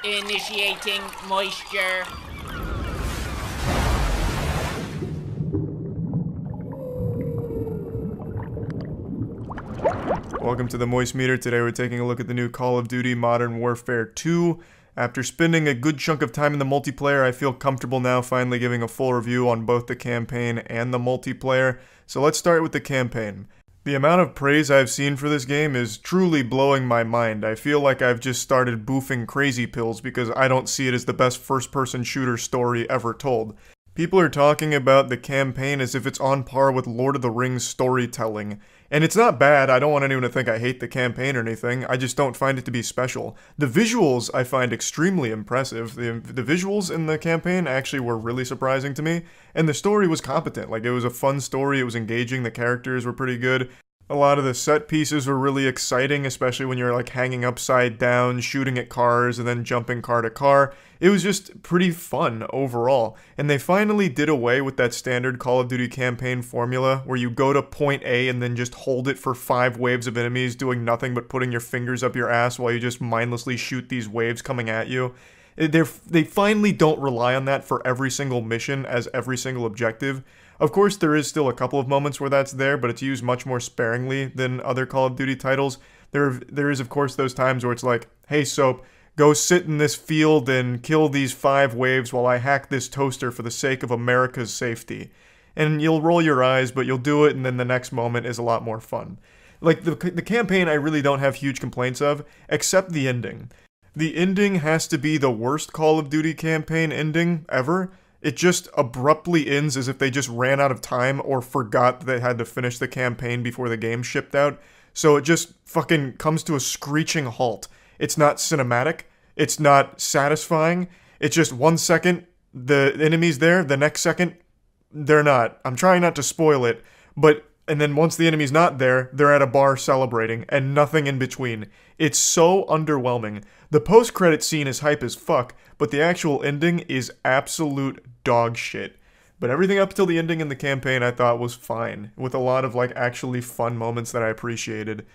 Initiating moisture. Welcome to the Moist Meter. Today we're taking a look at the new Call of Duty Modern Warfare 2. After spending a good chunk of time in the multiplayer, I feel comfortable now finally giving a full review on both the campaign and the multiplayer. So let's start with the campaign. The amount of praise I've seen for this game is truly blowing my mind. I feel like I've just started boofing crazy pills because I don't see it as the best first-person shooter story ever told. People are talking about the campaign as if it's on par with Lord of the Rings storytelling. And it's not bad, I don't want anyone to think I hate the campaign or anything, I just don't find it to be special. The visuals I find extremely impressive. The visuals in the campaign actually were really surprising to me, and the story was competent. Like, it was a fun story, it was engaging, the characters were pretty good. A lot of the set pieces were really exciting, especially when you're like hanging upside down, shooting at cars, and then jumping car to car. It was just pretty fun overall. And they finally did away with that standard Call of Duty campaign formula where you go to point A and then just hold it for 5 waves of enemies doing nothing but putting your fingers up your ass while you just mindlessly shoot these waves coming at you. They finally don't rely on that for every single mission as every single objective. Of course, there is still a couple of moments where that's there, but it's used much more sparingly than other Call of Duty titles. There is, of course, those times where it's like, hey, Soap, go sit in this field and kill these 5 waves while I hack this toaster for the sake of America's safety. And you'll roll your eyes, but you'll do it, and then the next moment is a lot more fun. Like, the campaign I really don't have huge complaints of, except the ending. The ending has to be the worst Call of Duty campaign ending ever. It just abruptly ends as if they just ran out of time or forgot that they had to finish the campaign before the game shipped out. So it just fucking comes to a screeching halt. It's not cinematic. It's not satisfying. It's just 1 second, the enemy's there, the next second, they're not. I'm trying not to spoil it, and then once the enemy's not there, they're at a bar celebrating, and nothing in between. It's so underwhelming. The post-credit scene is hype as fuck, but the actual ending is absolute dog shit. But everything up till the ending in the campaign I thought was fine, with a lot of like actually fun moments that I appreciated.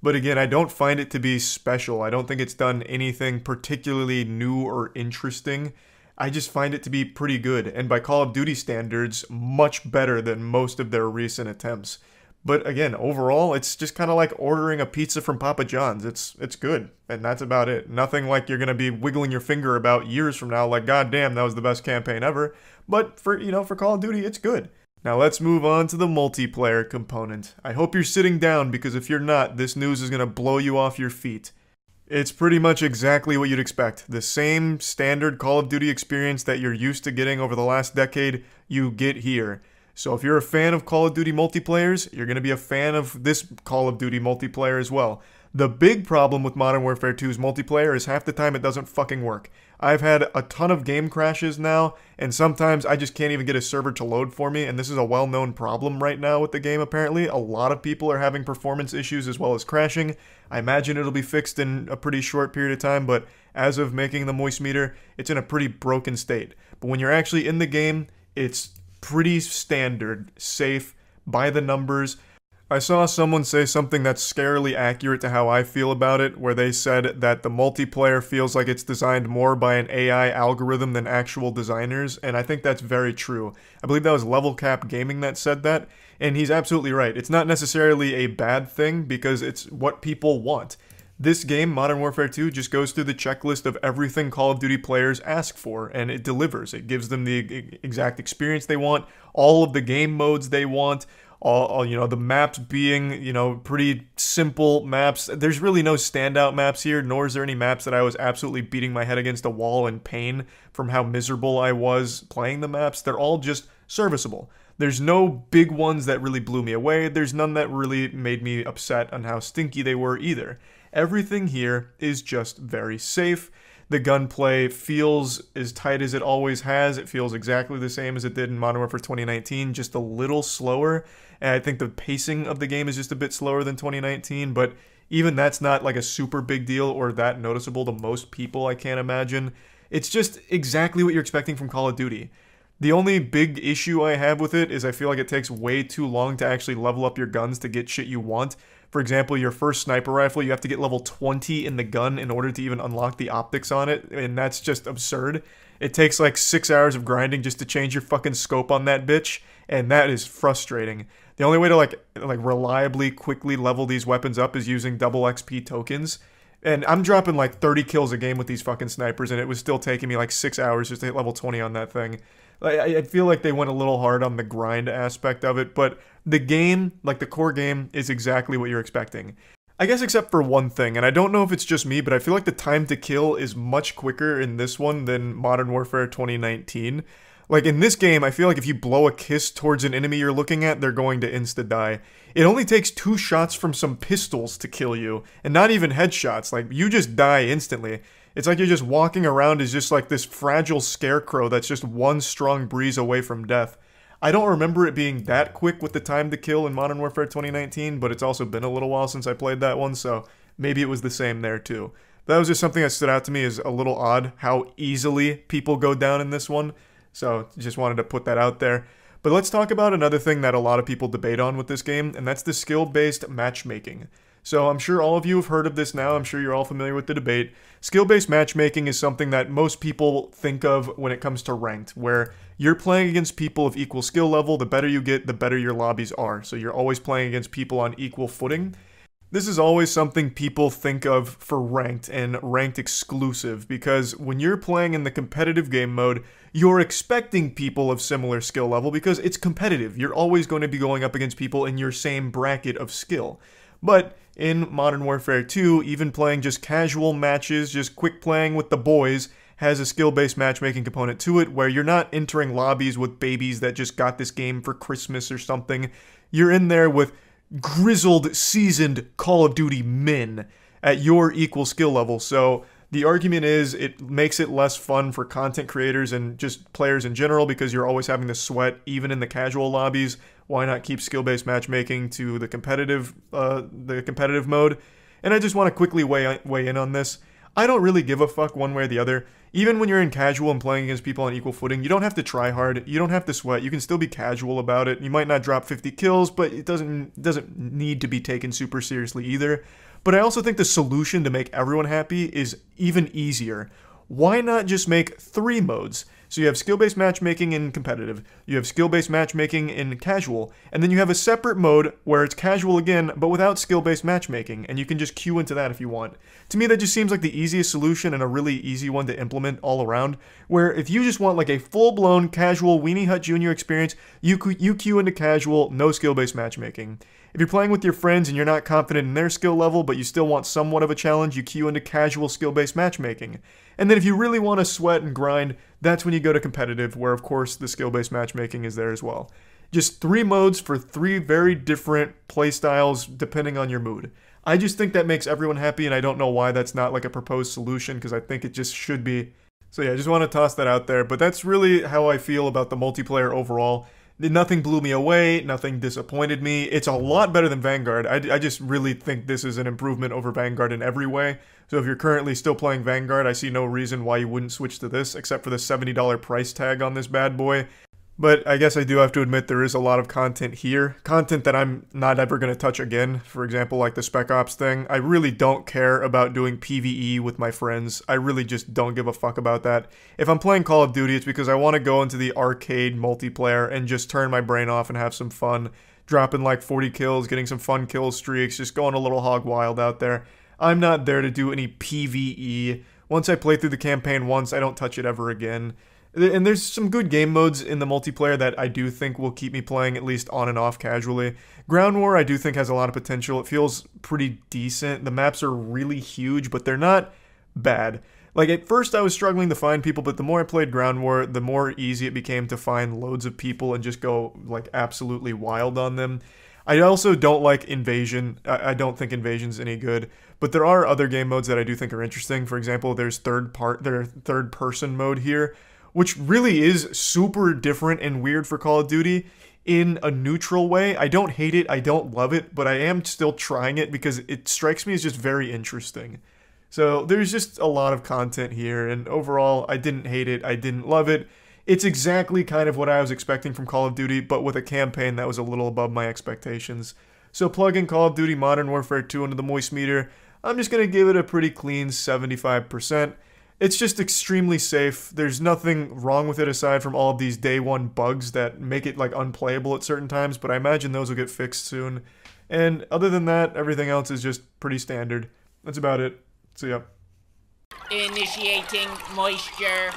But again, I don't find it to be special. I don't think it's done anything particularly new or interesting. I just find it to be pretty good, and by Call of Duty standards, much better than most of their recent attempts. But again, overall, it's just kind of like ordering a pizza from Papa John's. It's good, and that's about it. Nothing like you're going to be wiggling your finger about years from now, like, God damn, that was the best campaign ever. But for Call of Duty, it's good. Now let's move on to the multiplayer component. I hope you're sitting down, because if you're not, this news is going to blow you off your feet. It's pretty much exactly what you'd expect. The same standard Call of Duty experience that you're used to getting over the last decade, you get here. So if you're a fan of Call of Duty multiplayers, you're going to be a fan of this Call of Duty multiplayer as well. The big problem with Modern Warfare 2's multiplayer is half the time it doesn't fucking work. I've had a ton of game crashes now, and sometimes I just can't even get a server to load for me, and this is a well-known problem right now with the game apparently. A lot of people are having performance issues as well as crashing. I imagine it'll be fixed in a pretty short period of time, but as of making the Moist Meter, it's in a pretty broken state. But when you're actually in the game, it's pretty standard, safe, by the numbers. I saw someone say something that's scarily accurate to how I feel about it, where they said that the multiplayer feels like it's designed more by an AI algorithm than actual designers, and I think that's very true. I believe that was Level Cap Gaming that said that, and he's absolutely right. It's not necessarily a bad thing, because it's what people want. This game, Modern Warfare 2, just goes through the checklist of everything Call of Duty players ask for, and it delivers. It gives them the exact experience they want, all of the game modes they want, all the maps being, pretty simple maps. There's really no standout maps here, nor is there any maps that I was absolutely beating my head against a wall in pain from how miserable I was playing the maps. They're all just serviceable. There's no big ones that really blew me away. There's none that really made me upset on how stinky they were either. Everything here is just very safe. The gunplay feels as tight as it always has. It feels exactly the same as it did in Modern Warfare 2019, just a little slower. And I think the pacing of the game is just a bit slower than 2019, but even that's not like a super big deal or that noticeable to most people, I can't imagine. It's just exactly what you're expecting from Call of Duty. The only big issue I have with it is I feel like it takes way too long to actually level up your guns to get shit you want. For example, your first sniper rifle, you have to get level 20 in the gun in order to even unlock the optics on it, and that's just absurd. It takes like 6 hours of grinding just to change your fucking scope on that bitch, and that is frustrating. The only way to like reliably, quickly level these weapons up is using double XP tokens. And I'm dropping like 30 kills a game with these fucking snipers, and it was still taking me like 6 hours just to hit level 20 on that thing. I feel like they went a little hard on the grind aspect of it, but the game, like the core game, is exactly what you're expecting. I guess except for one thing, and I don't know if it's just me, but I feel like the time to kill is much quicker in this one than Modern Warfare 2019. Like, in this game, I feel like if you blow a kiss towards an enemy you're looking at, they're going to insta-die. It only takes 2 shots from some pistols to kill you, and not even headshots. Like, you just die instantly. It's like you're just walking around as just like this fragile scarecrow that's just one strong breeze away from death. I don't remember it being that quick with the time to kill in Modern Warfare 2019, but it's also been a little while since I played that one, so maybe it was the same there too. That was just something that stood out to me as a little odd, how easily people go down in this one. So, just wanted to put that out there. But let's talk about another thing that a lot of people debate on with this game, and that's the skill-based matchmaking. So, I'm sure all of you have heard of this now, I'm sure you're all familiar with the debate. Skill-based matchmaking is something that most people think of when it comes to ranked, where you're playing against people of equal skill level, the better you get, the better your lobbies are. So, you're always playing against people on equal footing. This is always something people think of for ranked and ranked exclusive, because when you're playing in the competitive game mode, you're expecting people of similar skill level because it's competitive. You're always going to be going up against people in your same bracket of skill. But in Modern Warfare 2, even playing just casual matches, just quick playing with the boys, has a skill-based matchmaking component to it where you're not entering lobbies with babies that just got this game for Christmas or something. You're in there with grizzled, seasoned Call of Duty men at your equal skill level. So the argument is it makes it less fun for content creators and just players in general because you're always having to sweat even in the casual lobbies. Why not keep skill-based matchmaking to the competitive mode? And I just want to quickly weigh in on this. I don't really give a fuck one way or the other. Even when you're in casual and playing against people on equal footing, you don't have to try hard, you don't have to sweat, you can still be casual about it. You might not drop 50 kills, but it doesn't need to be taken super seriously either. But I also think the solution to make everyone happy is even easier. Why not just make 3 modes? So you have skill-based matchmaking in competitive, you have skill-based matchmaking in casual, and then you have a separate mode where it's casual again, but without skill-based matchmaking, and you can just queue into that if you want. To me, that just seems like the easiest solution and a really easy one to implement all around, where if you just want like a full-blown casual Weenie Hut Jr. experience, you queue into casual, no skill-based matchmaking. If you're playing with your friends and you're not confident in their skill level, but you still want somewhat of a challenge, you queue into casual skill-based matchmaking. And then if you really want to sweat and grind, that's when you go to competitive, where of course the skill-based matchmaking is there as well. Just 3 modes for 3 very different playstyles depending on your mood. I just think that makes everyone happy, and I don't know why that's not like a proposed solution, because I think it just should be. So yeah, I just want to toss that out there, but that's really how I feel about the multiplayer overall. Nothing blew me away, nothing disappointed me. It's a lot better than Vanguard. I just really think this is an improvement over Vanguard in every way. So if you're currently still playing Vanguard, I see no reason why you wouldn't switch to this, except for the $70 price tag on this bad boy. But I guess I do have to admit there is a lot of content here. Content that I'm not ever going to touch again. For example, like the Spec Ops thing. I really don't care about doing PvE with my friends. I really just don't give a fuck about that. If I'm playing Call of Duty, it's because I want to go into the arcade multiplayer and just turn my brain off and have some fun. Dropping like 40 kills, getting some fun kill streaks, just going a little hog wild out there. I'm not there to do any PvE. Once I play through the campaign once, I don't touch it ever again. And there's some good game modes in the multiplayer that I do think will keep me playing at least on and off casually. Ground War I do think has a lot of potential. It feels pretty decent. The maps are really huge, but they're not bad. Like at first I was struggling to find people, but the more I played Ground War, the more easy it became to find loads of people and just go like absolutely wild on them. I also don't like Invasion. I don't think Invasion's any good, but there are other game modes that I do think are interesting. For example, there's third person mode here, which really is super different and weird for Call of Duty in a neutral way. I don't hate it, I don't love it, but I am still trying it because it strikes me as just very interesting. So there's just a lot of content here, and overall, I didn't hate it, I didn't love it. It's exactly kind of what I was expecting from Call of Duty, but with a campaign that was a little above my expectations. So plugging Call of Duty Modern Warfare 2 into the moist meter, I'm just going to give it a pretty clean 75%. It's just extremely safe. There's nothing wrong with it aside from all of these day one bugs that make it like unplayable at certain times, but I imagine those will get fixed soon. And other than that, everything else is just pretty standard. That's about it. See ya. Initiating moisture.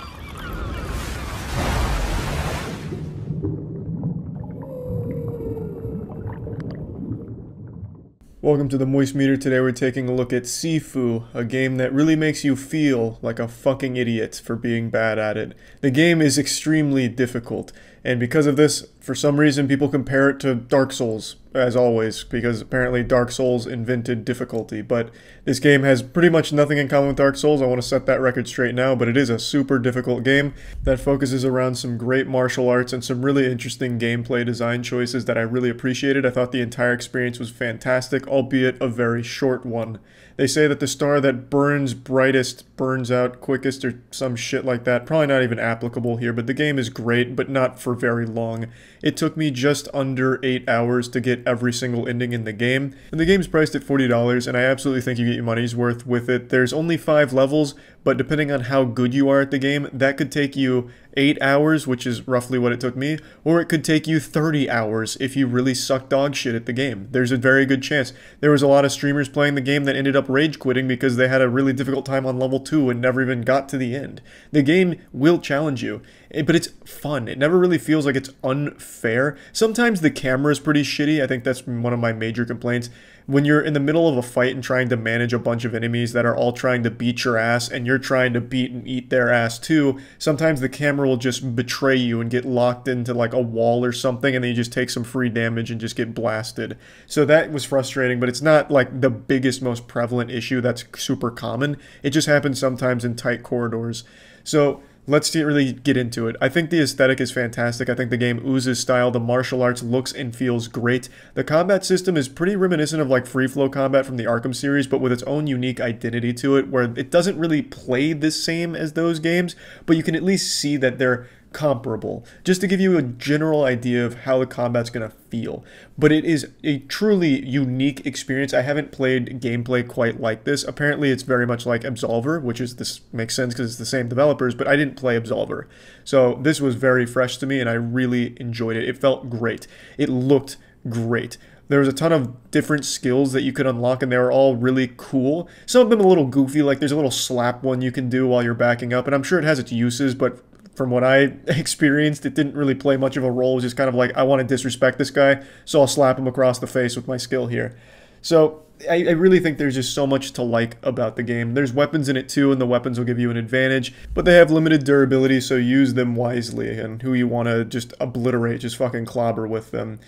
Welcome to the Moist Meter. Today we're taking a look at Sifu, a game that really makes you feel like a fucking idiot for being bad at it. The game is extremely difficult, and because of this, for some reason people compare it to Dark Souls, as always, because apparently Dark Souls invented difficulty, but this game has pretty much nothing in common with Dark Souls. I want to set that record straight now, but it is a super difficult game that focuses around some great martial arts and some really interesting gameplay design choices that I really appreciated. I thought the entire experience was fantastic, albeit a very short one. They say that the star that burns brightest burns out quickest or some shit like that. Probably not even applicable here, but the game is great, but not for very long. It took me just under 8 hours to get every single ending in the game. And the game's priced at $40, and I absolutely think you get your money's worth with it. There's only 5 levels, but depending on how good you are at the game, that could take you 8 hours, which is roughly what it took me, or it could take you 30 hours if you really suck dog shit at the game. There's a very good chance. There was a lot of streamers playing the game that ended up rage quitting because they had a really difficult time on level 2 and never even got to the end. The game will challenge you, but it's fun. It never really feels like it's unfair. Sometimes the camera is pretty shitty. I think that's one of my major complaints. When you're in the middle of a fight and trying to manage a bunch of enemies that are all trying to beat your ass and you're trying to beat and eat their ass too, sometimes the camera will just betray you and get locked into like a wall or something, and then you just take some free damage and just get blasted. So that was frustrating, but it's not like the biggest, most prevalent issue that's super common. It just happens sometimes in tight corridors. So let's really get into it. I think the aesthetic is fantastic. I think the game oozes style. The martial arts looks and feels great. The combat system is pretty reminiscent of like free flow combat from the Arkham series, but with its own unique identity to it, where it doesn't really play the same as those games, but you can at least see that they're comparable, just to give you a general idea of how the combat's going to feel. But it is a truly unique experience. I haven't played gameplay quite like this. Apparently it's very much like Absolver, which is, this makes sense because it's the same developers, but I didn't play Absolver. So this was very fresh to me and I really enjoyed it. It felt great. It looked great. There was a ton of different skills that you could unlock, and they were all really cool. Some of them a little goofy, like there's a little slap one you can do while you're backing up, and I'm sure it has its uses, but from what I experienced, it didn't really play much of a role. It was just kind of like, I want to disrespect this guy, so I'll slap him across the face with my skill here. So I really think there's just so much to like about the game. There's weapons in it too, and the weapons will give you an advantage, but they have limited durability, so use them wisely, and who you want to just obliterate, just fucking clobber with them.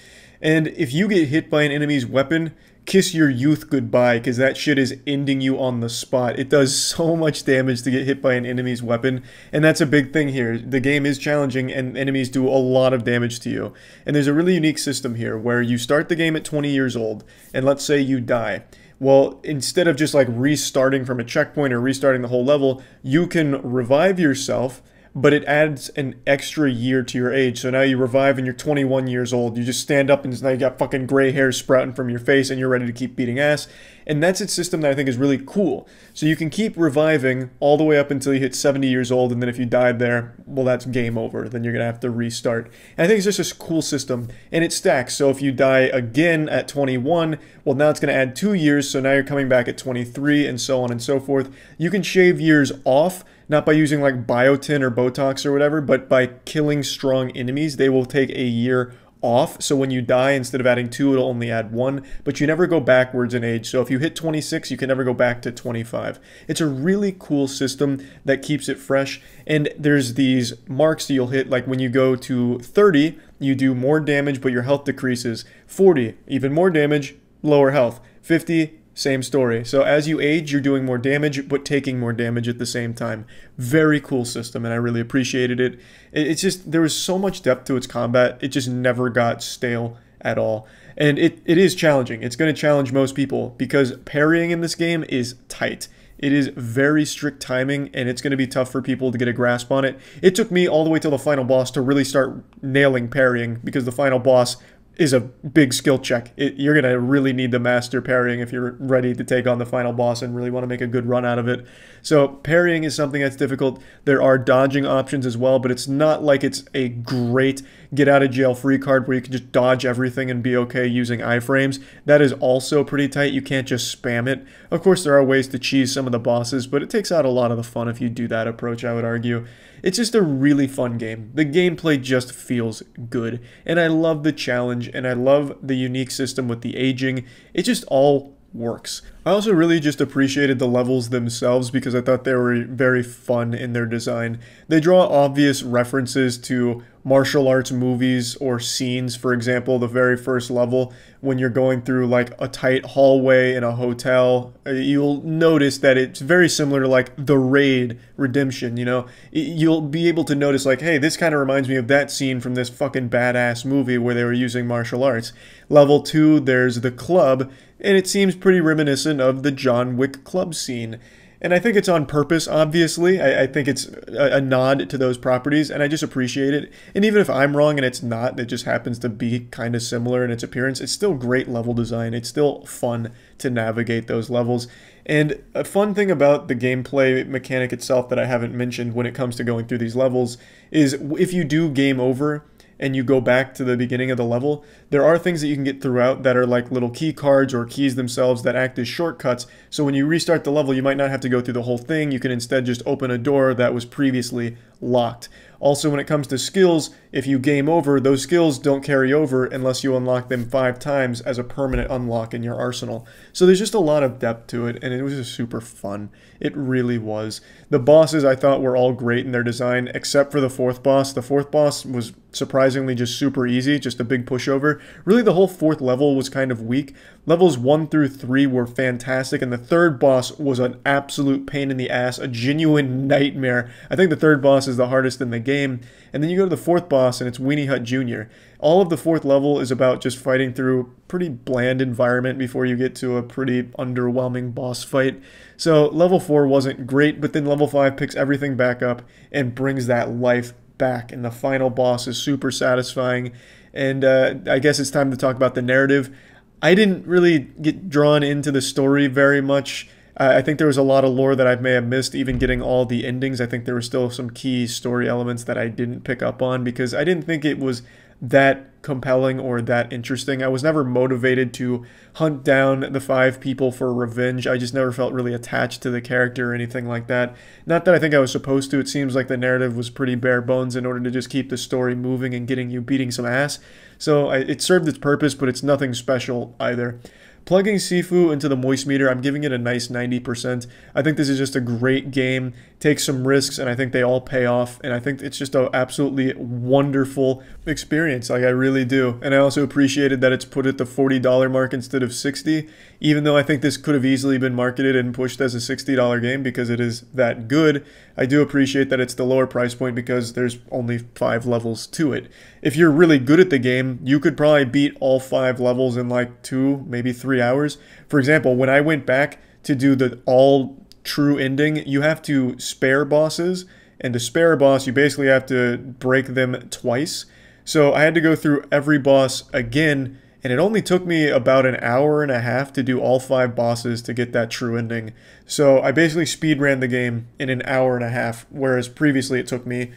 And if you get hit by an enemy's weapon, kiss your youth goodbye, because that shit is ending you on the spot. It does so much damage to get hit by an enemy's weapon, and that's a big thing here. The game is challenging, and enemies do a lot of damage to you. And there's a really unique system here, where you start the game at 20 years old, and let's say you die. Well, instead of just like restarting from a checkpoint or restarting the whole level, you can revive yourself, but it adds an extra year to your age. So now you revive and you're 21 years old. You just stand up and now you got fucking gray hairs sprouting from your face and you're ready to keep beating ass. And that's its system that I think is really cool. So you can keep reviving all the way up until you hit 70 years old, and then if you died there, well, that's game over. Then you're going to have to restart. And I think it's just a cool system, and it stacks. So if you die again at 21, well, now it's going to add 2 years, so now you're coming back at 23, and so on and so forth. You can shave years off, not by using like biotin or Botox or whatever, but by killing strong enemies. They will take a year off, so when you die, instead of adding 2, it'll only add 1, but you never go backwards in age. So if you hit 26, you can never go back to 25. It's a really cool system that keeps it fresh, and there's these marks that you'll hit, like when you go to 30, you do more damage, but your health decreases. 40, even more damage, lower health. 50, same story. So as you age, you're doing more damage, but taking more damage at the same time. Very cool system, and I really appreciated it. It's just, there was so much depth to its combat, it just never got stale at all. And it is challenging. It's going to challenge most people, because parrying in this game is tight. It is very strict timing, and it's going to be tough for people to get a grasp on it. It took me all the way till the final boss to really start nailing parrying, because the final boss is a big skill check. You're going to really need to master parrying if you're ready to take on the final boss and really want to make a good run out of it. So parrying is something that's difficult. There are dodging options as well, but it's not like it's a great get out of jail free card where you can just dodge everything and be okay using iframes. That is also pretty tight. You can't just spam it. Of course, there are ways to cheese some of the bosses, but it takes out a lot of the fun if you do that approach, I would argue. It's just a really fun game. The gameplay just feels good, and I love the challenge, and I love the unique system with the aging. It just all works. I also really just appreciated the levels themselves because I thought they were very fun in their design. They draw obvious references to martial arts movies or scenes. For example, the very first level, when you're going through like a tight hallway in a hotel, you'll notice that it's very similar to like The Raid Redemption, you know? You'll be able to notice like, hey, this kind of reminds me of that scene from this fucking badass movie where they were using martial arts. Level 2, there's the club, and it seems pretty reminiscent of the John Wick club scene. And I think it's on purpose, obviously. I think it's a nod to those properties, and I just appreciate it. And even if I'm wrong and it's not, it just happens to be kind of similar in its appearance, it's still great level design. It's still fun to navigate those levels. And a fun thing about the gameplay mechanic itself that I haven't mentioned when it comes to going through these levels is if you do game over and you go back to the beginning of the level, there are things that you can get throughout that are like little key cards or keys themselves that act as shortcuts. So when you restart the level, you might not have to go through the whole thing. You can instead just open a door that was previously locked. Also, when it comes to skills, if you game over, those skills don't carry over unless you unlock them 5 times as a permanent unlock in your arsenal. So there's just a lot of depth to it, and it was just super fun. It really was. The bosses I thought were all great in their design, except for the 4th boss. The 4th boss was surprisingly just super easy, just a big pushover. Really, the whole 4th level was kind of weak. Levels 1 through 3 were fantastic, and the 3rd boss was an absolute pain in the ass, a genuine nightmare. I think the 3rd boss is the hardest in the game. And then you go to the 4th boss, and it's Weenie Hut Jr. All of the 4th level is about just fighting through a pretty bland environment before you get to a pretty underwhelming boss fight. So level 4 wasn't great, but then level 5 picks everything back up and brings that life back. And the final boss is super satisfying. And I guess it's time to talk about the narrative. I didn't really get drawn into the story very much. I think there was a lot of lore that I may have missed, even getting all the endings. I think there were still some key story elements that I didn't pick up on because I didn't think it was that compelling or that interesting. I was never motivated to hunt down the 5 people for revenge. I just never felt really attached to the character or anything like that. Not that I think I was supposed to. It seems like the narrative was pretty bare bones in order to just keep the story moving and getting you beating some ass. So it served its purpose, but it's nothing special either. Plugging Sifu into the moist meter, I'm giving it a nice 90%. I think this is just a great game, takes some risks, and I think they all pay off, and I think it's just an absolutely wonderful experience, like I really do. And I also appreciated that it's put at the $40 mark instead of $60, even though I think this could have easily been marketed and pushed as a $60 game because it is that good. I do appreciate that it's the lower price point because there's only 5 levels to it. If you're really good at the game, you could probably beat all 5 levels in like 2, maybe 3 hours. For example, when I went back to do the all true ending, you have to spare bosses, and to spare a boss, you basically have to break them twice. So I had to go through every boss again, and it only took me about an hour and a half to do all 5 bosses to get that true ending. So I basically speedran the game in an hour and a half, whereas previously it took me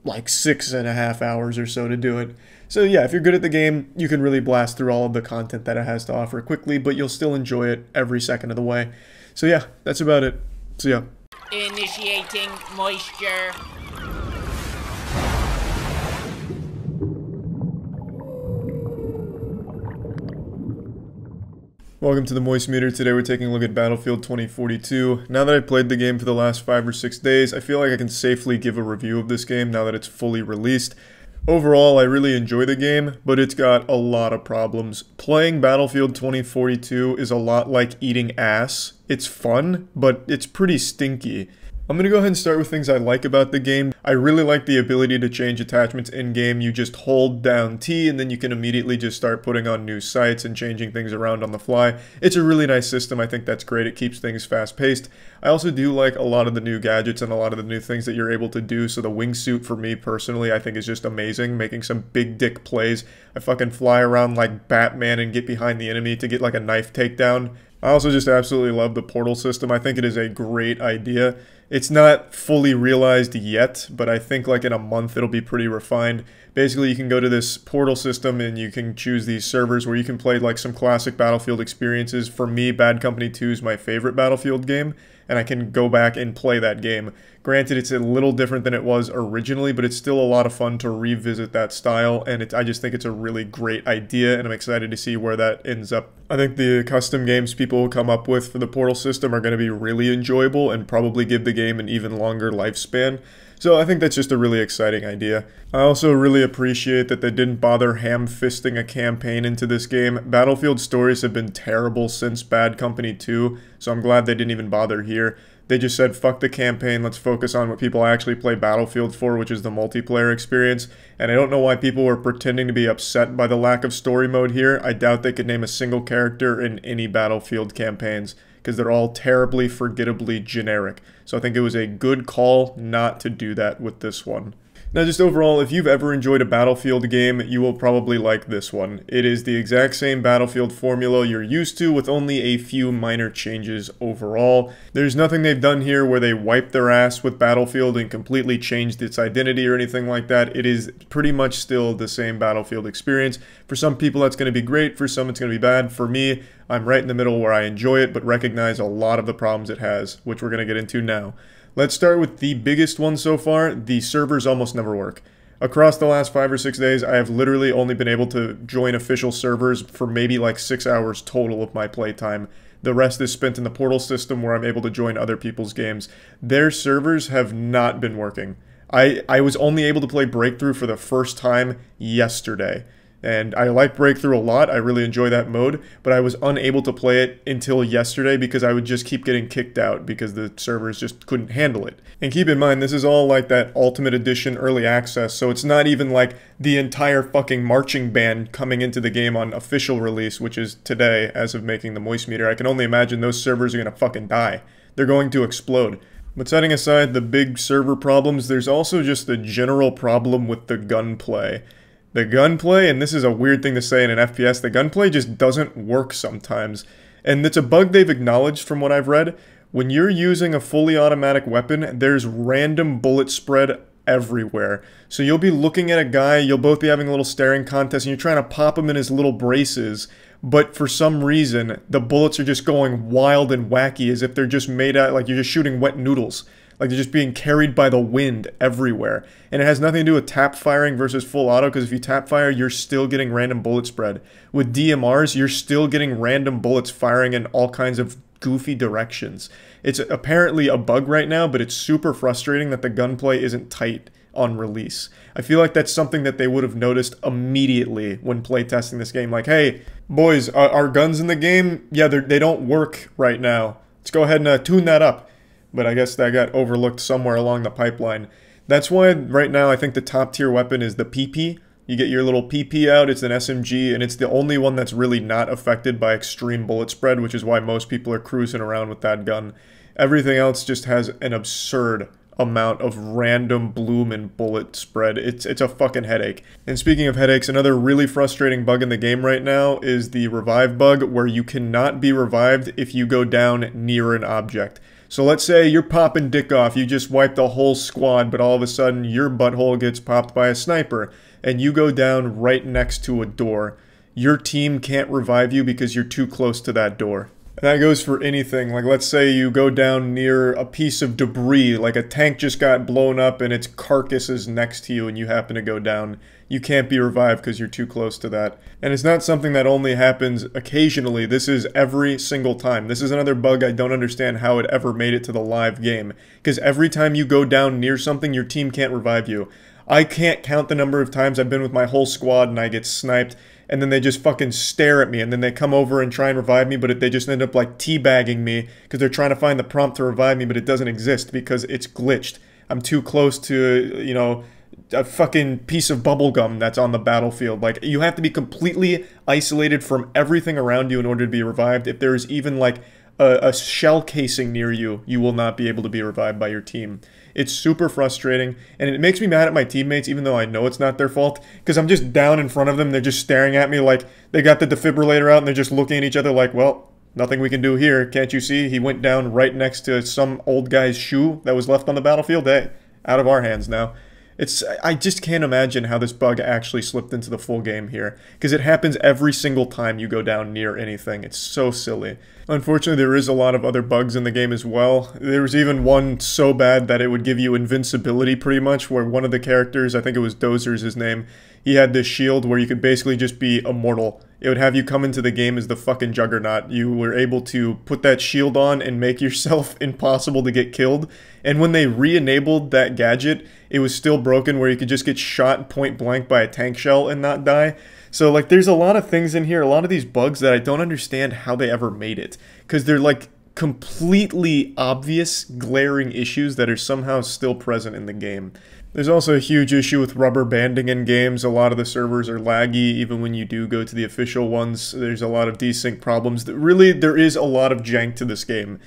like 6.5 hours or so to do it. So yeah, if you're good at the game, you can really blast through all of the content that it has to offer quickly, but you'll still enjoy it every second of the way. So yeah, that's about it. So yeah. Initiating moisture. Welcome to the Moist Meter. Today we're taking a look at Battlefield 2042. Now that I've played the game for the last 5 or 6 days, I feel like I can safely give a review of this game now that it's fully released. Overall, I really enjoy the game, but it's got a lot of problems. Playing Battlefield 2042 is a lot like eating ass. It's fun, but it's pretty stinky. I'm going to go ahead and start with things I like about the game. I really like the ability to change attachments in-game. You just hold down T and then you can immediately just start putting on new sights and changing things around on the fly. It's a really nice system. I think that's great. It keeps things fast-paced. I also do like a lot of the new gadgets and a lot of the new things that you're able to do. So the wingsuit for me personally, I think is just amazing, making some big dick plays. I fucking fly around like Batman and get behind the enemy to get like a knife takedown. I also just absolutely love the portal system. I think it is a great idea. It's not fully realized yet, but I think like in a month it'll be pretty refined. Basically, you can go to this portal system and you can choose these servers where you can play like some classic Battlefield experiences. For me, Bad Company 2 is my favorite Battlefield game, and I can go back and play that game. Granted, it's a little different than it was originally, but it's still a lot of fun to revisit that style, and I just think it's a really great idea, and I'm excited to see where that ends up. I think the custom games people will come up with for the portal system are going to be really enjoyable and probably give the game an even longer lifespan. So I think that's just a really exciting idea. I also really appreciate that they didn't bother ham-fisting a campaign into this game. Battlefield stories have been terrible since Bad Company 2, so I'm glad they didn't even bother here. They just said, fuck the campaign, let's focus on what people actually play Battlefield for, which is the multiplayer experience. And I don't know why people were pretending to be upset by the lack of story mode here. I doubt they could name a single character in any Battlefield campaigns, because they're all terribly, forgettably generic. So I think it was a good call not to do that with this one. Now, just overall, if you've ever enjoyed a Battlefield game, you will probably like this one. It is the exact same Battlefield formula you're used to, with only a few minor changes overall. There's nothing they've done here where they wiped their ass with Battlefield and completely changed its identity or anything like that. It is pretty much still the same Battlefield experience. For some people, that's going to be great. For some, it's going to be bad. For me, I'm right in the middle where I enjoy it, but recognize a lot of the problems it has, which we're going to get into now. Let's start with the biggest one so far. The servers almost never work. Across the last 5 or 6 days, I have literally only been able to join official servers for maybe like 6 hours total of my playtime. The rest is spent in the portal system where I'm able to join other people's games. Their servers have not been working. I was only able to play Breakthrough for the first time yesterday. And I like Breakthrough a lot, I really enjoy that mode, but I was unable to play it until yesterday because I would just keep getting kicked out because the servers just couldn't handle it. And keep in mind, this is all like that Ultimate Edition early access, so it's not even like the entire fucking marching band coming into the game on official release, which is today, as of making the moist meter. I can only imagine those servers are gonna fucking die. They're going to explode. But setting aside the big server problems, there's also just the general problem with the gunplay. The gunplay, and this is a weird thing to say in an FPS, the gunplay just doesn't work sometimes. And it's a bug they've acknowledged from what I've read. When you're using a fully automatic weapon, there's random bullet spread everywhere. So you'll be looking at a guy, you'll both be having a little staring contest, and you're trying to pop him in his little braces, but for some reason, the bullets are just going wild and wacky as if they're just made out, like you're just shooting wet noodles. Like they're just being carried by the wind everywhere. And it has nothing to do with tap firing versus full auto, because if you tap fire, you're still getting random bullet spread. With DMRs, you're still getting random bullets firing in all kinds of goofy directions. It's apparently a bug right now, but it's super frustrating that the gunplay isn't tight on release. I feel like that's something that they would have noticed immediately when playtesting this game. Like, hey, boys, our guns in the game, yeah, they don't work right now. Let's go ahead and tune that up. But I guess that got overlooked somewhere along the pipeline. That's why right now I think the top tier weapon is the PP. You get your little PP out, it's an SMG, and it's the only one that's really not affected by extreme bullet spread, which is why most people are cruising around with that gun. Everything else just has an absurd amount of random bloom and bullet spread. It's a fucking headache. And speaking of headaches, another really frustrating bug in the game right now is the revive bug, where you cannot be revived if you go down near an object. So let's say you're popping dick off, you just wiped the whole squad, but all of a sudden your butthole gets popped by a sniper, and you go down right next to a door. Your team can't revive you because you're too close to that door. And that goes for anything. Like, let's say you go down near a piece of debris, like a tank just got blown up and its carcass is next to you and you happen to go down. You can't be revived because you're too close to that. And it's not something that only happens occasionally. This is every single time. This is another bug I don't understand how it ever made it to the live game. Because every time you go down near something, your team can't revive you. I can't count the number of times I've been with my whole squad and I get sniped, and then they just fucking stare at me, and then they come over and try and revive me, but they just end up like teabagging me because they're trying to find the prompt to revive me, but it doesn't exist because it's glitched. I'm too close to, you know, a fucking piece of bubble gum that's on the battlefield. Like, you have to be completely isolated from everything around you in order to be revived. If there is even like a shell casing near you, you will not be able to be revived by your team. It's super frustrating, and it makes me mad at my teammates, even though I know it's not their fault, because I'm just down in front of them, they're just staring at me like they got the defibrillator out, and they're just looking at each other like, well, nothing we can do here, can't you see? He went down right next to some old guy's shoe that was left on the battlefield. Hey, out of our hands now. I just can't imagine how this bug actually slipped into the full game here, because it happens every single time you go down near anything. It's so silly. Unfortunately, there is a lot of other bugs in the game as well. There was even one so bad that it would give you invincibility pretty much, where one of the characters, I think it was Dozer's his name, he had this shield where you could basically just be immortal. It would have you come into the game as the fucking Juggernaut. You were able to put that shield on and make yourself impossible to get killed. And when they re-enabled that gadget, it was still broken where you could just get shot point blank by a tank shell and not die. So, like, there's a lot of things in here, a lot of these bugs that I don't understand how they ever made it. Because they're, like, completely obvious, glaring issues that are somehow still present in the game. There's also a huge issue with rubber banding in games. A lot of the servers are laggy, even when you do go to the official ones. There's a lot of desync problems. Really, there is a lot of jank to this game.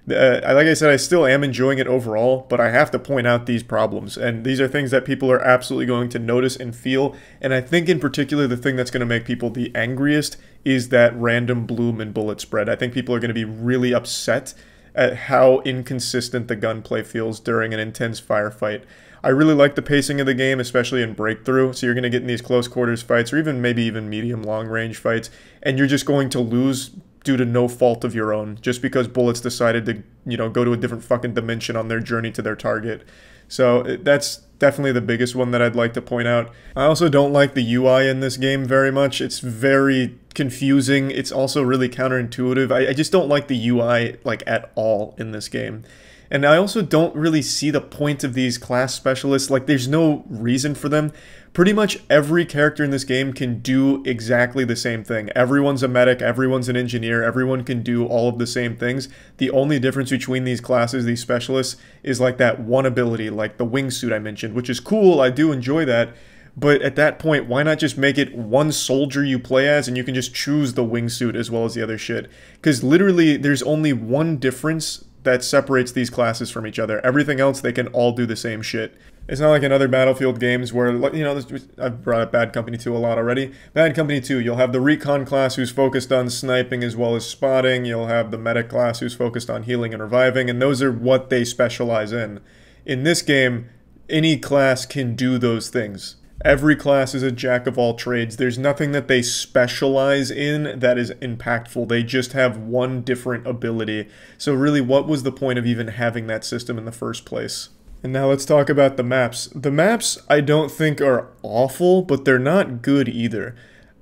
Like I said, I still am enjoying it overall, but I have to point out these problems. And these are things that people are absolutely going to notice and feel. And I think in particular, the thing that's going to make people the angriest is that random bloom and bullet spread. I think people are going to be really upset at how inconsistent the gunplay feels during an intense firefight. I really like the pacing of the game, especially in Breakthrough, so you're going to get in these close quarters fights, or even maybe even medium long range fights, and you're just going to lose due to no fault of your own, just because bullets decided to, you know, go to a different fucking dimension on their journey to their target. So that's definitely the biggest one that I'd like to point out. I also don't like the UI in this game very much. It's very confusing. It's also really counterintuitive. I just don't like the UI, like, at all in this game. And I also don't really see the point of these class specialists. Like, there's no reason for them. Pretty much every character in this game can do exactly the same thing. Everyone's a medic, everyone's an engineer, everyone can do all of the same things. The only difference between these classes, these specialists, is like that one ability, like the wingsuit I mentioned, which is cool, I do enjoy that. But at that point, why not just make it one soldier you play as and you can just choose the wingsuit as well as the other shit? Because literally, there's only one difference that separates these classes from each other. Everything else, they can all do the same shit. It's not like in other Battlefield games where, you know, I've brought up Bad Company 2 a lot already. Bad Company 2, you'll have the Recon class who's focused on sniping as well as spotting. You'll have the Medic class who's focused on healing and reviving, and those are what they specialize in. In this game, any class can do those things. Every class is a jack of all trades. There's nothing that they specialize in that is impactful. They just have one different ability. So really, what was the point of even having that system in the first place? And now let's talk about the maps. The maps, I don't think are awful, but they're not good either.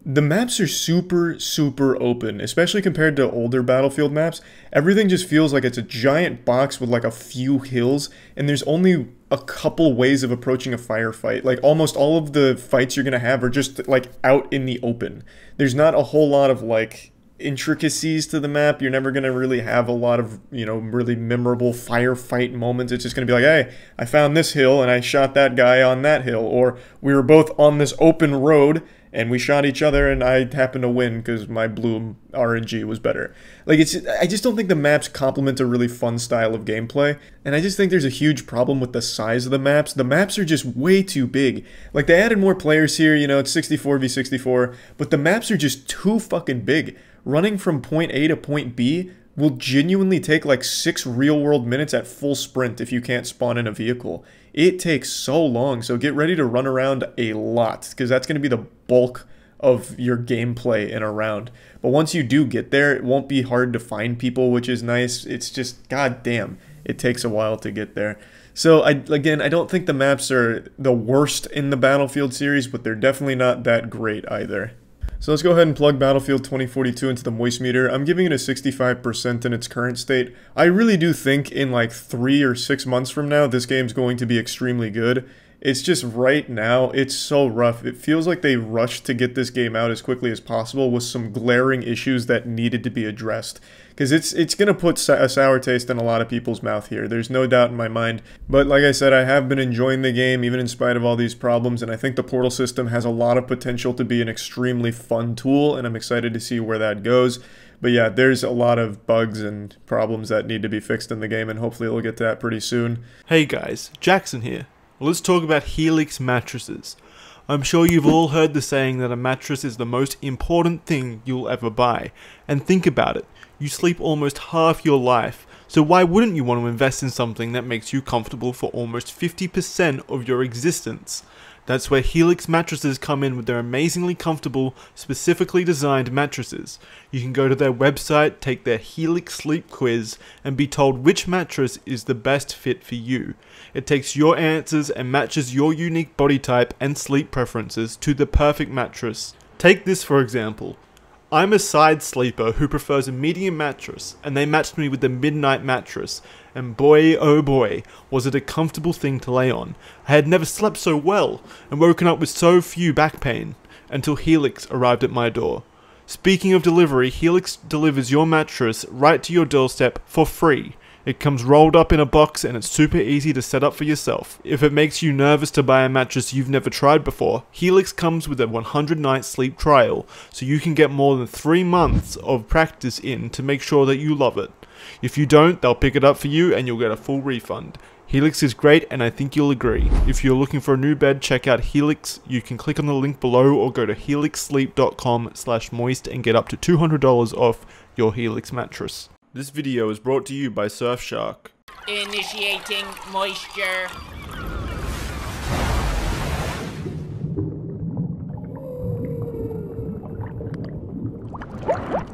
The maps are super, super open, especially compared to older Battlefield maps. Everything just feels like it's a giant box with like a few hills, and there's only a couple ways of approaching a firefight. Like, almost all of the fights you're gonna have are just like out in the open. There's not a whole lot of like intricacies to the map. You're never gonna really have a lot of, you know, really memorable firefight moments. It's just gonna be like, hey, I found this hill and I shot that guy on that hill, or we were both on this open road and we shot each other and I happened to win because my blue RNG was better. Like, I just don't think the maps complement a really fun style of gameplay, and I just think there's a huge problem with the size of the maps. The maps are just way too big. Like, they added more players here, you know, it's 64v64, but the maps are just too fucking big. Running from point A to point B will genuinely take like 6 real-world minutes at full sprint if you can't spawn in a vehicle. It takes so long, so get ready to run around a lot, because that's going to be the bulk of your gameplay in a round. But once you do get there, it won't be hard to find people, which is nice. It's just, goddamn, it takes a while to get there. So, again, I don't think the maps are the worst in the Battlefield series, but they're definitely not that great either. So let's go ahead and plug Battlefield 2042 into the moist meter. I'm giving it a 65% in its current state. I really do think in like 3 or 6 months from now, this game's going to be extremely good. It's just right now, it's so rough. It feels like they rushed to get this game out as quickly as possible with some glaring issues that needed to be addressed. Because it's going to put a sour taste in a lot of people's mouth here. There's no doubt in my mind. But like I said, I have been enjoying the game even in spite of all these problems. And I think the portal system has a lot of potential to be an extremely fun tool. And I'm excited to see where that goes. But yeah, there's a lot of bugs and problems that need to be fixed in the game. And hopefully we'll get to that pretty soon. Hey guys, Jackson here. Well, let's talk about Helix mattresses. I'm sure you've all heard the saying that a mattress is the most important thing you'll ever buy. And think about it. You sleep almost half your life, so why wouldn't you want to invest in something that makes you comfortable for almost 50% of your existence? That's where Helix mattresses come in with their amazingly comfortable, specifically designed mattresses. You can go to their website, take their Helix sleep quiz, and be told which mattress is the best fit for you. It takes your answers and matches your unique body type and sleep preferences to the perfect mattress. Take this for example. I'm a side sleeper who prefers a medium mattress, and they matched me with the midnight mattress, and boy oh boy, was it a comfortable thing to lay on. I had never slept so well, and woken up with so few back pain, until Helix arrived at my door. Speaking of delivery, Helix delivers your mattress right to your doorstep for free. It comes rolled up in a box and it's super easy to set up for yourself. If it makes you nervous to buy a mattress you've never tried before, Helix comes with a 100-night sleep trial, so you can get more than 3 months of practice in to make sure that you love it. If you don't, they'll pick it up for you and you'll get a full refund. Helix is great and I think you'll agree. If you're looking for a new bed, check out Helix. You can click on the link below or go to helixsleep.com/moist and get up to $200 off your Helix mattress. This video is brought to you by Surfshark. Initiating moisture.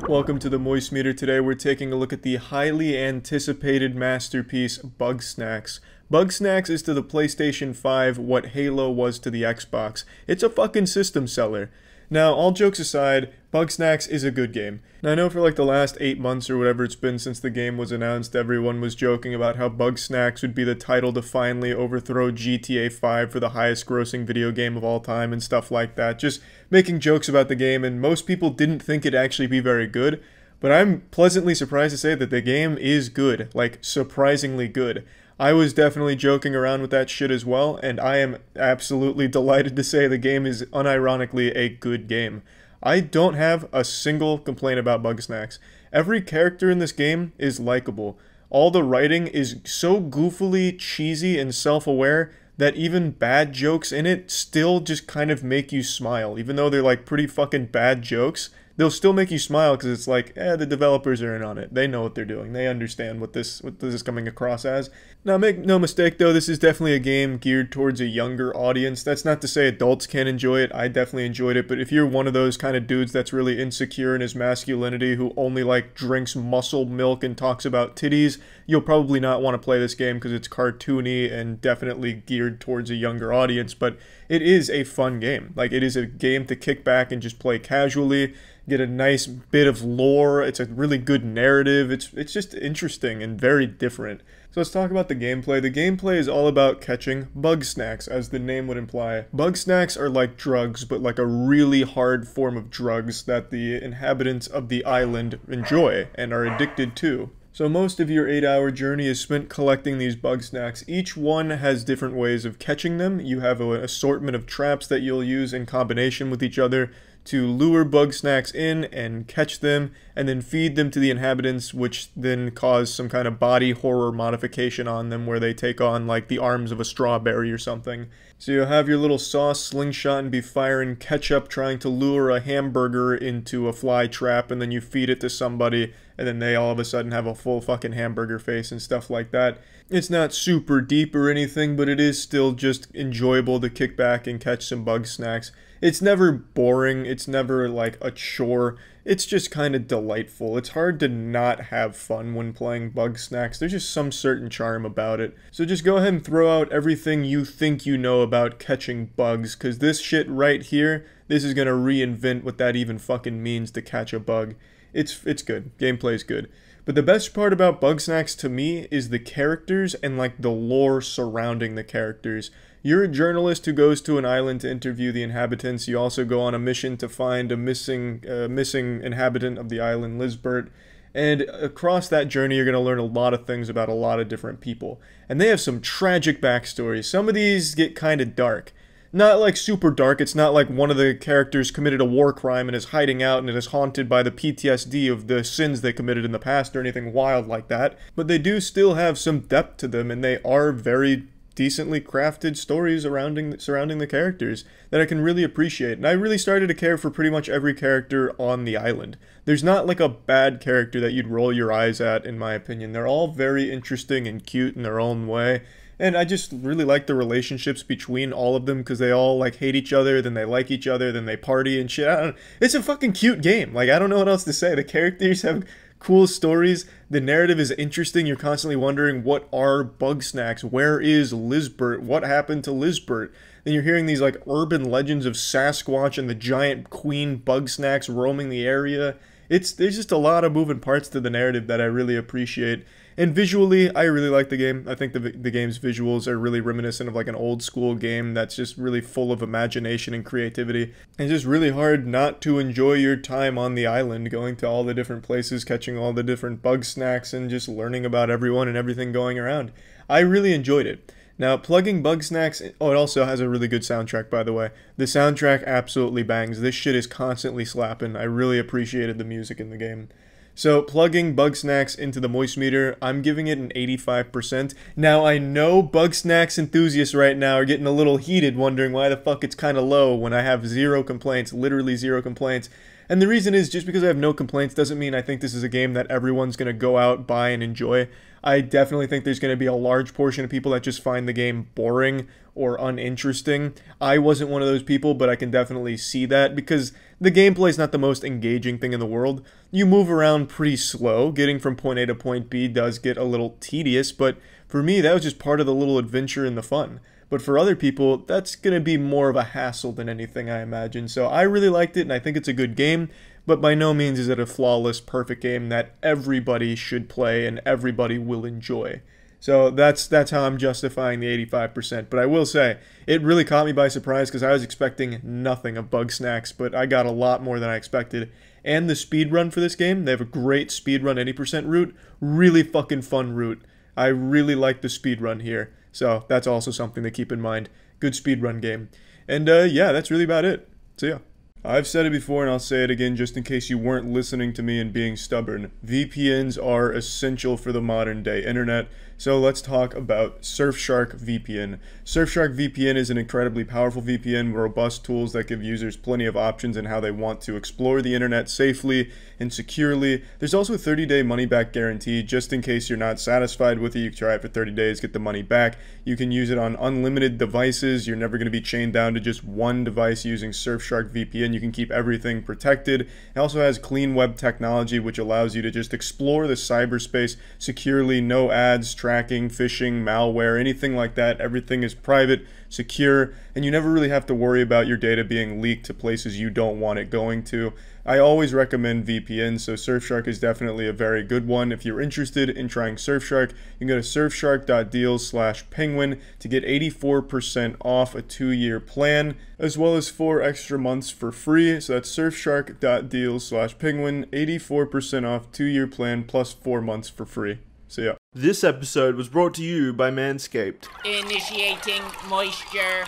Welcome to the Moist Meter. Today we're taking a look at the highly anticipated masterpiece, Bugsnax. Bugsnax is to the PlayStation 5 what Halo was to the Xbox. It's a fucking system seller. Now, all jokes aside, Bugsnax is a good game. Now, I know for like the last 8 months or whatever it's been since the game was announced, everyone was joking about how Bugsnax would be the title to finally overthrow GTA 5 for the highest grossing video game of all time and stuff like that. Just making jokes about the game, and most people didn't think it'd actually be very good. But I'm pleasantly surprised to say that the game is good, like surprisingly good. I was definitely joking around with that shit as well, and I am absolutely delighted to say the game is unironically a good game. I don't have a single complaint about Bugsnax. Every character in this game is likable. All the writing is so goofily cheesy and self-aware that even bad jokes in it still just kind of make you smile. Even though they're like pretty fucking bad jokes, they'll still make you smile because it's like, the developers are in on it. They know what they're doing. They understand what this is coming across as. Now, make no mistake though, this is definitely a game geared towards a younger audience. That's not to say adults can't enjoy it. I definitely enjoyed it, but if you're one of those kind of dudes that's really insecure in his masculinity, who only like drinks muscle milk and talks about titties, you'll probably not want to play this game because it's cartoony and definitely geared towards a younger audience, but it is a fun game. Like, it is a game to kick back and just play casually, get a nice bit of lore. It's a really good narrative. It's just interesting and very different. So let's talk about the gameplay. The gameplay is all about catching Bugsnax, as the name would imply. Bugsnax are like drugs, but like a really hard form of drugs that the inhabitants of the island enjoy and are addicted to. So most of your 8-hour journey is spent collecting these Bugsnax. Each one has different ways of catching them. You have an assortment of traps that you'll use in combination with each other to lure Bugsnax in and catch them, and then feed them to the inhabitants, which then cause some kind of body horror modification on them where they take on like the arms of a strawberry or something. So you'll have your little sauce slingshot and be firing ketchup trying to lure a hamburger into a fly trap, and then you feed it to somebody and then they all of a sudden have a full fucking hamburger face and stuff like that. It's not super deep or anything, but it is still just enjoyable to kick back and catch some Bugsnax. It's never boring, it's never like a chore, it's just kind of delightful. It's hard to not have fun when playing Bugsnax. There's just some certain charm about it. So just go ahead and throw out everything you think you know about catching bugs, because this shit right here, this is gonna reinvent what that even fucking means to catch a bug. It's good. Gameplay's good. But the best part about Bugsnax to me is the characters and like the lore surrounding the characters. You're a journalist who goes to an island to interview the inhabitants. You also go on a mission to find a missing inhabitant of the island, Lisbert. And across that journey, you're going to learn a lot of things about a lot of different people. And they have some tragic backstories. Some of these get kind of dark. Not like super dark, it's not like one of the characters committed a war crime and is hiding out and is haunted by the PTSD of the sins they committed in the past or anything wild like that. But they do still have some depth to them, and they are very decently crafted stories surrounding the characters that I can really appreciate. And I really started to care for pretty much every character on the island. There's not like a bad character that you'd roll your eyes at, in my opinion. They're all very interesting and cute in their own way. And I just really like the relationships between all of them because they all like hate each other, then they like each other, then they party and shit. It's a fucking cute game. Like, I don't know what else to say. The characters have cool stories. The narrative is interesting. You're constantly wondering, what are Bugsnax? Where is Lisbert? What happened to Lisbert? Then you're hearing these like urban legends of Sasquatch and the giant queen Bugsnax roaming the area. There's just a lot of moving parts to the narrative that I really appreciate. And visually, I really like the game. I think the game's visuals are really reminiscent of like an old school game that's just really full of imagination and creativity. And it's just really hard not to enjoy your time on the island, going to all the different places, catching all the different Bugsnax, and just learning about everyone and everything going around. I really enjoyed it. Now, plugging Bugsnax, oh, it also has a really good soundtrack, by the way. The soundtrack absolutely bangs. This shit is constantly slapping. I really appreciated the music in the game. So, plugging Bugsnax into the moist meter, I'm giving it an 85%. Now, I know Bugsnax enthusiasts right now are getting a little heated, wondering why the fuck it's kind of low when I have zero complaints, literally zero complaints. And the reason is, just because I have no complaints doesn't mean I think this is a game that everyone's going to go out, buy, and enjoy. I definitely think there's going to be a large portion of people that just find the game boring or uninteresting. I wasn't one of those people, but I can definitely see that because the gameplay is not the most engaging thing in the world. You move around pretty slow. Getting from point A to point B does get a little tedious, but for me, that was just part of the little adventure and the fun. But for other people, that's going to be more of a hassle than anything, I imagine. So I really liked it, and I think it's a good game. But by no means is it a flawless, perfect game that everybody should play and everybody will enjoy. So that's how I'm justifying the 85%. But I will say, it really caught me by surprise because I was expecting nothing of Bugsnax, but I got a lot more than I expected. And the speedrun for this game, they have a great speedrun 80% route. Really fucking fun route. I really like the speedrun here. So that's also something to keep in mind. Good speedrun game. And yeah, that's really about it. So yeah. I've said it before and I'll say it again just in case you weren't listening to me and being stubborn. VPNs are essential for the modern day internet. So let's talk about Surfshark VPN. Surfshark VPN is an incredibly powerful VPN with robust tools that give users plenty of options in how they want to explore the internet safely and securely. There's also a 30-day money-back guarantee. Just in case you're not satisfied with it, you can try it for 30 days, get the money back. You can use it on unlimited devices. You're never going to be chained down to just one device using Surfshark VPN. You can keep everything protected. It also has clean web technology, which allows you to just explore the cyberspace securely. No ads, tracking, phishing, malware, anything like that. Everything is private, secure, and you never really have to worry about your data being leaked to places you don't want it going to. I always recommend VPN, so Surfshark is definitely a very good one. If you're interested in trying Surfshark, you can go to surfshark.deals/penguin to get 84% off a 2-year plan, as well as 4 extra months for free. So that's surfshark.deals/penguin, 84% off 2-year plan plus 4 months for free. So yeah. This episode was brought to you by Manscaped. Initiating moisture.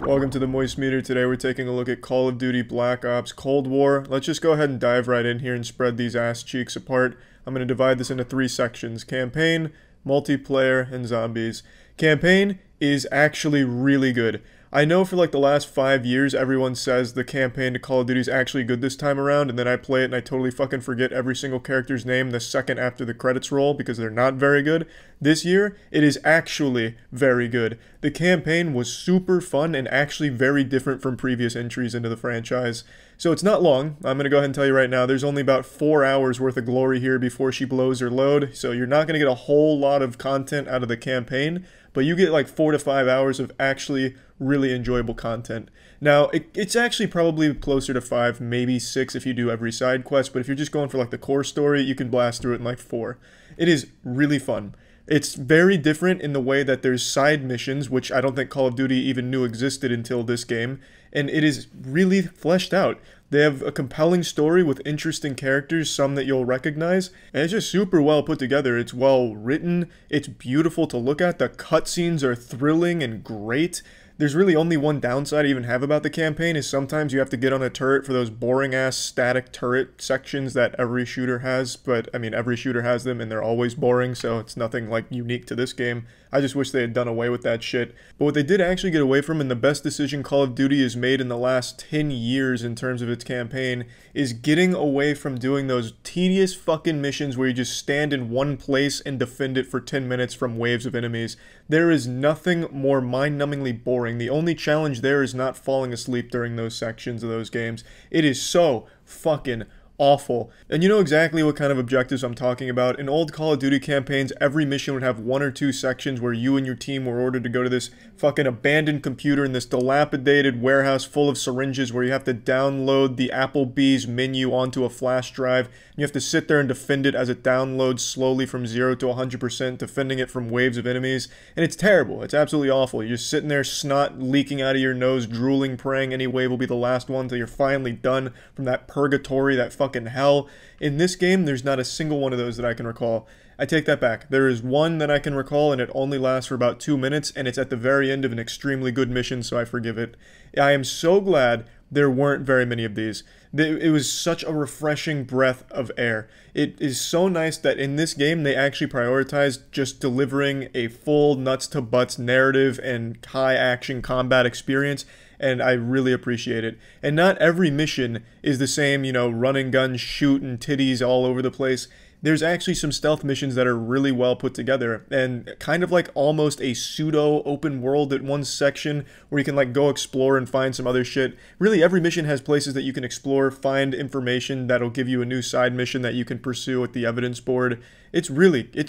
Welcome to the Moist Meter. Today we're taking a look at Call of Duty Black Ops Cold War. Let's just go ahead and dive right in here and spread these ass cheeks apart. I'm going to divide this into 3 sections: campaign, multiplayer, and zombies. Campaign is actually really good. I know for like the last 5 years everyone says the campaign to Call of Duty is actually good this time around, and then I play it and I totally fucking forget every single character's name the second after the credits roll because they're not very good. This year, it is actually very good. The campaign was super fun and actually very different from previous entries into the franchise. So it's not long. I'm going to go ahead and tell you right now, there's only about 4 hours worth of glory here before she blows her load. So you're not going to get a whole lot of content out of the campaign, but you get like 4 to 5 hours of actually really enjoyable content. Now, it's actually probably closer to 5, maybe 6 if you do every side quest, but if you're just going for like the core story, you can blast through it in like 4. It is really fun. It's very different in the way that there's side missions, which I don't think Call of Duty even knew existed until this game, and it is really fleshed out. They have a compelling story with interesting characters, some that you'll recognize, and it's just super well put together. It's well written, it's beautiful to look at, the cutscenes are thrilling and great. There's really only one downside I even have about the campaign is sometimes you have to get on a turret for those boring-ass static turret sections that every shooter has, but, I mean, every shooter has them and they're always boring, so it's nothing, like, unique to this game. I just wish they had done away with that shit. But what they did actually get away from, and the best decision Call of Duty has made in the last 10 years in terms of its campaign, is getting away from doing those tedious fucking missions where you just stand in one place and defend it for 10 minutes from waves of enemies. There is nothing more mind-numbingly boring. The only challenge there is not falling asleep during those sections of those games. It is so fucking awful. And you know exactly what kind of objectives I'm talking about. In old Call of Duty campaigns, every mission would have 1 or 2 sections where you and your team were ordered to go to this fucking abandoned computer in this dilapidated warehouse full of syringes where you have to download the Applebee's menu onto a flash drive. And you have to sit there and defend it as it downloads slowly from 0 to 100%, defending it from waves of enemies. And it's terrible. It's absolutely awful. You're just sitting there, snot leaking out of your nose, drooling, praying any wave will be the last one until you're finally done from that purgatory, that fucking hell. In this game, there's not a single one of those that I can recall. I take that back. There is one that I can recall, and it only lasts for about 2 minutes, and it's at the very end of an extremely good mission, so I forgive it. I am so glad there weren't very many of these. It was such a refreshing breath of air. It is so nice that in this game they actually prioritized just delivering a full nuts-to-butts narrative and high-action combat experience, and I really appreciate it. And not every mission is the same, you know, run and gun, shoot, and titties all over the place. There's actually some stealth missions that are really well put together, and kind of like almost a pseudo open world at one section where you can like go explore and find some other shit. Really, every mission has places that you can explore, find information that'll give you a new side mission that you can pursue at the evidence board. It's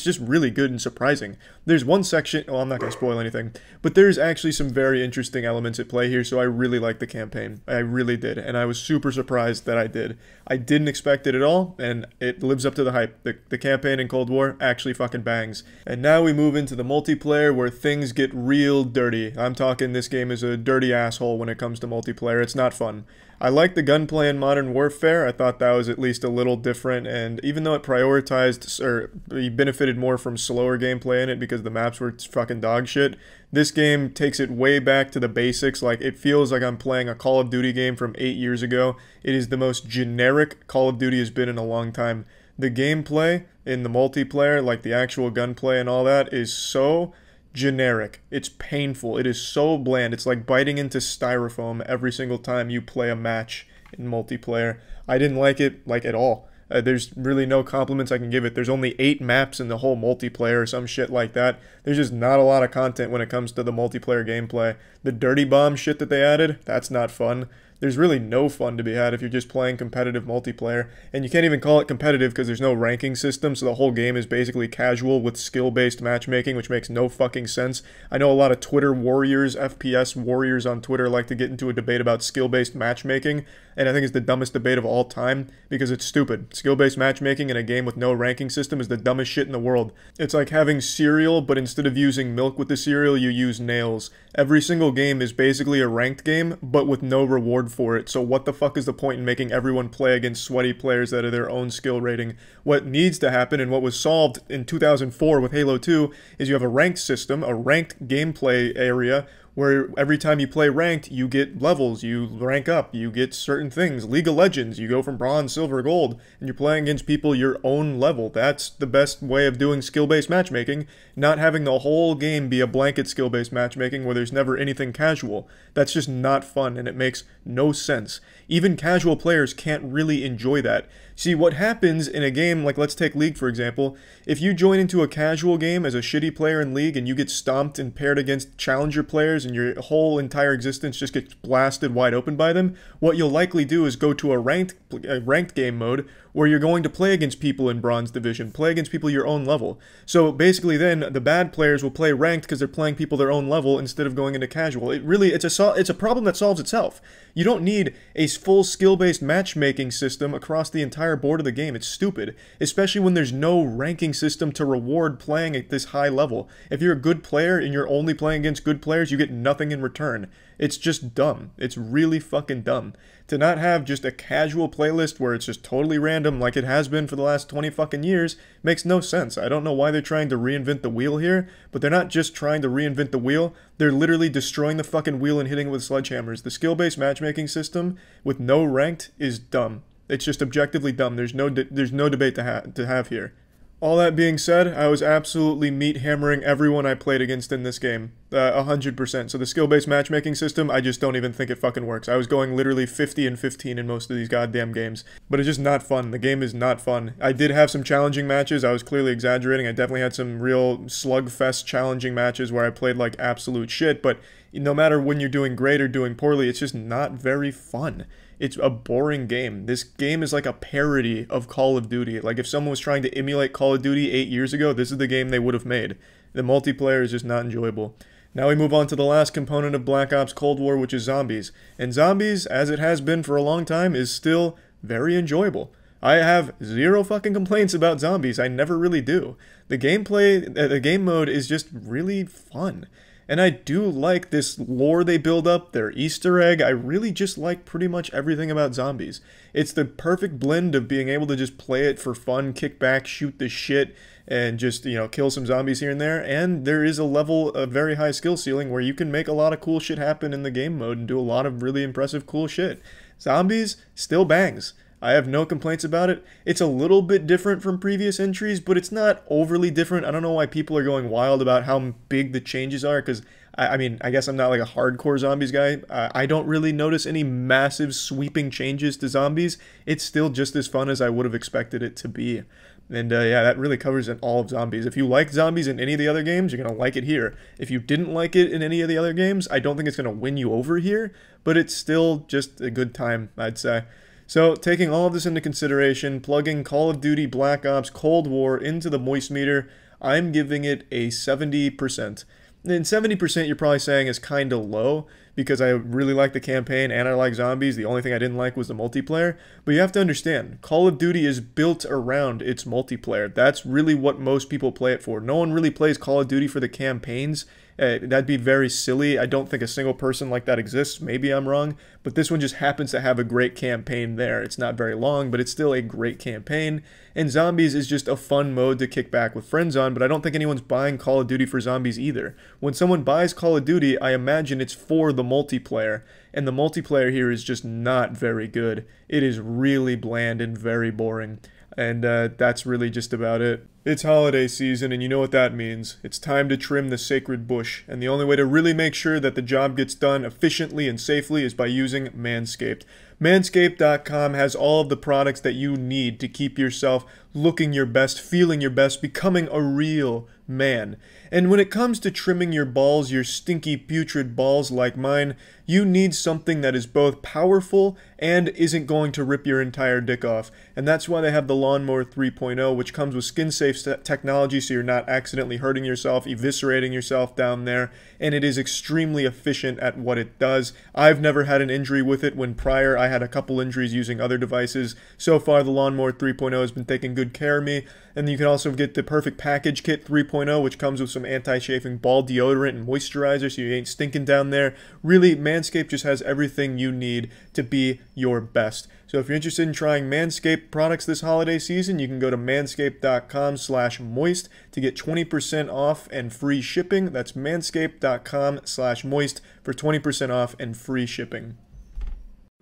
just really good and surprising. There's one section, well, I'm not going to spoil anything, but there's actually some very interesting elements at play here, so I really like the campaign. I really did, and I was super surprised that I did. I didn't expect it at all, and it lives up to the hype. The campaign in Cold War actually fucking bangs. And now we move into the multiplayer where things get real dirty. I'm talking this game is a dirty asshole when it comes to multiplayer. It's not fun. I like the gunplay in Modern Warfare. I thought that was at least a little different, and even though it prioritized, or benefited more from slower gameplay in it because the maps were fucking dog shit, this game takes it way back to the basics. Like, it feels like I'm playing a Call of Duty game from 8 years ago. It is the most generic Call of Duty has been in a long time. The gameplay in the multiplayer, like the actual gunplay and all that, is so generic. It's painful. It is so bland. It's like biting into styrofoam every single time you play a match in multiplayer. I didn't like it, like, at all. There's really no compliments I can give it. There's only 8 maps in the whole multiplayer or some shit like that. There's just not a lot of content when it comes to the multiplayer gameplay. The dirty bomb shit that they added, that's not fun. There's really no fun to be had if you're just playing competitive multiplayer. And you can't even call it competitive because there's no ranking system, so the whole game is basically casual with skill-based matchmaking, which makes no fucking sense. I know a lot of Twitter warriors, FPS warriors on Twitter like to get into a debate about skill-based matchmaking, and I think it's the dumbest debate of all time because it's stupid. Skill-based matchmaking in a game with no ranking system is the dumbest shit in the world. It's like having cereal, but instead of using milk with the cereal, you use nails. Every single game is basically a ranked game, but with no reward for it, so what the fuck is the point in making everyone play against sweaty players that are their own skill rating? What needs to happen, and what was solved in 2004 with Halo 2, is you have a ranked system, a ranked gameplay area, where every time you play ranked, you get levels, you rank up, you get certain things. League of Legends, you go from bronze, silver, gold, and you're playing against people your own level. That's the best way of doing skill-based matchmaking, not having the whole game be a blanket skill-based matchmaking where there's never anything casual. That's just not fun, and it makes no sense. Even casual players can't really enjoy that. See, what happens in a game, like let's take League for example, if you join into a casual game as a shitty player in League and you get stomped and paired against challenger players and your whole entire existence just gets blasted wide open by them, what you'll likely do is go to a ranked game mode where you're going to play against people in Bronze Division, play against people your own level. So basically then, the bad players will play ranked because they're playing people their own level instead of going into casual. It's a problem that solves itself. You don't need a full skill-based matchmaking system across the entire board of the game. It's stupid, especially when there's no ranking system to reward playing at this high level. If you're a good player and you're only playing against good players, you get nothing in return. It's just dumb. It's really fucking dumb. To not have just a casual playlist where it's just totally random like it has been for the last 20 fucking years makes no sense. I don't know why they're trying to reinvent the wheel here, but they're not just trying to reinvent the wheel, they're literally destroying the fucking wheel and hitting it with sledgehammers. The skill-based matchmaking system with no ranked is dumb. It's just objectively dumb. There's no debate to have here. All that being said, I was absolutely meat hammering everyone I played against in this game. 100%. So the skill-based matchmaking system, I just don't even think it fucking works. I was going literally 50 and 15 in most of these goddamn games. But it's just not fun. The game is not fun. I did have some challenging matches. I was clearly exaggerating. I definitely had some real slugfest challenging matches where I played like absolute shit. But no matter when you're doing great or doing poorly, it's just not very fun. It's a boring game. This game is like a parody of Call of Duty. Like if someone was trying to emulate Call of Duty 8 years ago, this is the game they would have made. The multiplayer is just not enjoyable. Now we move on to the last component of Black Ops Cold War, which is zombies. And zombies, as it has been for a long time, is still very enjoyable. I have zero fucking complaints about zombies. I never really do. The gameplay, the game mode is just really fun. And I do like this lore they build up, their Easter egg. I really just like pretty much everything about zombies. It's the perfect blend of being able to just play it for fun, kick back, shoot the shit, and just, you know, kill some zombies here and there. And there is a level, a very high skill ceiling where you can make a lot of cool shit happen in the game mode and do a lot of really impressive cool shit. Zombies still bangs. I have no complaints about it. It's a little bit different from previous entries, but it's not overly different. I don't know why people are going wild about how big the changes are, because, I mean, I guess I'm not like a hardcore zombies guy. I don't really notice any massive sweeping changes to zombies. It's still just as fun as I would have expected it to be. And yeah, that really covers all of zombies. If you like zombies in any of the other games, you're going to like it here. If you didn't like it in any of the other games, I don't think it's going to win you over here, but it's still just a good time, I'd say. So, taking all of this into consideration, plugging Call of Duty Black Ops Cold War into the moist meter, I'm giving it a 70%. And 70% you're probably saying is kind of low, because I really like the campaign and I like zombies. The only thing I didn't like was the multiplayer. But you have to understand, Call of Duty is built around its multiplayer. That's really what most people play it for. No one really plays Call of Duty for the campaigns. That'd be very silly. I don't think a single person like that exists. Maybe I'm wrong, but this one just happens to have a great campaign there. It's not very long, but it's still a great campaign. And zombies is just a fun mode to kick back with friends on, but I don't think anyone's buying Call of Duty for zombies either. When someone buys Call of Duty, I imagine it's for the multiplayer, and the multiplayer here is just not very good. It is really bland and very boring. And that's really just about it. It's holiday season, and you know what that means. It's time to trim the sacred bush, and the only way to really make sure that the job gets done efficiently and safely is by using Manscaped. Manscaped.com has all of the products that you need to keep yourself looking your best, feeling your best, becoming a real man. And when it comes to trimming your balls, your stinky, putrid balls like mine, you need something that is both powerful and isn't going to rip your entire dick off. And that's why they have the Lawnmower 3.0, which comes with skin-safe technology so you're not accidentally hurting yourself, eviscerating yourself down there, and it is extremely efficient at what it does. I've never had an injury with it, when prior I had a couple injuries using other devices. So far, the Lawnmower 3.0 has been taking good care of me. And you can also get the Perfect Package Kit 3.0, which comes with some anti-chafing ball deodorant and moisturizer so you ain't stinking down there. Really, Manscaped just has everything you need to be your best. So if you're interested in trying Manscaped products this holiday season, you can go to manscaped.com/moist to get 20% off and free shipping. That's manscaped.com/moist for 20% off and free shipping.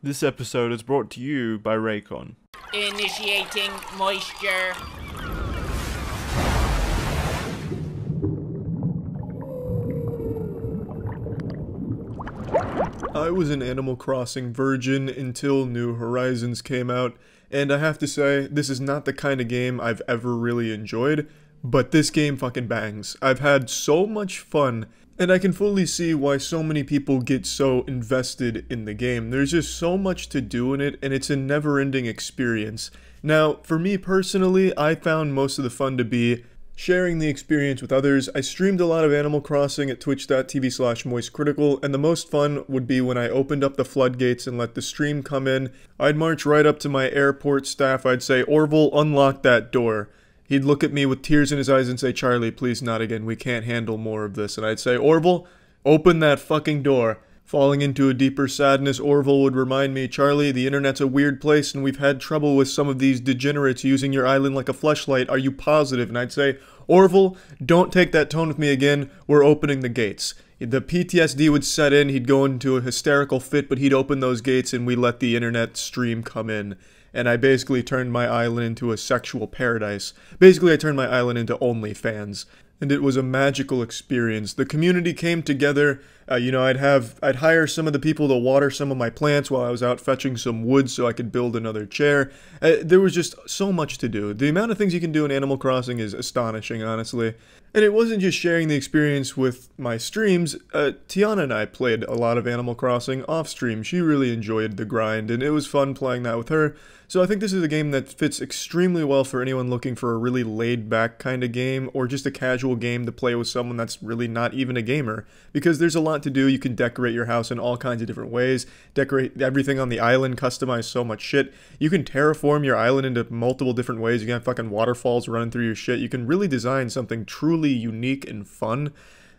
This episode is brought to you by Raycon. Initiating moisture. I was an Animal Crossing virgin until New Horizons came out, And I have to say, this is not the kind of game I've ever really enjoyed, but this game fucking bangs. I've had so much fun, and I can fully see why so many people get so invested in the game. There's just so much to do in it, and it's a never-ending experience. Now, for me personally, I found most of the fun to be sharing the experience with others. I streamed a lot of Animal Crossing at twitch.tv/moistcritical, and the most fun would be when I opened up the floodgates and let the stream come in. I'd march right up to my airport staff, I'd say, "Orville, unlock that door." He'd look at me with tears in his eyes and say, "Charlie, please not again, we can't handle more of this." And I'd say, "Orville, open that fucking door." Falling into a deeper sadness, Orville would remind me, "Charlie, the internet's a weird place and we've had trouble with some of these degenerates using your island like a fleshlight. Are you positive?" And I'd say, "Orville, don't take that tone with me again. We're opening the gates." The PTSD would set in, he'd go into a hysterical fit, but he'd open those gates and we let the internet stream come in. And I basically turned my island into a sexual paradise. Basically, I turned my island into OnlyFans. And it was a magical experience. The community came together. I'd hire some of the people to water some of my plants while I was out fetching some wood so I could build another chair. There was just so much to do. The amount of things you can do in Animal Crossing is astonishing, honestly. And it wasn't just sharing the experience with my streams. Tiana and I played a lot of Animal Crossing off stream. She really enjoyed the grind, and it was fun playing that with her. So I think this is a game that fits extremely well for anyone looking for a really laid-back kind of game, or just a casual game to play with someone that's really not even a gamer. Because there's a lot to do. You can decorate your house in all kinds of different ways, decorate everything on the island, customize so much shit. You can terraform your island into multiple different ways. You can have fucking waterfalls running through your shit. You can really design something truly unique and fun.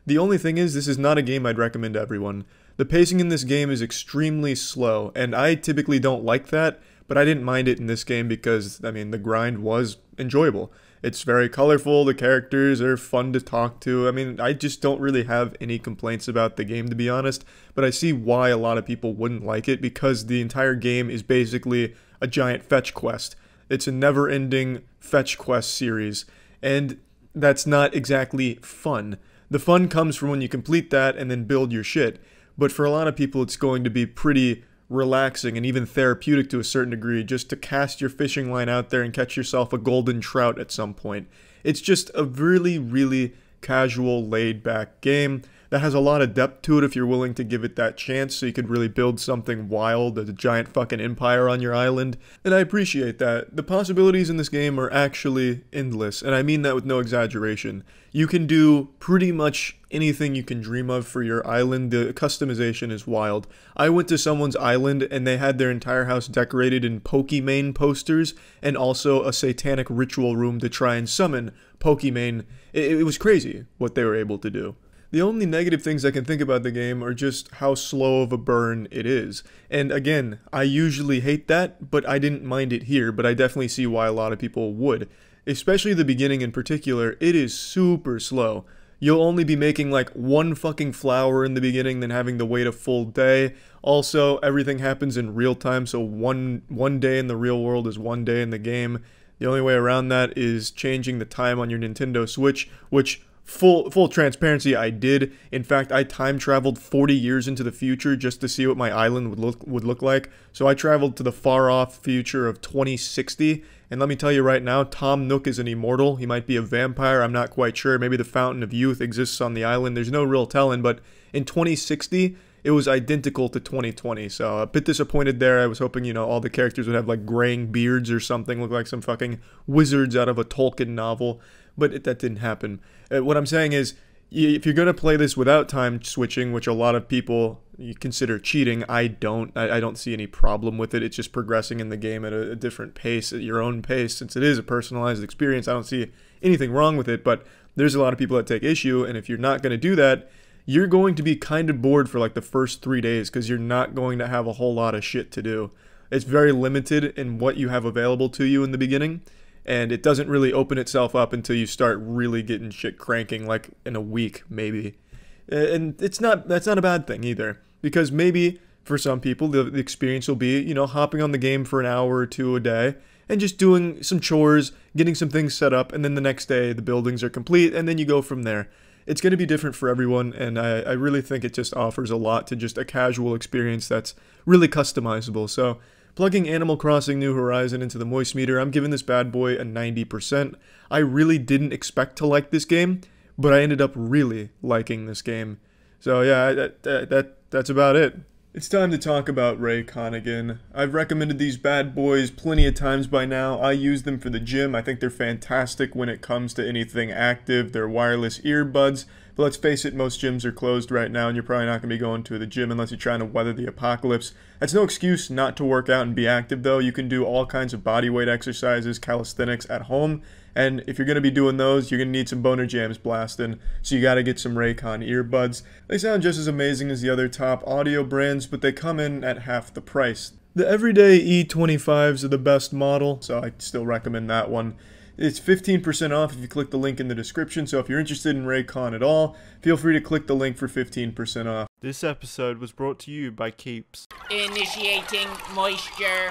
The only thing is, this is not a game I'd recommend to everyone. The pacing in this game is extremely slow, and I typically don't like that. But I didn't mind it in this game because, I mean, the grind was enjoyable. It's very colorful, the characters are fun to talk to. I mean, I just don't really have any complaints about the game, to be honest. But I see why a lot of people wouldn't like it, because the entire game is basically a giant fetch quest. It's a never-ending fetch quest series, and that's not exactly fun. The fun comes from when you complete that and then build your shit. But for a lot of people, it's going to be pretty relaxing and even therapeutic to a certain degree just to cast your fishing line out there and catch yourself a golden trout at some point. It's just a really, really casual, laid-back game that has a lot of depth to it if you're willing to give it that chance, so you could really build something wild, a giant fucking empire on your island, and I appreciate that. The possibilities in this game are actually endless, and I mean that with no exaggeration. You can do pretty much anything you can dream of for your island. The customization is wild. I went to someone's island and they had their entire house decorated in Pokemon posters and also a satanic ritual room to try and summon Pokemon. It was crazy what they were able to do. The only negative things I can think about the game are just how slow of a burn it is. And again, I usually hate that, but I didn't mind it here, but I definitely see why a lot of people would. Especially the beginning in particular, it is super slow. You'll only be making like one fucking flower in the beginning, then having to wait a full day. Also, everything happens in real time, so one day in the real world is one day in the game. The only way around that is changing the time on your Nintendo Switch, which full transparency, I did. In fact, I time traveled 40 years into the future just to see what my island would look like. So I traveled to the far off future of 2060. And let me tell you right now, Tom Nook is an immortal. He might be a vampire, I'm not quite sure. Maybe the Fountain of Youth exists on the island. There's no real telling, but in 2060, it was identical to 2020. So a bit disappointed there. I was hoping, all the characters would have like graying beards or something, look like some fucking wizards out of a Tolkien novel. But that didn't happen. What I'm saying is, if you're going to play this without time switching, which a lot of people consider cheating, I don't. I don't see any problem with it. It's just progressing in the game at a different pace, at your own pace. Since it is a personalized experience, I don't see anything wrong with it. But there's a lot of people that take issue, and if you're not going to do that, you're going to be kind of bored for like the first 3 days because you're not going to have a whole lot of shit to do. It's very limited in what you have available to you in the beginning. And it doesn't really open itself up until you start really getting shit cranking, like in a week, maybe. And that's not a bad thing either. Because maybe, for some people, the experience will be, hopping on the game for an hour or two a day, and just doing some chores, getting some things set up, and then the next day the buildings are complete, and then you go from there. It's going to be different for everyone, and I really think it just offers a lot to just a casual experience that's really customizable. So Plugging Animal Crossing New Horizon into the moist meter, I'm giving this bad boy a 90%. I really didn't expect to like this game, but I ended up really liking this game. So yeah, that's about it. It's time to talk about Raycon again. I've recommended these bad boys plenty of times by now. I use them for the gym. I think they're fantastic when it comes to anything active. They're wireless earbuds. But let's face it, most gyms are closed right now, and you're probably not going to be going to the gym unless you're trying to weather the apocalypse. That's no excuse not to work out and be active, though. You can do all kinds of bodyweight exercises, calisthenics at home. And if you're going to be doing those, you're going to need some boner jams blasting. So you got to get some Raycon earbuds. They sound just as amazing as the other top audio brands, but they come in at half the price. The everyday E25s are the best model, so I still recommend that one. It's 15% off if you click the link in the description, so if you're interested in Raycon at all, feel free to click the link for 15% off. This episode was brought to you by Keeps. Initiating moisture.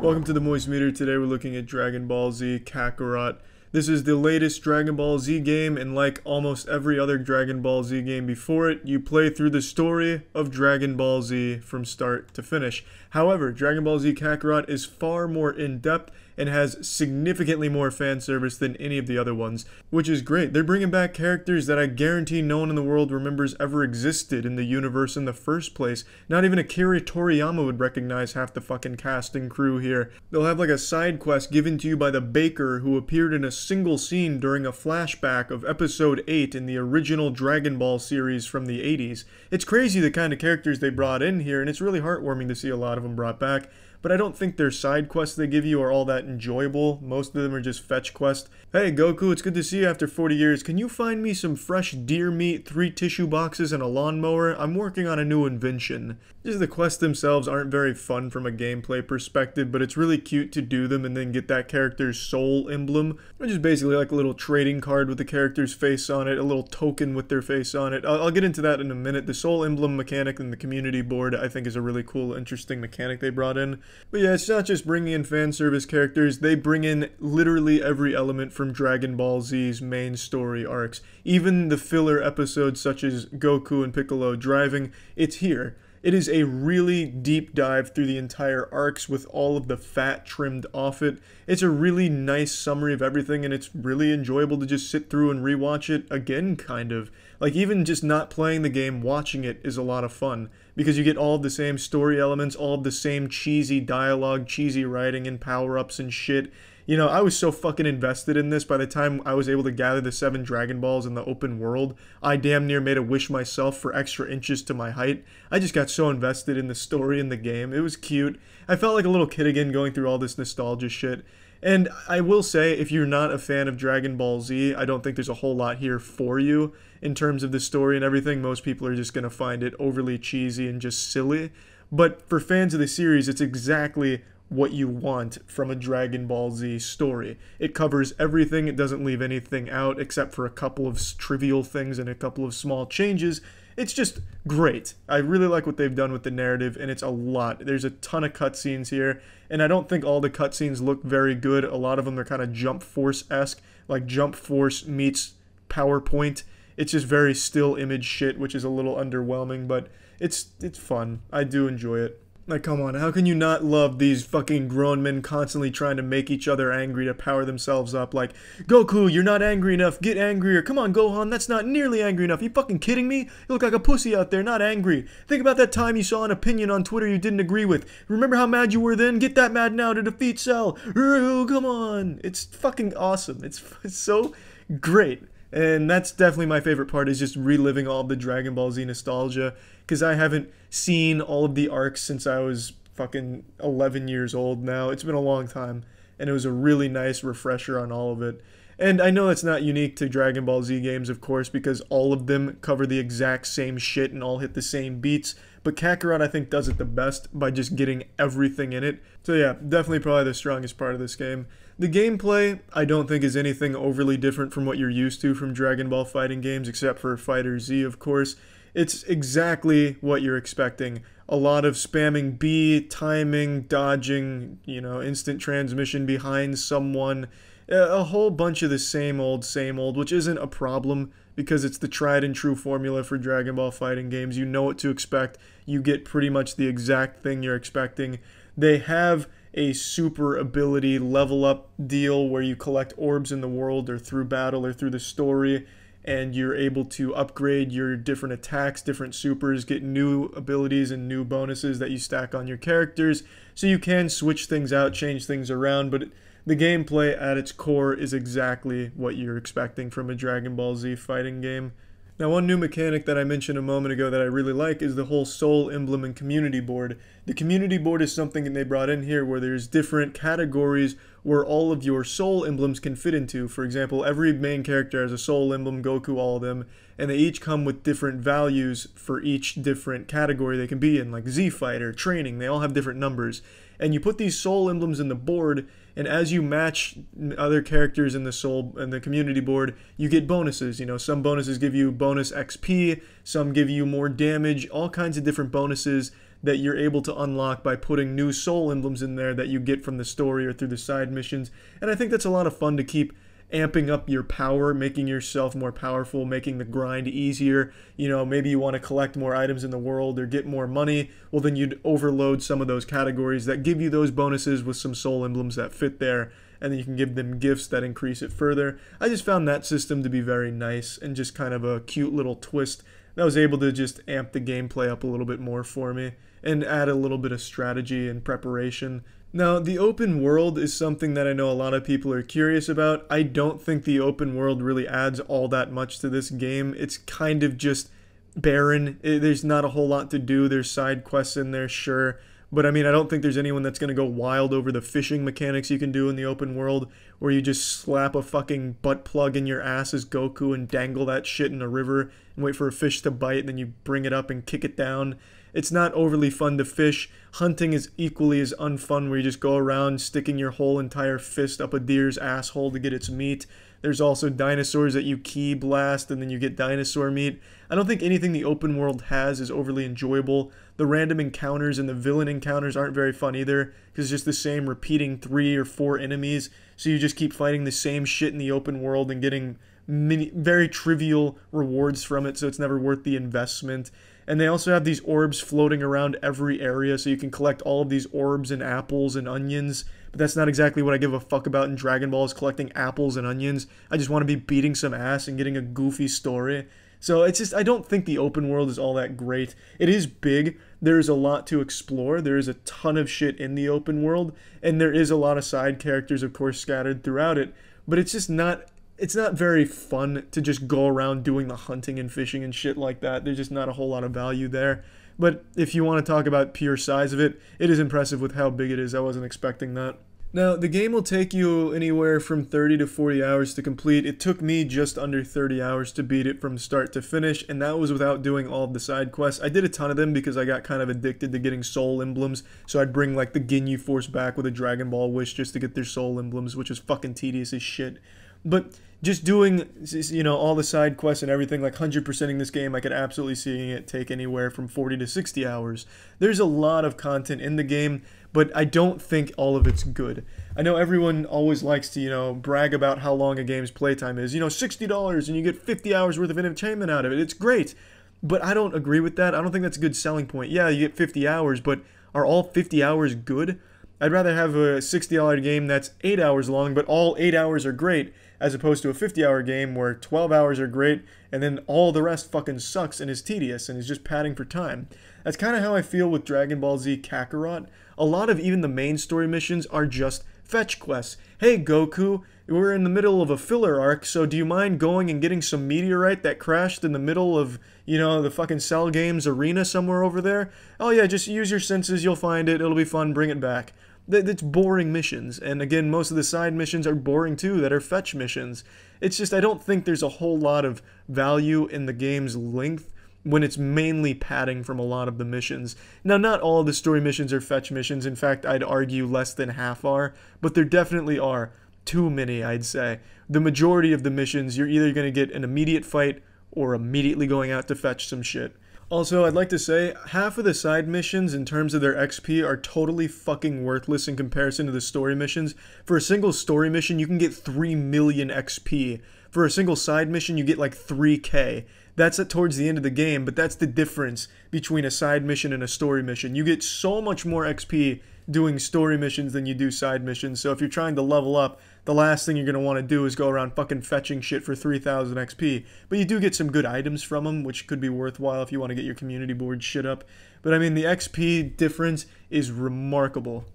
Welcome to the Moist Meter. Today we're looking at Dragon Ball Z Kakarot. This is the latest Dragon Ball Z game, and like almost every other Dragon Ball Z game before it, you play through the story of Dragon Ball Z from start to finish. However, Dragon Ball Z Kakarot is far more in-depth and has significantly more fan service than any of the other ones, which is great. They're bringing back characters that I guarantee no one in the world remembers ever existed in the universe in the first place. Not even Akira Toriyama would recognize half the fucking cast and crew here. They'll have like a side quest given to you by the baker who appeared in a single scene during a flashback of episode 8 in the original Dragon Ball series from the 80s. It's crazy the kind of characters they brought in here, and it's really heartwarming to see a lot of them brought back. But I don't think their side quests they give you are all that enjoyable. Most of them are just fetch quests. Hey Goku, it's good to see you after 40 years. Can you find me some fresh deer meat, 3 tissue boxes, and a lawnmower? I'm working on a new invention. Just the quests themselves aren't very fun from a gameplay perspective, but it's really cute to do them and then get that character's soul emblem, which is basically like a little trading card with the character's face on it, a little token with their face on it. I'll get into that in a minute. The soul emblem mechanic in the community board I think is a really cool, interesting mechanic they brought in. But yeah, it's not just bringing in fan service characters, they bring in literally every element from Dragon Ball Z's main story arcs. Even the filler episodes such as Goku and Piccolo driving, it's here. It is a really deep dive through the entire arcs with all of the fat trimmed off it. It's a really nice summary of everything, and it's really enjoyable to just sit through and rewatch it again, kind of. Like, even just not playing the game, watching it is a lot of fun, because you get all of the same story elements, all of the same cheesy dialogue, cheesy writing, and power-ups and shit. You know, I was so fucking invested in this. By the time I was able to gather the 7 Dragon Balls in the open world, I damn near made a wish myself for extra inches to my height. I just got so invested in the story and the game. It was cute. I felt like a little kid again going through all this nostalgia shit. And I will say, if you're not a fan of Dragon Ball Z, I don't think there's a whole lot here for you in terms of the story and everything. Most people are just going to find it overly cheesy and just silly. But for fans of the series, it's exactly what you want from a Dragon Ball Z story. It covers everything, it doesn't leave anything out except for a couple of trivial things and a couple of small changes. It's just great. I really like what they've done with the narrative, and it's a lot. There's a ton of cutscenes here, and I don't think all the cutscenes look very good. A lot of them are kind of Jump Force-esque, like Jump Force meets PowerPoint. It's just very still image shit, which is a little underwhelming, but it's fun. I do enjoy it. Like, come on, how can you not love these fucking grown men constantly trying to make each other angry to power themselves up? Like, Goku, you're not angry enough, get angrier. Come on, Gohan, that's not nearly angry enough. You fucking kidding me? You look like a pussy out there, not angry. Think about that time you saw an opinion on Twitter you didn't agree with. Remember how mad you were then? Get that mad now to defeat Cell. Come on. It's fucking awesome. It's so great. And that's definitely my favorite part, is just reliving all of the Dragon Ball Z nostalgia, because I haven't seen all of the arcs since I was fucking 11 years old now. It's been a long time, and it was a really nice refresher on all of it. And I know that's not unique to Dragon Ball Z games, of course, because all of them cover the exact same shit and all hit the same beats, but Kakarot, I think, does it the best by just getting everything in it. So yeah, definitely probably the strongest part of this game. The gameplay, I don't think, is anything overly different from what you're used to from Dragon Ball fighting games, except for Fighter Z, of course. It's exactly what you're expecting. A lot of spamming B, timing, dodging, instant transmission behind someone. A whole bunch of the same old, which isn't a problem, because it's the tried and true formula for Dragon Ball fighting games. You know what to expect. You get pretty much the exact thing you're expecting. They have a super ability level up deal where you collect orbs in the world or through battle or through the story, and you're able to upgrade your different attacks, different supers, get new abilities and new bonuses that you stack on your characters. So you can switch things out, change things around, but the gameplay at its core is exactly what you're expecting from a Dragon Ball Z fighting game. Now, one new mechanic that I mentioned a moment ago that I really like is the whole soul emblem and community board. The community board is something that they brought in here where there's different categories where all of your soul emblems can fit into. For example, every main character has a soul emblem, Goku, all of them, and they each come with different values for each different category they can be in, like Z Fighter, training, they all have different numbers. And you put these soul emblems in the board, and as you match other characters in the community board, you get bonuses. You know, some bonuses give you bonus XP, some give you more damage, all kinds of different bonuses that you're able to unlock by putting new soul emblems in there that you get from the story or through the side missions. And I think that's a lot of fun to keep amping up your power, making yourself more powerful, making the grind easier. You know, maybe you want to collect more items in the world or get more money. Well, then you'd overload some of those categories that give you those bonuses with some soul emblems that fit there, and then you can give them gifts that increase it further. I just found that system to be very nice and just kind of a cute little twist that was able to just amp the gameplay up a little bit more for me and add a little bit of strategy and preparation. Now, the open world is something that I know a lot of people are curious about. I don't think the open world really adds all that much to this game. It's kind of just barren. There's not a whole lot to do. There's side quests in there, sure. But I mean, I don't think there's anyone that's going to go wild over the fishing mechanics you can do in the open world, where you just slap a fucking butt plug in your ass as Goku and dangle that shit in a river and wait for a fish to bite, and then you bring it up and kick it down. It's not overly fun to fish. Hunting is equally as unfun, where you just go around sticking your whole entire fist up a deer's asshole to get its meat. There's also dinosaurs that you ki blast and then you get dinosaur meat. I don't think anything the open world has is overly enjoyable. The random encounters and the villain encounters aren't very fun either, because it's just the same repeating 3 or 4 enemies. So you just keep fighting the same shit in the open world and getting very trivial rewards from it, so it's never worth the investment. And they also have these orbs floating around every area, so you can collect all of these orbs and apples and onions. But that's not exactly what I give a fuck about in Dragon Ball, is collecting apples and onions. I just want to be beating some ass and getting a goofy story. So it's just, I don't think the open world is all that great. It is big. There's a lot to explore. There is a ton of shit in the open world. And there is a lot of side characters, of course, scattered throughout it. But it's just not... It's not very fun to just go around doing the hunting and fishing and shit like that. There's just not a whole lot of value there. But if you want to talk about pure size of it, it is impressive with how big it is. I wasn't expecting that. Now, the game will take you anywhere from 30 to 40 hours to complete. It took me just under 30 hours to beat it from start to finish, and that was without doing all of the side quests. I did a ton of them because I got kind of addicted to getting soul emblems, so I'd bring like the Ginyu Force back with a Dragon Ball Wish just to get their soul emblems, which was fucking tedious as shit. But just doing, you know, all the side quests and everything, like 100%ing this game, I could absolutely see it take anywhere from 40 to 60 hours. There's a lot of content in the game, but I don't think all of it's good. I know everyone always likes to, you know, brag about how long a game's playtime is. You know, $60 and you get 50 hours worth of entertainment out of it. It's great. But I don't agree with that. I don't think that's a good selling point. Yeah, you get 50 hours, but are all 50 hours good? I'd rather have a $60 game that's 8 hours long, but all 8 hours are great, as opposed to a 50-hour game where 12 hours are great, and then all the rest fucking sucks and is tedious and is just padding for time. That's kind of how I feel with Dragon Ball Z Kakarot. A lot of even the main story missions are just fetch quests. Hey Goku, we're in the middle of a filler arc, so do you mind going and getting some meteorite that crashed in the middle of, you know, the fucking Cell Games arena somewhere over there? Oh yeah, just use your senses, you'll find it, it'll be fun, bring it back. That's boring missions, and again, most of the side missions are boring too, that are fetch missions. It's just, I don't think there's a whole lot of value in the game's length when it's mainly padding from a lot of the missions. Now, not all of the story missions are fetch missions. In fact, I'd argue less than half are, but there definitely are too many, I'd say. The majority of the missions, you're either going to get an immediate fight or immediately going out to fetch some shit. Also, I'd like to say, half of the side missions in terms of their XP are totally fucking worthless in comparison to the story missions. For a single story mission, you can get 3 million XP For a single side mission, you get like 3k. That's towards the end of the game, but that's the difference between a side mission and a story mission. You get so much more XP doing story missions than you do side missions, so if you're trying to level up, the last thing you're going to want to do is go around fucking fetching shit for 3,000 XP. But you do get some good items from them, which could be worthwhile if you want to get your community board shit up. But I mean, the XP difference is remarkable.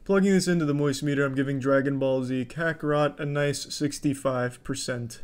Plugging this into the moist meter, I'm giving Dragon Ball Z Kakarot a nice 65%.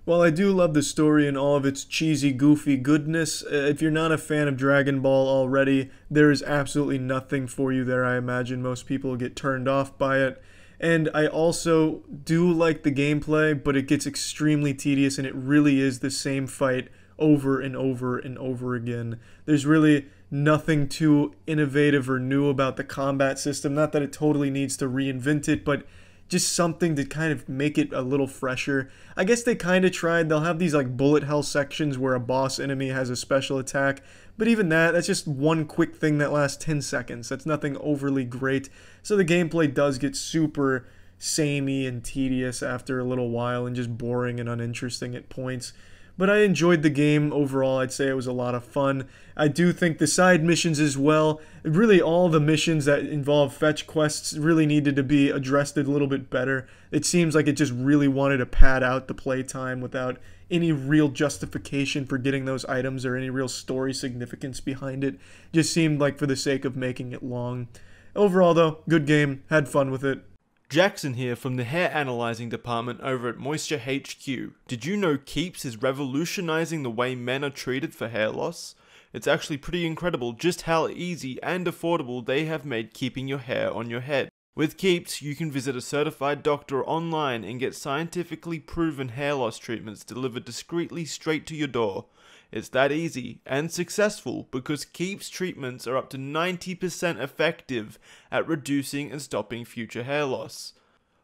While I do love the story and all of its cheesy, goofy goodness, if you're not a fan of Dragon Ball already, there is absolutely nothing for you there. I imagine most people get turned off by it. And I also do like the gameplay, but it gets extremely tedious, and it really is the same fight over and over and over again. There's really nothing too innovative or new about the combat system. Not that it totally needs to reinvent it, but just something to kind of make it a little fresher. I guess they kind of tried. They'll have these like bullet hell sections where a boss enemy has a special attack, but even that's just one quick thing that lasts 10 seconds. That's nothing overly great. So the gameplay does get super samey and tedious after a little while and just boring and uninteresting at points. But I enjoyed the game overall. I'd say it was a lot of fun. I do think the side missions as well, really all the missions that involve fetch quests really needed to be addressed a little bit better. It seems like it just really wanted to pad out the playtime without any real justification for getting those items or any real story significance behind it. Just seemed like for the sake of making it long. Overall though, good game, had fun with it. Jackson here from the hair analyzing department over at Moisture HQ. Did you know Keeps is revolutionizing the way men are treated for hair loss? It's actually pretty incredible just how easy and affordable they have made keeping your hair on your head. With Keeps, you can visit a certified doctor online and get scientifically proven hair loss treatments delivered discreetly straight to your door. It's that easy and successful because Keeps treatments are up to 90% effective at reducing and stopping future hair loss.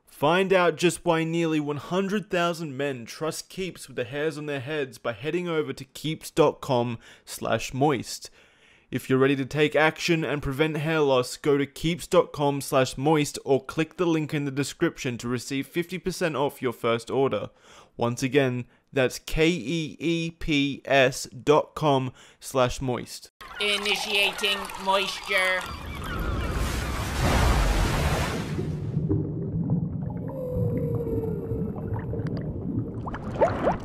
Find out just why nearly 100,000 men trust Keeps with the hairs on their heads by heading over to keeps.com/moist. If you're ready to take action and prevent hair loss, go to keeps.com/moist or click the link in the description to receive 50% off your first order. Once again, that's keeps.com/moist. Initiating moisture.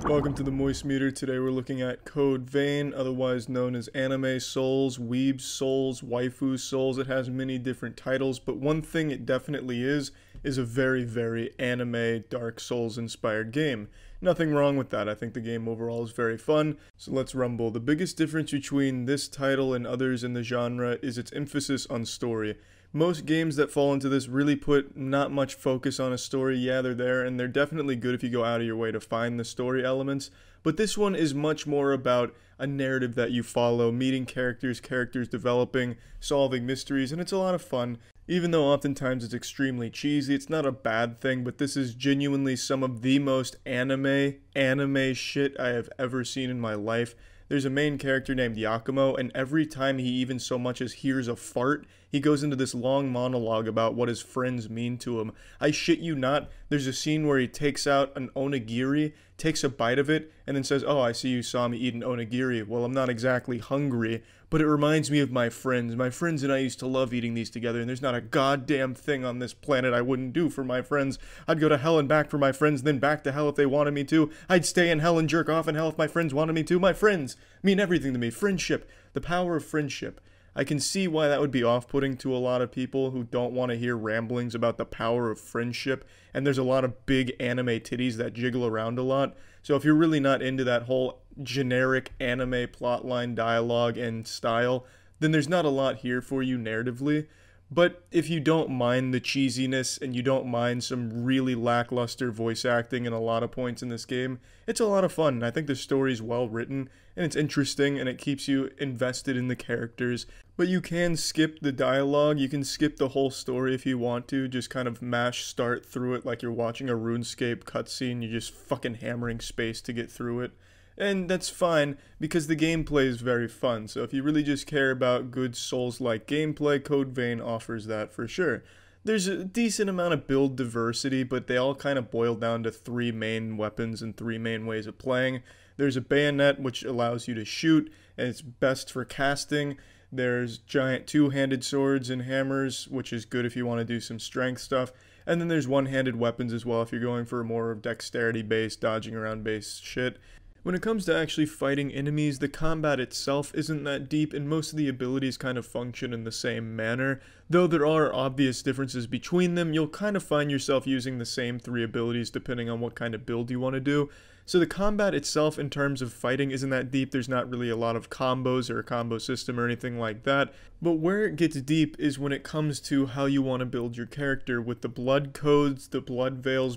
Welcome to the Moist Meter. Today we're looking at Code Vein, otherwise known as Anime Souls, Weeb Souls, Waifu Souls. It has many different titles, but one thing it definitely is a very, very anime Dark Souls inspired game. Nothing wrong with that. I think the game overall is very fun, so let's rumble. The biggest difference between this title and others in the genre is its emphasis on story. Most games that fall into this really put not much focus on a story. Yeah, they're there, and they're definitely good if you go out of your way to find the story elements, but this one is much more about a narrative that you follow, meeting characters developing, solving mysteries, and it's a lot of fun. Even though oftentimes it's extremely cheesy, it's not a bad thing, but this is genuinely some of the most anime shit I have ever seen in my life. There's a main character named Yakumo, and every time he even so much as hears a fart, he goes into this long monologue about what his friends mean to him. I shit you not, there's a scene where he takes out an onigiri, takes a bite of it, and then says, "Oh, I see you saw me eat an onigiri. Well, I'm not exactly hungry, but it reminds me of my friends. My friends and I used to love eating these together, and there's not a goddamn thing on this planet I wouldn't do for my friends. I'd go to hell and back for my friends, then back to hell if they wanted me to. I'd stay in hell and jerk off in hell if my friends wanted me to. My friends mean everything to me. Friendship. The power of friendship." I can see why that would be off-putting to a lot of people who don't want to hear ramblings about the power of friendship, and there's a lot of big anime titties that jiggle around a lot. So if you're really not into that whole generic anime plotline dialogue and style, then there's not a lot here for you narratively. But if you don't mind the cheesiness and you don't mind some really lackluster voice acting in a lot of points in this game, it's a lot of fun. I think the story's well written and it's interesting and it keeps you invested in the characters. But you can skip the dialogue, you can skip the whole story if you want to, just kind of mash start through it like you're watching a RuneScape cutscene, you're just fucking hammering space to get through it. And that's fine, because the gameplay is very fun, so if you really just care about good Souls-like gameplay, Code Vein offers that for sure. There's a decent amount of build diversity, but they all kind of boil down to 3 main weapons and 3 main ways of playing. There's a bayonet, which allows you to shoot, and it's best for casting. There's giant 2-handed swords and hammers, which is good if you want to do some strength stuff. And then there's one-handed weapons as well if you're going for more dexterity-based, dodging around-based shit. When it comes to actually fighting enemies, the combat itself isn't that deep, and most of the abilities kind of function in the same manner. Though there are obvious differences between them, you'll kind of find yourself using the same 3 abilities depending on what kind of build you want to do. So the combat itself in terms of fighting isn't that deep. There's not really a lot of combos or a combo system or anything like that. But where it gets deep is when it comes to how you want to build your character, with the blood codes, the blood veils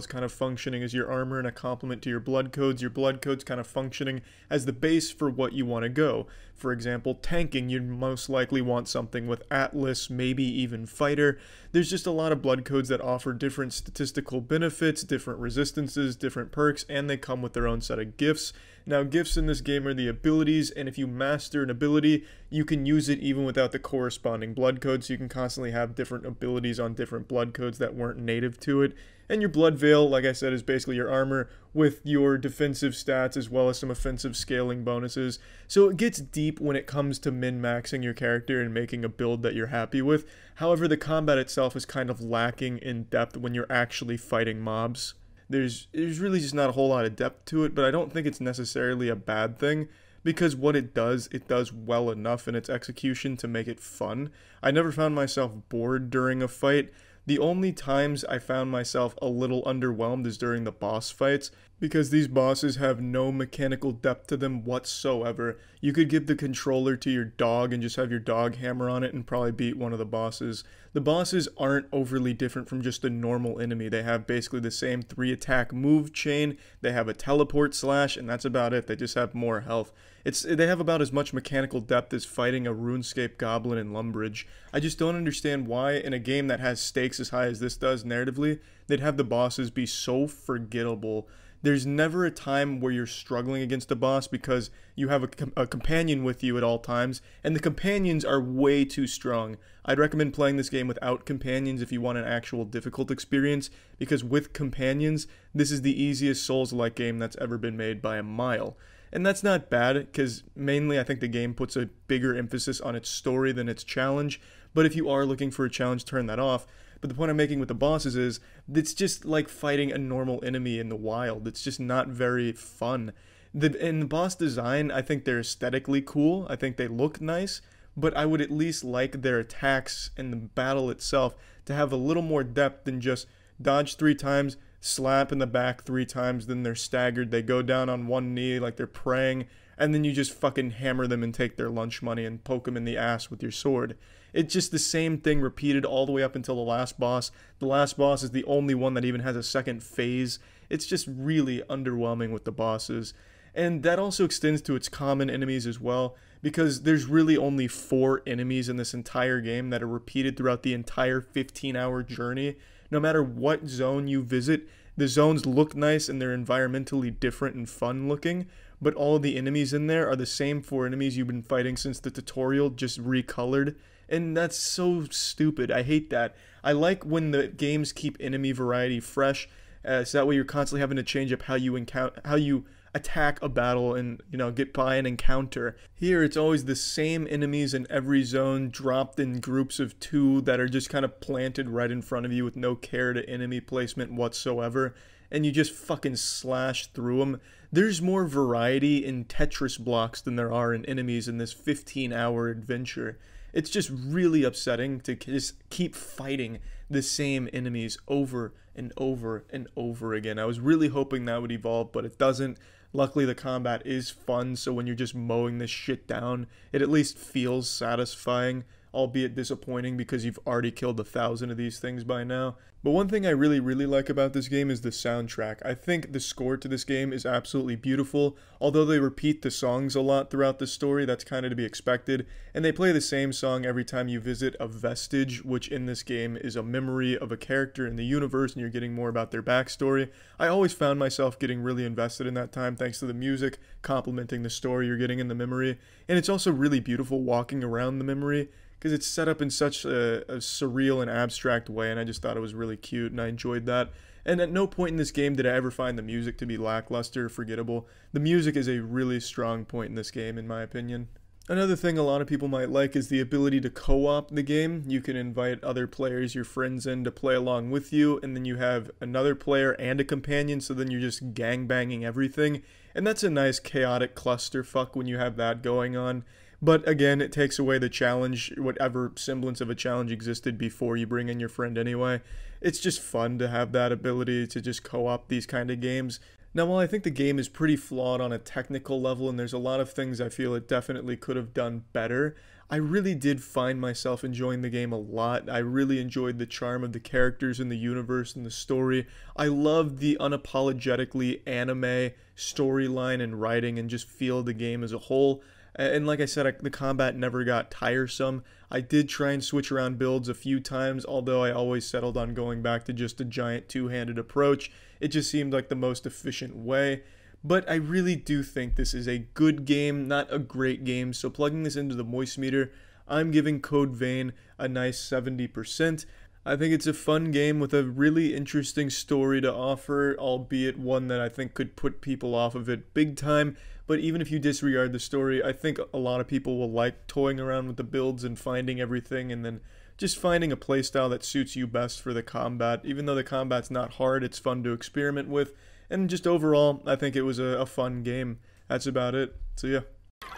kind of functioning as your armor and a complement to your blood codes kind of functioning as the base for what you want to go. For example, tanking, you'd most likely want something with Atlas, maybe even Fighter. There's just a lot of blood codes that offer different statistical benefits, different resistances, different perks, and they come with their own set of gifts. Now, gifts in this game are the abilities, and if you master an ability, you can use it even without the corresponding blood code, so you can constantly have different abilities on different blood codes that weren't native to it. And your blood veil, like I said, is basically your armor with your defensive stats as well as some offensive scaling bonuses. So it gets deep when it comes to min-maxing your character and making a build that you're happy with. However, the combat itself is kind of lacking in depth when you're actually fighting mobs. There's really just not a whole lot of depth to it, but I don't think it's necessarily a bad thing, because what it does well enough in its execution to make it fun. I never found myself bored during a fight. The only times I found myself a little underwhelmed is during the boss fights, because these bosses have no mechanical depth to them whatsoever. You could give the controller to your dog and just have your dog hammer on it and probably beat one of the bosses. The bosses aren't overly different from just a normal enemy. They have basically the same 3-attack move chain, they have a teleport slash, and that's about it. They just have more health. They have about as much mechanical depth as fighting a RuneScape goblin in Lumbridge. I just don't understand why, in a game that has stakes as high as this does narratively, they'd have the bosses be so forgettable. There's never a time where you're struggling against a boss because you have a companion with you at all times, and the companions are way too strong. I'd recommend playing this game without companions if you want an actual difficult experience, because with companions, this is the easiest Souls-like game that's ever been made by a mile. And that's not bad, because mainly I think the game puts a bigger emphasis on its story than its challenge, but if you are looking for a challenge, turn that off. But the point I'm making with the bosses is, it's just like fighting a normal enemy in the wild. It's just not very fun. In the boss design, I think they're aesthetically cool. I think they look nice, but I would at least like their attacks and the battle itself to have a little more depth than just dodge 3 times, slap in the back 3 times, then they're staggered, they go down on one knee like they're praying, and then you just fucking hammer them and take their lunch money and poke them in the ass with your sword. It's just the same thing repeated all the way up until the last boss. The last boss is the only one that even has a second phase. It's just really underwhelming with the bosses. And that also extends to its common enemies as well, because there's really only 4 enemies in this entire game that are repeated throughout the entire 15-hour journey. No matter what zone you visit, the zones look nice and they're environmentally different and fun looking, but all of the enemies in there are the same 4 enemies you've been fighting since the tutorial, just recolored. And that's so stupid. I hate that. I like when the games keep enemy variety fresh, so that way you're constantly having to change up how you attack a battle and, get by an encounter. Here, it's always the same enemies in every zone, dropped in groups of 2 that are just kind of planted right in front of you with no care to enemy placement whatsoever, and you just fucking slash through them. There's more variety in Tetris blocks than there are in enemies in this 15-hour adventure. It's just really upsetting to just keep fighting the same enemies over and over and over again. I was really hoping that would evolve, but it doesn't. Luckily, the combat is fun, so when you're just mowing this shit down, it at least feels satisfying, albeit disappointing because you've already killed 1,000 of these things by now. But one thing I really like about this game is the soundtrack. I think the score to this game is absolutely beautiful. Although they repeat the songs a lot throughout the story, that's kind of to be expected. And they play the same song every time you visit a vestige, which in this game is a memory of a character in the universe, and you're getting more about their backstory. I always found myself getting really invested in that time thanks to the music, complementing the story you're getting in the memory. And it's also really beautiful walking around the memory, because it's set up in such a surreal and abstract way, and I just thought it was really cute, and I enjoyed that. And at no point in this game did I ever find the music to be lackluster or forgettable. The music is a really strong point in this game, in my opinion. Another thing a lot of people might like is the ability to co-op the game. You can invite other players, your friends in, to play along with you, and then you have another player and a companion, so then you're just gangbanging everything. And that's a nice chaotic clusterfuck when you have that going on. But again, it takes away the challenge, whatever semblance of a challenge existed before you bring in your friend anyway. It's just fun to have that ability to just co-op these kind of games. Now, while I think the game is pretty flawed on a technical level, and there's a lot of things I feel it definitely could have done better, I really did find myself enjoying the game a lot. I really enjoyed the charm of the characters in the universe and the story. I loved the unapologetically anime storyline and writing and just feel of the game as a whole. And like I said, the combat never got tiresome. I did try and switch around builds a few times, although I always settled on going back to just a giant two-handed approach. It just seemed like the most efficient way. But I really do think this is a good game, not a great game. So plugging this into the moist meter, I'm giving Code Vein a nice 70%. I think it's a fun game with a really interesting story to offer, albeit one that I think could put people off of it big time. But even if you disregard the story, I think a lot of people will like toying around with the builds and finding everything, and then just finding a playstyle that suits you best for the combat. Even though the combat's not hard, it's fun to experiment with. And just overall, I think it was a fun game. That's about it. So yeah.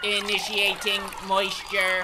Initiating moisture.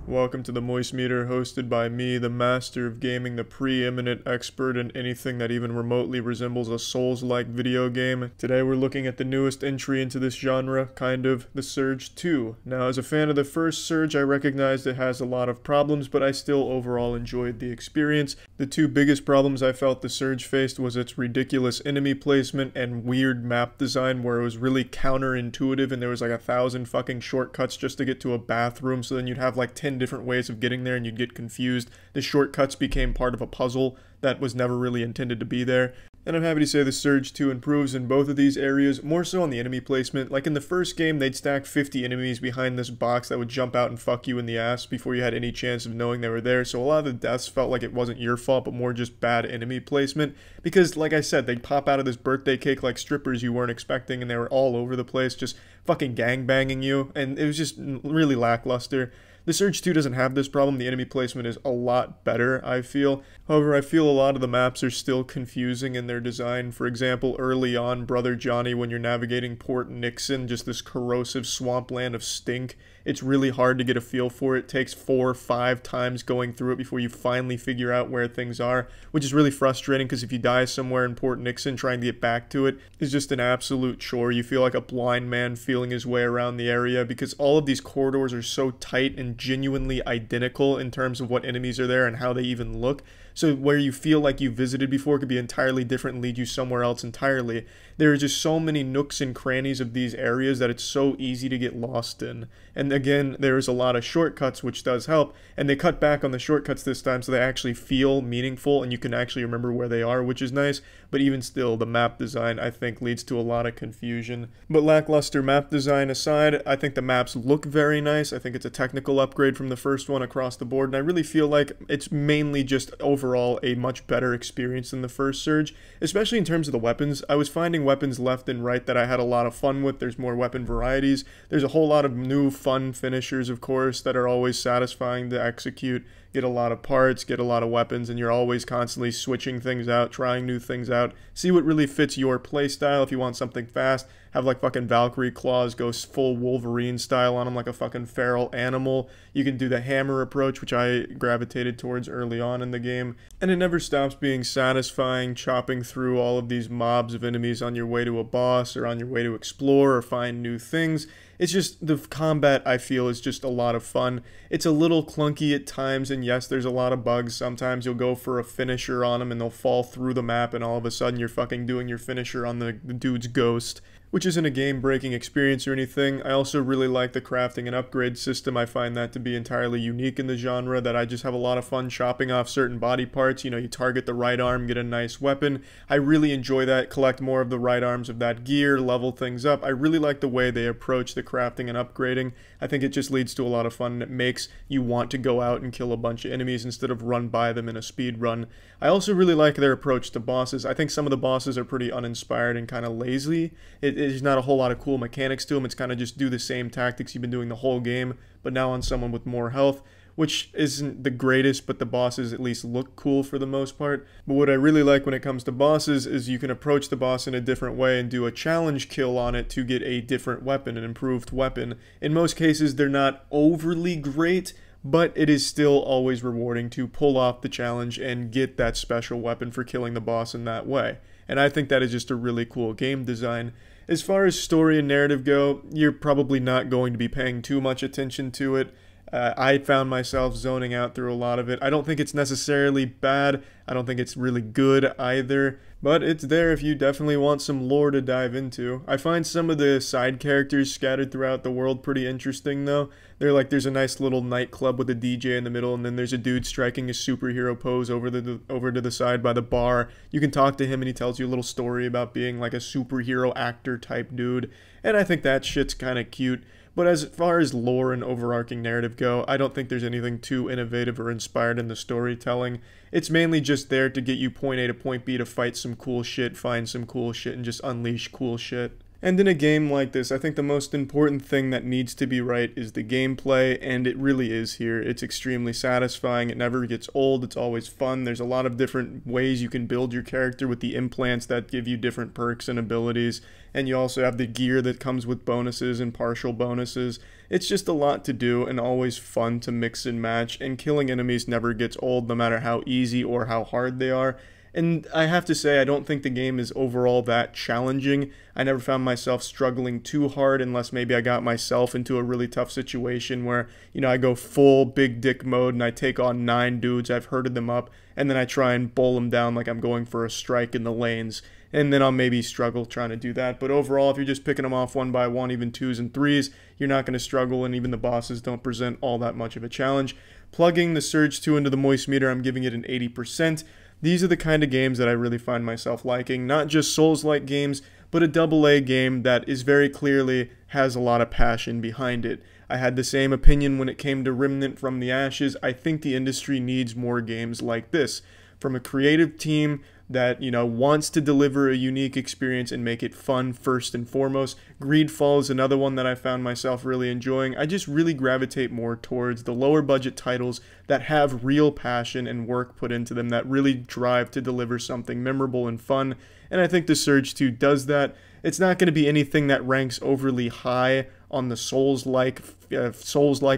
Welcome to the Moist Meter, hosted by me, the master of gaming, the preeminent expert in anything that even remotely resembles a Souls-like video game. Today we're looking at the newest entry into this genre, kind of, the Surge 2. Now, as a fan of the first Surge, I recognized it has a lot of problems, but I still overall enjoyed the experience. The two biggest problems I felt the Surge faced was its ridiculous enemy placement and weird map design, where it was really counterintuitive and there was like 1,000 fucking shortcuts just to get to a bathroom, so then you'd have like 10 different ways of getting there and you'd get confused. The shortcuts became part of a puzzle that was never really intended to be there. And I'm happy to say the Surge 2 improves in both of these areas, more so on the enemy placement. Like in the first game, they'd stack 50 enemies behind this box that would jump out and fuck you in the ass before you had any chance of knowing they were there. So a lot of the deaths felt like it wasn't your fault, but more just bad enemy placement. Because, like I said, they'd pop out of this birthday cake like strippers you weren't expecting, and they were all over the place, just fucking gangbanging you. And it was just really lackluster. The Surge 2 doesn't have this problem. The enemy placement is a lot better, I feel. However, I feel a lot of the maps are still confusing in their design. For example, early on, Brother Johnny, when you're navigating Port Nixon, just this corrosive swampland of stink, it's really hard to get a feel for it. It takes 4 or 5 times going through it before you finally figure out where things are, which is really frustrating because if you die somewhere in Port Nixon, trying to get back to it is just an absolute chore. You feel like a blind man feeling his way around the area because all of these corridors are so tight and genuinely identical in terms of what enemies are there and how they even look. So where you feel like you visited before could be entirely different and lead you somewhere else entirely. There are just so many nooks and crannies of these areas that it's so easy to get lost in. And again, there's a lot of shortcuts, which does help, and they cut back on the shortcuts this time so they actually feel meaningful and you can actually remember where they are, which is nice. But even still, the map design, I think, leads to a lot of confusion. But lackluster map design aside, I think the maps look very nice. I think it's a technical upgrade from the first one across the board, and I really feel like it's mainly just overall a much better experience than the first Surge, especially in terms of the weapons. I was finding weapons left and right that I had a lot of fun with. There's more weapon varieties. There's a whole lot of new fun finishers, of course, that are always satisfying to execute. Get a lot of parts, get a lot of weapons, and you're always constantly switching things out, trying new things out. See what really fits your playstyle. If you want something fast, have like fucking Valkyrie claws, go full Wolverine style on them like a fucking feral animal. You can do the hammer approach, which I gravitated towards early on in the game. And it never stops being satisfying, chopping through all of these mobs of enemies on your way to a boss or on your way to explore or find new things. It's just, the combat, I feel, is just a lot of fun. It's a little clunky at times, and yes, there's a lot of bugs. Sometimes you'll go for a finisher on them and they'll fall through the map, and all of a sudden you're fucking doing your finisher on the dude's ghost, which isn't a game-breaking experience or anything. I also really like the crafting and upgrade system. I find that to be entirely unique in the genre, that I just have a lot of fun chopping off certain body parts. You know, you target the right arm, get a nice weapon. I really enjoy that, collect more of the right arms of that gear, level things up. I really like the way they approach the crafting and upgrading. I think it just leads to a lot of fun, and it makes you want to go out and kill a bunch of enemies instead of run by them in a speed run. I also really like their approach to bosses. I think some of the bosses are pretty uninspired and kind of lazy. There's not a whole lot of cool mechanics to them. It's kind of just do the same tactics you've been doing the whole game, but now on someone with more health, which isn't the greatest, but the bosses at least look cool for the most part. But what I really like when it comes to bosses is you can approach the boss in a different way and do a challenge kill on it to get a different weapon, an improved weapon. In most cases, they're not overly great, but it is still always rewarding to pull off the challenge and get that special weapon for killing the boss in that way. And I think that is just a really cool game design. As far as story and narrative go, you're probably not going to be paying too much attention to it. I found myself zoning out through a lot of it. I don't think it's necessarily bad. I don't think it's really good either. But it's there if you definitely want some lore to dive into. I find some of the side characters scattered throughout the world pretty interesting though. There's a nice little nightclub with a DJ in the middle, and then there's a dude striking a superhero pose over to the side by the bar. You can talk to him and he tells you a little story about being like a superhero actor type dude. And I think that shit's kind of cute. But as far as lore and overarching narrative go, I don't think there's anything too innovative or inspired in the storytelling. It's mainly just there to get you point A to point B to fight some cool shit, find some cool shit, and just unleash cool shit. And in a game like this, I think the most important thing that needs to be right is the gameplay, and it really is here. It's extremely satisfying, it never gets old, it's always fun. There's a lot of different ways you can build your character with the implants that give you different perks and abilities, and you also have the gear that comes with bonuses and partial bonuses. It's just a lot to do and always fun to mix and match, and killing enemies never gets old no matter how easy or how hard they are. And I have to say, I don't think the game is overall that challenging. I never found myself struggling too hard unless maybe I got myself into a really tough situation where, you know, I go full big dick mode and I take on 9 dudes, I've herded them up, and then I try and bowl them down like I'm going for a strike in the lanes. And then I'll maybe struggle trying to do that. But overall, if you're just picking them off one by one, even 2s and 3s, you're not going to struggle, and even the bosses don't present all that much of a challenge. Plugging the Surge 2 into the Moist meter, I'm giving it an 80%. These are the kind of games that I really find myself liking, not just Souls-like games, but a AA game that is very clearly has a lot of passion behind it. I had the same opinion when it came to Remnant from the Ashes. I think the industry needs more games like this, from a creative team that, you know, wants to deliver a unique experience and make it fun first and foremost. Greedfall is another one that I found myself really enjoying. I just really gravitate more towards the lower budget titles that have real passion and work put into them, that really drive to deliver something memorable and fun. And I think the Surge 2 does that. It's not going to be anything that ranks overly high on the Souls-like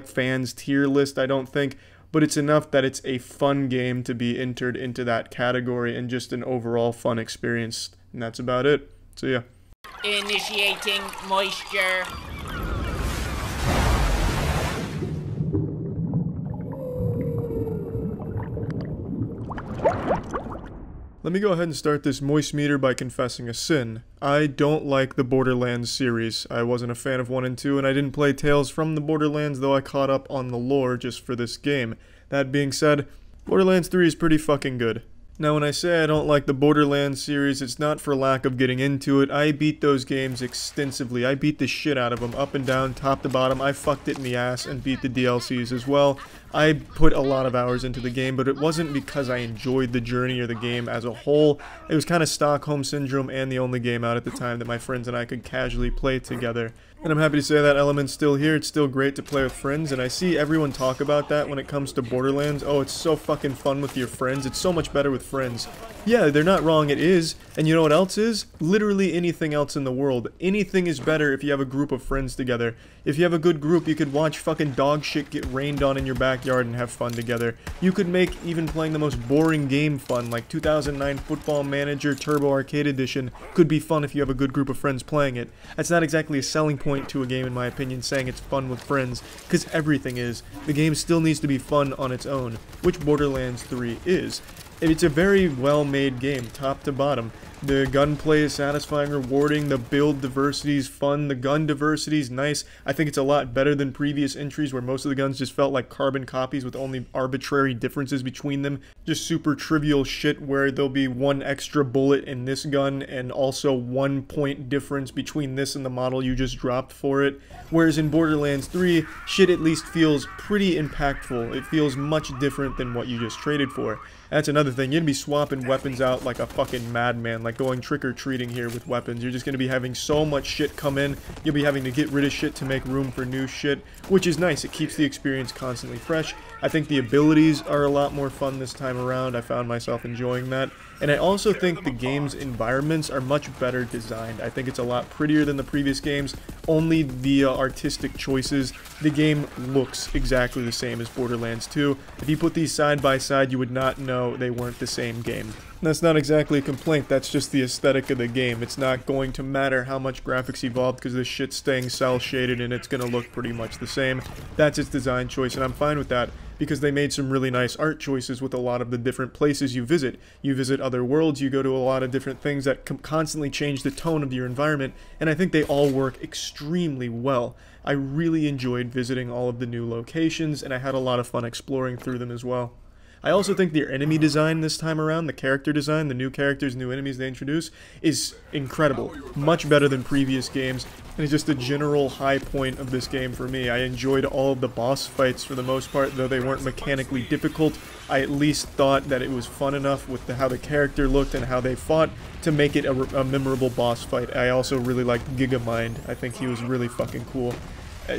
fans tier list, I don't think. But it's enough that it's a fun game to be entered into that category and just an overall fun experience. And that's about it. So yeah. Initiating moisture. Let me go ahead and start this moist meter by confessing a sin. I don't like the Borderlands series. I wasn't a fan of 1 and 2, and I didn't play Tales from the Borderlands, though I caught up on the lore just for this game. That being said, Borderlands 3 is pretty fucking good. Now when I say I don't like the Borderlands series, it's not for lack of getting into it. I beat those games extensively. I beat the shit out of them, up and down, top to bottom. I fucked it in the ass and beat the DLCs as well. I put a lot of hours into the game, but it wasn't because I enjoyed the journey or the game as a whole. It was kind of Stockholm Syndrome and the only game out at the time that my friends and I could casually play together. And I'm happy to say that element's still here. It's still great to play with friends, and I see everyone talk about that when it comes to Borderlands. Oh, it's so fucking fun with your friends. It's so much better with friends. Yeah, they're not wrong, it is. And you know what else is? Literally anything else in the world. Anything is better if you have a group of friends together. If you have a good group, you could watch fucking dog shit get rained on in your backyard backyard and have fun together. You could make even playing the most boring game fun, like 2009 Football Manager Turbo Arcade Edition could be fun if you have a good group of friends playing it. That's not exactly a selling point to a game in my opinion, saying it's fun with friends, because everything is. The game still needs to be fun on its own, which Borderlands 3 is. It's a very well-made game, top to bottom. The gunplay is satisfying, rewarding, the build diversity is fun, the gun diversity is nice. I think it's a lot better than previous entries where most of the guns just felt like carbon copies with only arbitrary differences between them. Just super trivial shit where there'll be one extra bullet in this gun and also 1 point difference between this and the model you just dropped for it. Whereas in Borderlands 3, shit at least feels pretty impactful. It feels much different than what you just traded for. That's another thing, you're gonna be swapping weapons out like a fucking madman, like going trick-or-treating here with weapons. You're just gonna be having so much shit come in, you'll be having to get rid of shit to make room for new shit, which is nice. It keeps the experience constantly fresh. I think the abilities are a lot more fun this time around. I found myself enjoying that. And I also think the game's environments are much better designed. I think it's a lot prettier than the previous games, only via artistic choices. The game looks exactly the same as Borderlands 2. If you put these side by side, you would not know they weren't the same game. That's not exactly a complaint, that's just the aesthetic of the game. It's not going to matter how much graphics evolved because this shit's staying cel shaded and it's gonna look pretty much the same. That's its design choice and I'm fine with that because they made some really nice art choices with a lot of the different places you visit. You visit other worlds, you go to a lot of different things that constantly change the tone of your environment, and I think they all work extremely well. I really enjoyed visiting all of the new locations and I had a lot of fun exploring through them as well. I also think their enemy design this time around, the character design, the new characters, new enemies they introduce, is incredible. Much better than previous games, and it's just a general high point of this game for me. I enjoyed all of the boss fights for the most part, though they weren't mechanically difficult. I at least thought that it was fun enough with how the character looked and how they fought to make it a memorable boss fight. I also really liked Gigamind. I think he was really fucking cool.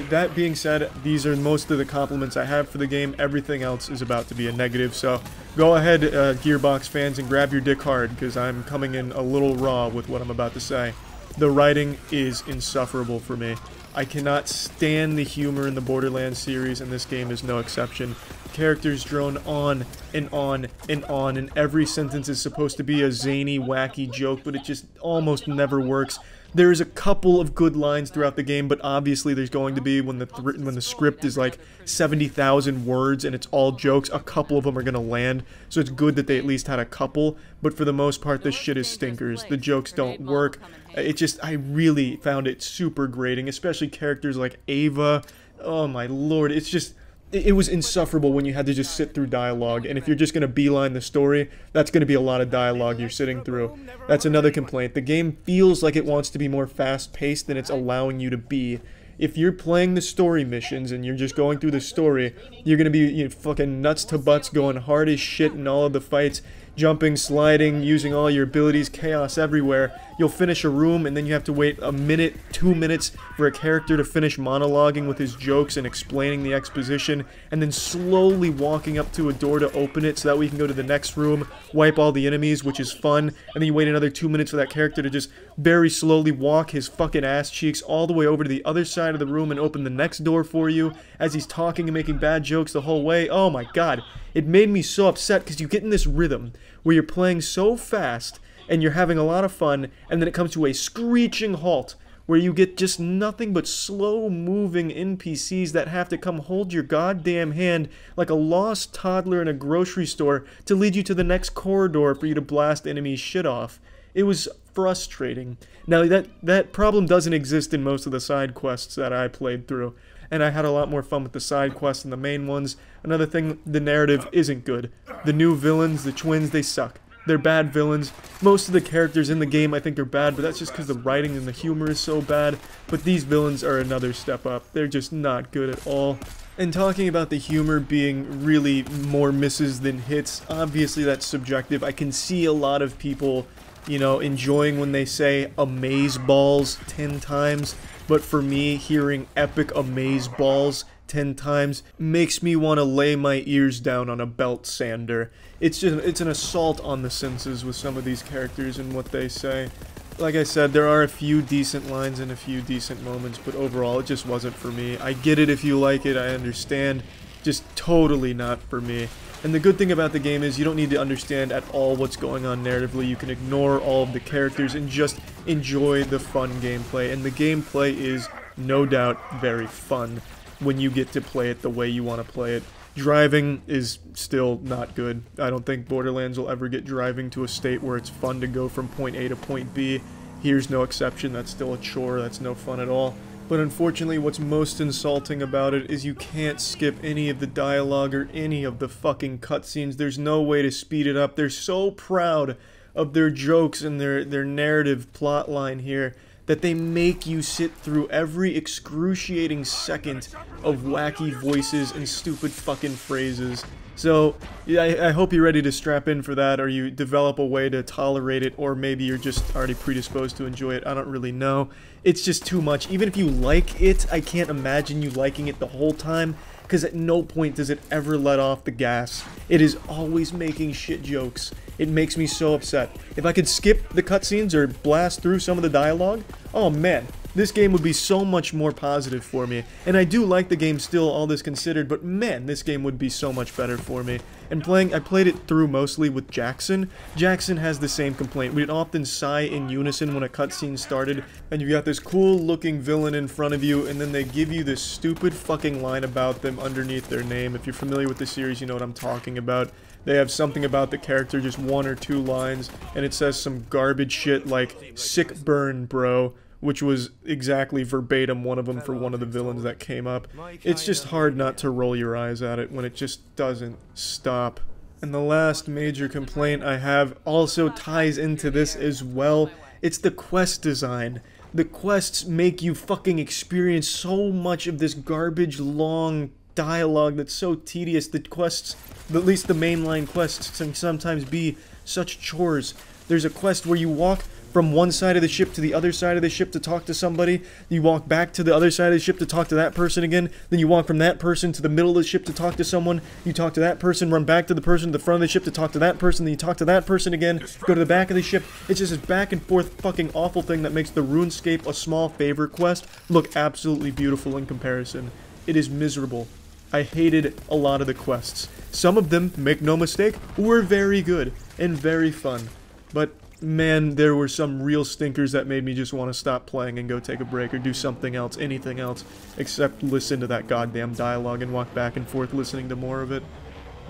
That being said, these are most of the compliments I have for the game. Everything else is about to be a negative, so go ahead, Gearbox fans, and grab your dick hard, because I'm coming in a little raw with what I'm about to say. The writing is insufferable for me. I cannot stand the humor in the Borderlands series, and this game is no exception. Characters drone on and on and on, and every sentence is supposed to be a zany, wacky joke, but it just almost never works. There's a couple of good lines throughout the game, but obviously there's going to be, when the script is like 70,000 words and it's all jokes, a couple of them are going to land, so it's good that they at least had a couple, but for the most part this shit is stinkers. The jokes don't work. I really found it super grating, especially characters like Ava. Oh my lord, it's just... It was insufferable when you had to just sit through dialogue, and if you're just going to beeline the story, that's going to be a lot of dialogue you're sitting through. That's another complaint. The game feels like it wants to be more fast-paced than it's allowing you to be. If you're playing the story missions and you're just going through the story, you're going to be fucking nuts to butts, going hard as shit in all of the fights, jumping, sliding, using all your abilities, chaos everywhere. You'll finish a room and then you have to wait a minute, 2 minutes for a character to finish monologuing with his jokes and explaining the exposition, and then slowly walking up to a door to open it so that we can go to the next room, wipe all the enemies, which is fun, and then you wait another 2 minutes for that character to just very slowly walk his fucking ass cheeks all the way over to the other side of the room and open the next door for you as he's talking and making bad jokes the whole way. Oh my god. It made me so upset because you get in this rhythm where you're playing so fast and you're having a lot of fun, and then it comes to a screeching halt where you get just nothing but slow-moving NPCs that have to come hold your goddamn hand like a lost toddler in a grocery store to lead you to the next corridor for you to blast enemies' shit off. It was frustrating. Now, that problem doesn't exist in most of the side quests that I played through, and I had a lot more fun with the side quests than the main ones. Another thing, the narrative isn't good. The new villains, the twins, they suck. They're bad villains. Most of the characters in the game I think are bad, but that's just because the writing and the humor is so bad. But these villains are another step up. They're just not good at all. And talking about the humor being really more misses than hits, obviously that's subjective. I can see a lot of people, you know, enjoying when they say amaze balls 10 times. But for me, hearing epic amaze balls 10 times makes me want to lay my ears down on a belt sander. It's an assault on the senses with some of these characters and what they say. Like I said, there are a few decent lines and a few decent moments, but overall it just wasn't for me. I get it if you like it, I understand. Just totally not for me. And the good thing about the game is you don't need to understand at all what's going on narratively. You can ignore all of the characters and just enjoy the fun gameplay. And the gameplay is, no doubt, very fun when you get to play it the way you want to play it. Driving is still not good. I don't think Borderlands will ever get driving to a state where it's fun to go from point A to point B. Here's no exception. That's still a chore. That's no fun at all. But unfortunately, what's most insulting about it is you can't skip any of the dialogue or any of the fucking cutscenes. There's no way to speed it up. They're so proud of their jokes and their narrative plot line here that they make you sit through every excruciating second of wacky voices and stupid fucking phrases. So, yeah, I hope you're ready to strap in for that, or you develop a way to tolerate it, or maybe you're just already predisposed to enjoy it. I don't really know. It's just too much. Even if you like it, I can't imagine you liking it the whole time, because at no point does it ever let off the gas. It is always making shit jokes. It makes me so upset. If I could skip the cutscenes or blast through some of the dialogue, oh man, this game would be so much more positive for me. And I do like the game still, all this considered, but man, this game would be so much better for me. And I played it through mostly with Jackson. Jackson has the same complaint. We'd often sigh in unison when a cutscene started, and you've got this cool looking villain in front of you, and then they give you this stupid fucking line about them underneath their name. If you're familiar with the series, you know what I'm talking about. They have something about the character, just 1 or 2 lines, and it says some garbage shit like, "Sick burn, bro," which was exactly verbatim one of them for one of the villains that came up. It's just hard not to roll your eyes at it when it just doesn't stop. And the last major complaint I have also ties into this as well. It's the quest design. The quests make you fucking experience so much of this garbage long dialogue that's so tedious. The quests, at least the mainline quests, can sometimes be such chores. There's a quest where you walk from one side of the ship to the other side of the ship to talk to somebody. You walk back to the other side of the ship to talk to that person again. Then you walk from that person to the middle of the ship to talk to someone. You talk to that person, run back to the person at the front of the ship to talk to that person. Then you talk to that person again, go to the back of the ship. It's just this back and forth fucking awful thing that makes the RuneScape a small favor quest look absolutely beautiful in comparison. It is miserable. I hated a lot of the quests. Some of them, make no mistake, were very good and very fun. But man, there were some real stinkers that made me just want to stop playing and go take a break or do something else, anything else, except listen to that goddamn dialogue and walk back and forth listening to more of it.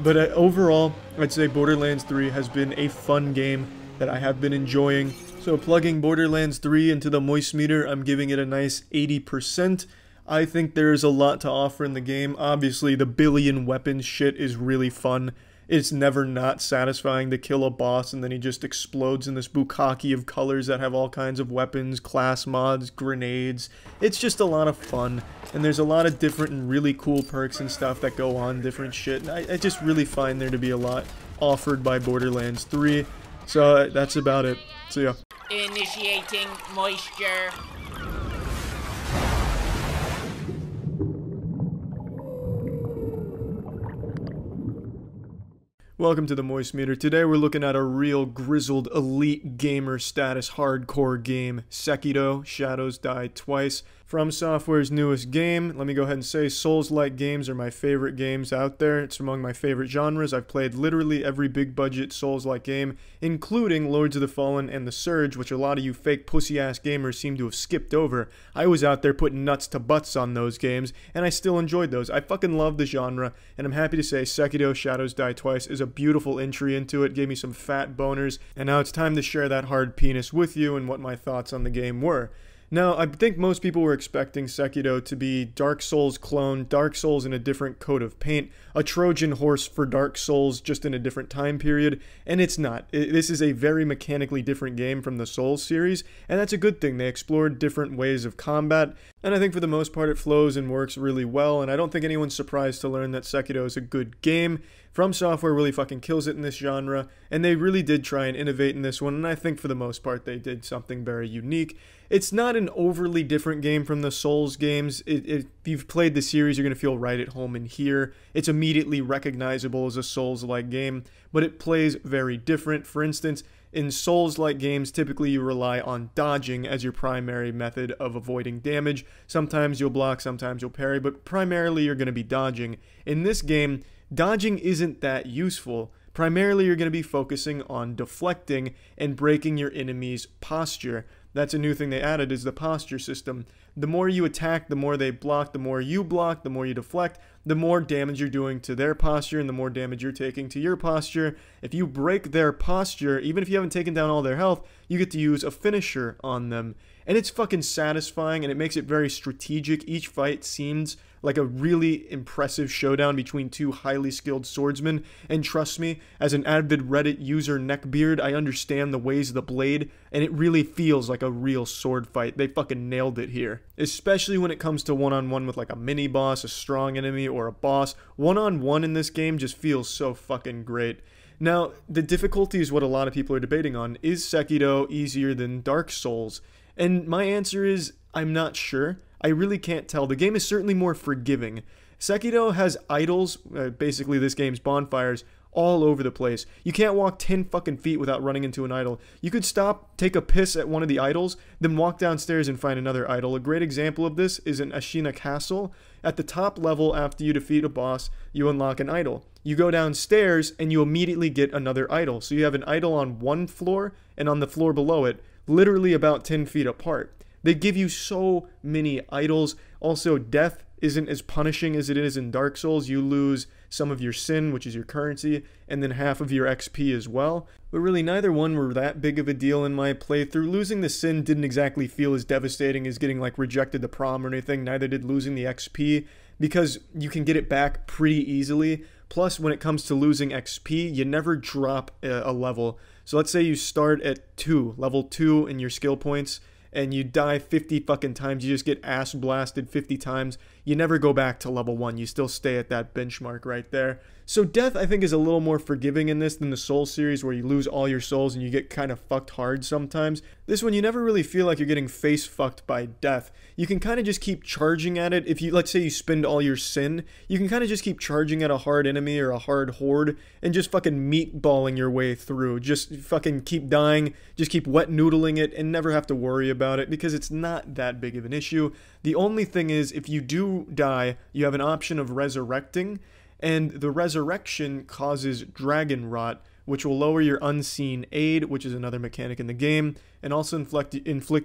But overall, I'd say Borderlands 3 has been a fun game that I have been enjoying. So plugging Borderlands 3 into the moist meter, I'm giving it a nice 80%. I think there is a lot to offer in the game. Obviously, the billion weapons shit is really fun. It's never not satisfying to kill a boss and then he just explodes in this bukkake of colors that have all kinds of weapons, class mods, grenades. It's just a lot of fun. And there's a lot of different and really cool perks and stuff that go on different shit. And I just really find there to be a lot offered by Borderlands 3. So that's about it. See ya. Initiating moisture. Welcome to the Moist Meter. Today we're looking at a real grizzled elite gamer status hardcore game, Sekiro: Shadows Die Twice. From Software's newest game. Let me go ahead and say Souls-like games are my favorite games out there. It's among my favorite genres. I've played literally every big budget Souls-like game, including Lords of the Fallen and The Surge, which a lot of you fake pussy-ass gamers seem to have skipped over. I was out there putting nuts to butts on those games, and I still enjoyed those. I fucking love the genre, and I'm happy to say Sekiro: Shadows Die Twice is a beautiful entry into it, gave me some fat boners, and now it's time to share that hard penis with you and what my thoughts on the game were. Now, I think most people were expecting Sekiro to be Dark Souls clone, Dark Souls in a different coat of paint, a Trojan horse for Dark Souls just in a different time period, and it's not. This is a very mechanically different game from the Souls series, and that's a good thing. They explored different ways of combat, and I think for the most part it flows and works really well, and I don't think anyone's surprised to learn that Sekiro is a good game. From Software really fucking kills it in this genre, and they really did try and innovate in this one, and I think for the most part they did something very unique. It's not an overly different game from the Souls games. If you've played the series, you're going to feel right at home in here. It's immediately recognizable as a Souls-like game, but it plays very different. For instance, In Souls-like games, typically you rely on dodging as your primary method of avoiding damage. Sometimes you'll block, sometimes you'll parry, but primarily you're going to be dodging. In this game, dodging isn't that useful. Primarily you're going to be focusing on deflecting and breaking your enemy's posture. That's a new thing they added, is the posture system. The more you attack, the more they block, the more you block, the more you deflect, the more damage you're doing to their posture and the more damage you're taking to your posture. If you break their posture, even if you haven't taken down all their health, you get to use a finisher on them. And it's fucking satisfying, and it makes it very strategic. Each fight seems like a really impressive showdown between two highly skilled swordsmen, and trust me, as an avid Reddit user neckbeard, I understand the ways of the blade, and it really feels like a real sword fight. They fucking nailed it here. Especially when it comes to one-on-one with like a mini-boss, a strong enemy, or a boss. One-on-one in this game just feels so fucking great. Now, the difficulty is what a lot of people are debating on. Is Sekiro easier than Dark Souls? And my answer is, I'm not sure. I really can't tell. The game is certainly more forgiving. Sekiro has idols, basically this game's bonfires, all over the place. You can't walk 10 fucking feet without running into an idol. You could stop, take a piss at one of the idols, then walk downstairs and find another idol. A great example of this is in Ashina Castle. At the top level, after you defeat a boss, you unlock an idol. You go downstairs and you immediately get another idol. So you have an idol on one floor and on the floor below it, literally about 10 feet apart. They give you so many idols. Also, death isn't as punishing as it is in Dark Souls. You lose some of your sin, which is your currency, and then half of your XP as well. But really, neither one were that big of a deal in my playthrough. Losing the sin didn't exactly feel as devastating as getting like rejected the prom or anything. Neither did losing the XP, because you can get it back pretty easily. Plus, when it comes to losing XP, you never drop a level. So let's say you start at level 2 in your skill points, and you die 50 fucking times, you just get ass blasted 50 times, you never go back to level 1, you still stay at that benchmark right there. So death, I think, is a little more forgiving in this than the Soul series, where you lose all your souls and you get kind of fucked hard sometimes. This one, you never really feel like you're getting face fucked by death. You can kind of just keep charging at it. If you, let's say you spend all your sin, you can kind of just keep charging at a hard enemy or a hard horde and just fucking meatballing your way through. Just fucking keep dying, just keep wet noodling it and never have to worry about it, because it's not that big of an issue. The only thing is, if you do die, you have an option of resurrecting, and the resurrection causes dragon rot, which will lower your unseen aid, which is another mechanic in the game, and also inflict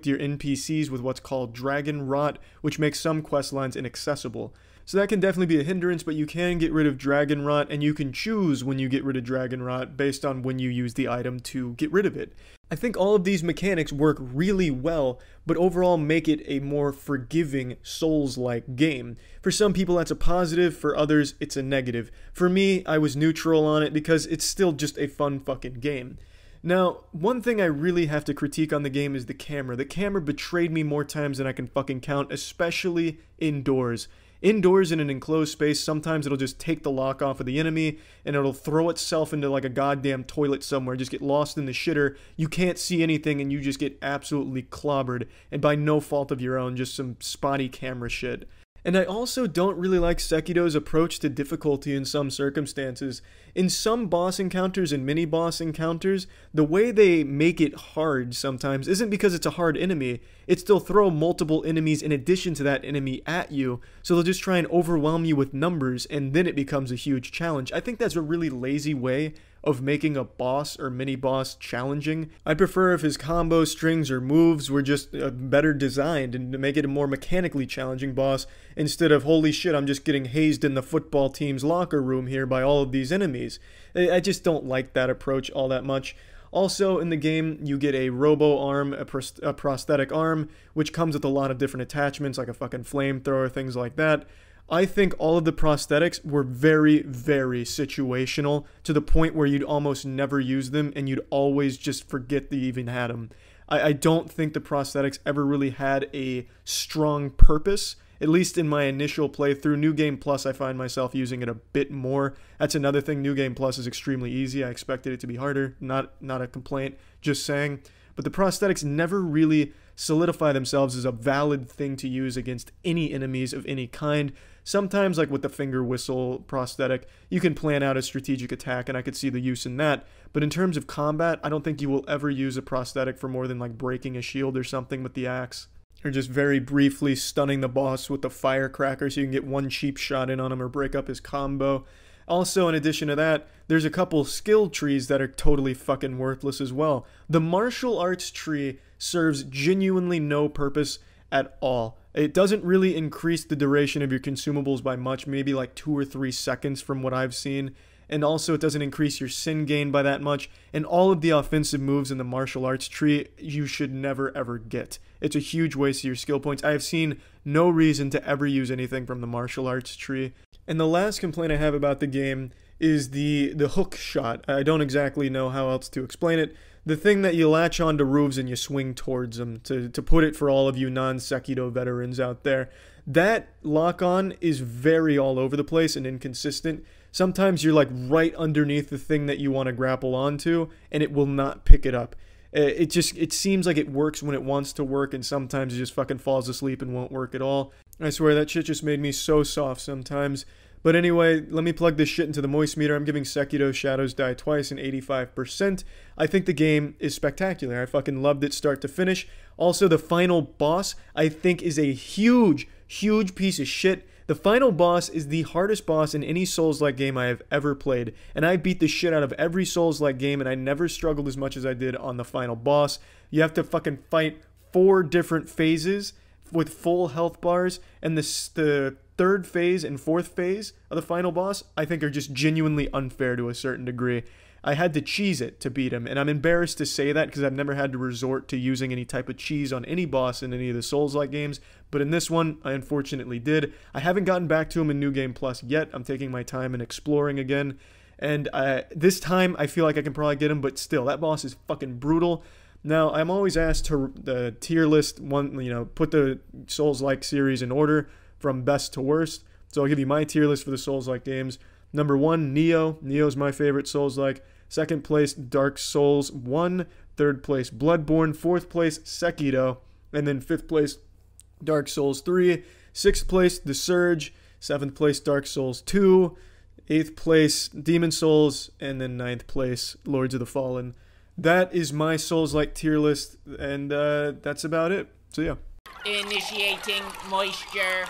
your NPCs with what's called dragon rot, which makes some quest lines inaccessible. So that can definitely be a hindrance, but you can get rid of dragon rot, and you can choose when you get rid of dragon rot based on when you use the item to get rid of it. I think all of these mechanics work really well, but overall make it a more forgiving Souls-like game. For some people that's a positive, for others it's a negative. For me, I was neutral on it because it's still just a fun fucking game. Now, one thing I really have to critique on the game is the camera. The camera betrayed me more times than I can fucking count, especially indoors. Indoors in an enclosed space, sometimes it'll just take the lock off of the enemy and it'll throw itself into like a goddamn toilet somewhere, just get lost in the shitter. You can't see anything and you just get absolutely clobbered, and by no fault of your own, just some spotty camera shit. And I also don't really like Sekiro's approach to difficulty in some circumstances. In some boss encounters and mini-boss encounters, the way they make it hard sometimes isn't because it's a hard enemy, it's they'll throw multiple enemies in addition to that enemy at you, so they'll just try and overwhelm you with numbers, and then it becomes a huge challenge. I think that's a really lazy way of making a boss or mini-boss challenging. I prefer if his combo strings or moves were just better designed and to make it a more mechanically challenging boss, instead of, holy shit, I'm just getting hazed in the football team's locker room here by all of these enemies. I just don't like that approach all that much. Also, in the game, you get a robo-arm, a prosthetic arm, which comes with a lot of different attachments, like a fucking flamethrower, things like that. I think all of the prosthetics were very, very situational, to the point where you'd almost never use them and you'd always just forget that you even had them. I don't think the prosthetics ever really had a strong purpose, at least in my initial playthrough. New Game Plus, I find myself using it a bit more. That's another thing, New Game Plus is extremely easy. I expected it to be harder, not a complaint, just saying. but the prosthetics never really solidify themselves as a valid thing to use against any enemies of any kind. Sometimes, like with the finger whistle prosthetic, you can plan out a strategic attack, and I could see the use in that. But in terms of combat, I don't think you will ever use a prosthetic for more than like breaking a shield or something with the axe. Or just very briefly stunning the boss with the firecracker so you can get one cheap shot in on him or break up his combo. Also, in addition to that, there's a couple skill trees that are totally fucking worthless as well. The martial arts tree serves genuinely no purpose at all. It doesn't really increase the duration of your consumables by much, maybe like 2 or 3 seconds from what I've seen. And also it doesn't increase your sin gain by that much. And all of the offensive moves in the martial arts tree you should never ever get. It's a huge waste of your skill points. I have seen no reason to ever use anything from the martial arts tree. And the last complaint I have about the game is the hook shot. I don't exactly know how else to explain it. The thing that you latch onto roofs and you swing towards them, to put it for all of you non-Sekiro veterans out there. That lock-on is very all over the place and inconsistent. Sometimes you're like right underneath the thing that you want to grapple onto, and it will not pick it up. It seems like it works when it wants to work, and sometimes it just fucking falls asleep and won't work at all. I swear that shit just made me so soft sometimes. But anyway, let me plug this shit into the moist meter. I'm giving Sekiro Shadows Die Twice an 85%. I think the game is spectacular. I fucking loved it start to finish. Also, the final boss, I think, is a huge piece of shit. The final boss is the hardest boss in any Souls-like game I have ever played. And I beat the shit out of every Souls-like game, and I never struggled as much as I did on the final boss. You have to fucking fight 4 different phases with full health bars, and the third phase and fourth phase of the final boss, I think, are just genuinely unfair to a certain degree. I had to cheese it to beat him, and I'm embarrassed to say that because I've never had to resort to using any type of cheese on any boss in any of the Souls-like games, but in this one, I unfortunately did. I haven't gotten back to him in New Game Plus yet. I'm taking my time and exploring again, and this time I feel like I can probably get him, but still, that boss is fucking brutal. Now, I'm always asked to the tier list, put the Souls-like series in order from best to worst. So I'll give you my tier list for the Souls-like games. Number 1, Nioh. Nioh's my favorite Souls-like. Second place, Dark Souls 1. Third place, Bloodborne. Fourth place, Sekiro. And then 5th place, Dark Souls 3. 6th place, The Surge. 7th place, Dark Souls 2. 8th place, Demon Souls. And then 9th place, Lords of the Fallen. That is my Souls-like tier list, and that's about it. So yeah. Initiating moisture.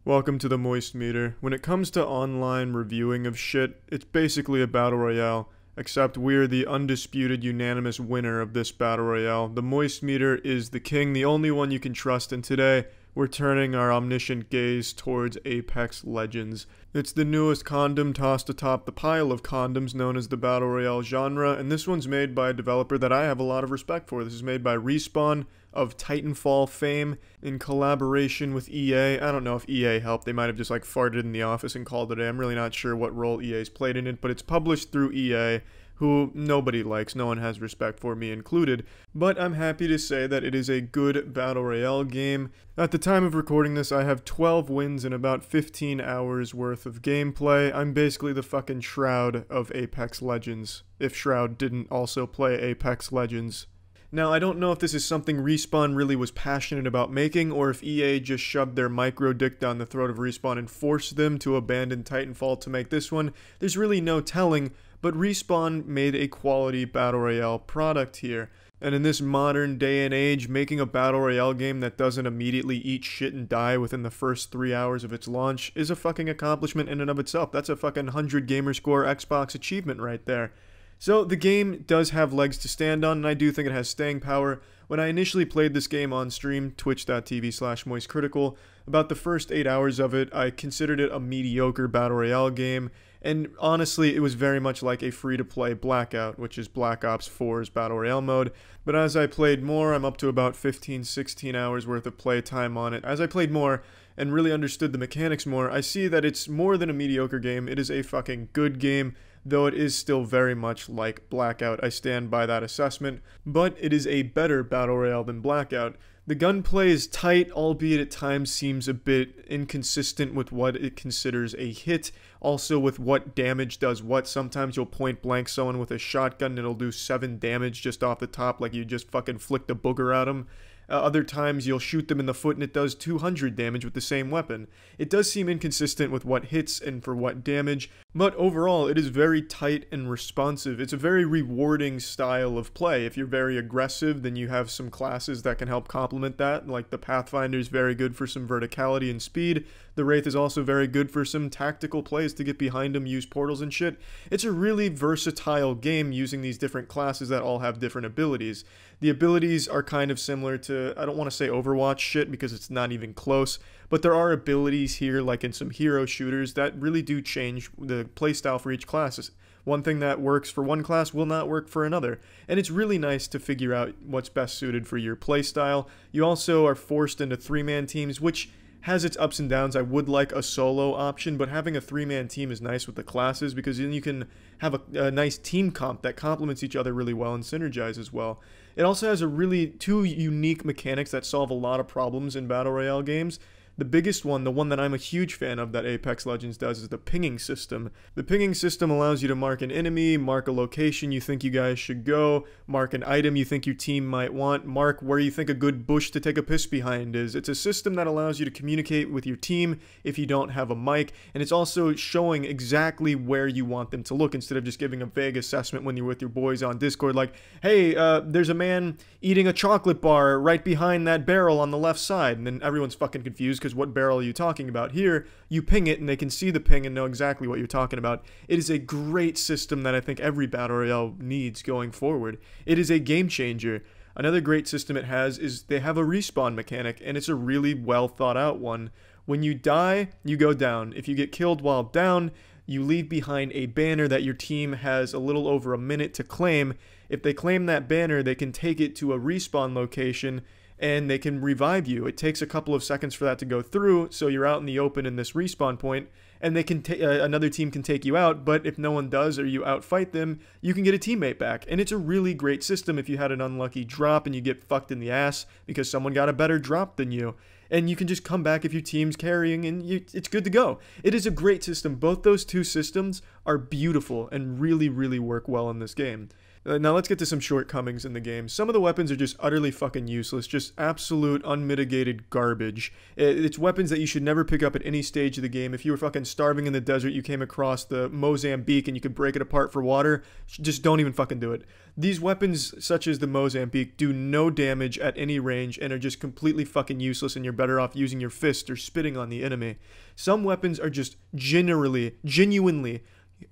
Welcome to the Moist Meter. When it comes to online reviewing of shit, it's basically a battle royale, except we're the undisputed unanimous winner of this battle royale. The Moist Meter is the king, the only one you can trust, and today we're turning our omniscient gaze towards Apex Legends. It's the newest condom tossed atop the pile of condoms known as the Battle Royale genre, and this one's made by a developer that I have a lot of respect for. This is made by Respawn of Titanfall fame in collaboration with EA. I don't know if EA helped. They might have just like farted in the office and called it a. I'm really not sure what role EA's played in it, but it's published through EA, who nobody likes, no one has respect for, me included, but I'm happy to say that it is a good Battle Royale game. At the time of recording this, I have 12 wins and about 15 hours worth of gameplay. I'm basically the fucking Shroud of Apex Legends, if Shroud didn't also play Apex Legends. Now, I don't know if this is something Respawn really was passionate about making, or if EA just shoved their micro dick down the throat of Respawn and forced them to abandon Titanfall to make this one. There's really no telling, but Respawn made a quality Battle Royale product here. And in this modern day and age, making a Battle Royale game that doesn't immediately eat shit and die within the first 3 hours of its launch is a fucking accomplishment in and of itself. That's a fucking 100 Gamerscore Xbox achievement right there. So the game does have legs to stand on, and I do think it has staying power. When I initially played this game on stream, twitch.tv/moistcritical, about the first 8 hours of it, I considered it a mediocre Battle Royale game, and honestly, it was very much like a free-to-play Blackout, which is Black Ops 4's Battle Royale mode. But as I played more, I'm up to about 15-16 hours worth of playtime on it. As I played more and really understood the mechanics more, I see that it's more than a mediocre game. It is a fucking good game, though it is still very much like Blackout. I stand by that assessment, but it is a better Battle Royale than Blackout. The gunplay is tight, albeit at times seems a bit inconsistent with what it considers a hit, also with what damage does what. Sometimes you'll point blank someone with a shotgun and it'll do 7 damage just off the top, like you just fucking flicked a booger at them. Other times you'll shoot them in the foot and it does 200 damage with the same weapon. It does seem inconsistent with what hits and for what damage, but overall it is very tight and responsive. It's a very rewarding style of play. If you're very aggressive, then you have some classes that can help complement that, like the Pathfinder is very good for some verticality and speed. The Wraith is also very good for some tactical plays to get behind them, use portals and shit. It's a really versatile game using these different classes that all have different abilities. The abilities are kind of similar to, I don't want to say Overwatch shit because it's not even close, but there are abilities here, like in some hero shooters, that really do change the playstyle for each class. One thing that works for one class will not work for another, and it's really nice to figure out what's best suited for your playstyle. You also are forced into 3-man teams, which has its ups and downs. I would like a solo option, but having a 3-man team is nice with the classes because then you can have a nice team comp that complements each other really well and synergizes well. It also has two unique mechanics that solve a lot of problems in Battle Royale games. The biggest one, the one that I'm a huge fan of that Apex Legends does, is the pinging system. The pinging system allows you to mark an enemy, mark a location you think you guys should go, mark an item you think your team might want, mark where you think a good bush to take a piss behind is. It's a system that allows you to communicate with your team if you don't have a mic, and it's also showing exactly where you want them to look instead of just giving a vague assessment when you're with your boys on Discord, like, hey, there's a man eating a chocolate bar right behind that barrel on the left side, and then everyone's fucking confused because what barrel are you talking about? Here, you ping it and they can see the ping and know exactly what you're talking about. It is a great system that I think every Battle Royale needs going forward. It is a game changer. Another great system it has is they have a respawn mechanic, and it's a really well thought out one. When you die, you go down. If you get killed while down, you leave behind a banner that your team has a little over a minute to claim. If they claim that banner, they can take it to a respawn location and they can revive you. It takes a couple of seconds for that to go through, so you're out in the open in this respawn point, and they can another team can take you out, but if no one does or you outfight them, you can get a teammate back. And it's a really great system if you had an unlucky drop and you get fucked in the ass because someone got a better drop than you. And you can just come back if your team's carrying and it's good to go. It is a great system. Both those two systems are beautiful and really, really work well in this game. Now let's get to some shortcomings in the game. Some of the weapons are just utterly fucking useless, just absolute unmitigated garbage. It's weapons that you should never pick up at any stage of the game. If you were fucking starving in the desert, you came across the Mozambique and you could break it apart for water, just don't even fucking do it. These weapons, such as the Mozambique, do no damage at any range and are just completely fucking useless, and you're better off using your fist or spitting on the enemy. Some weapons are just genuinely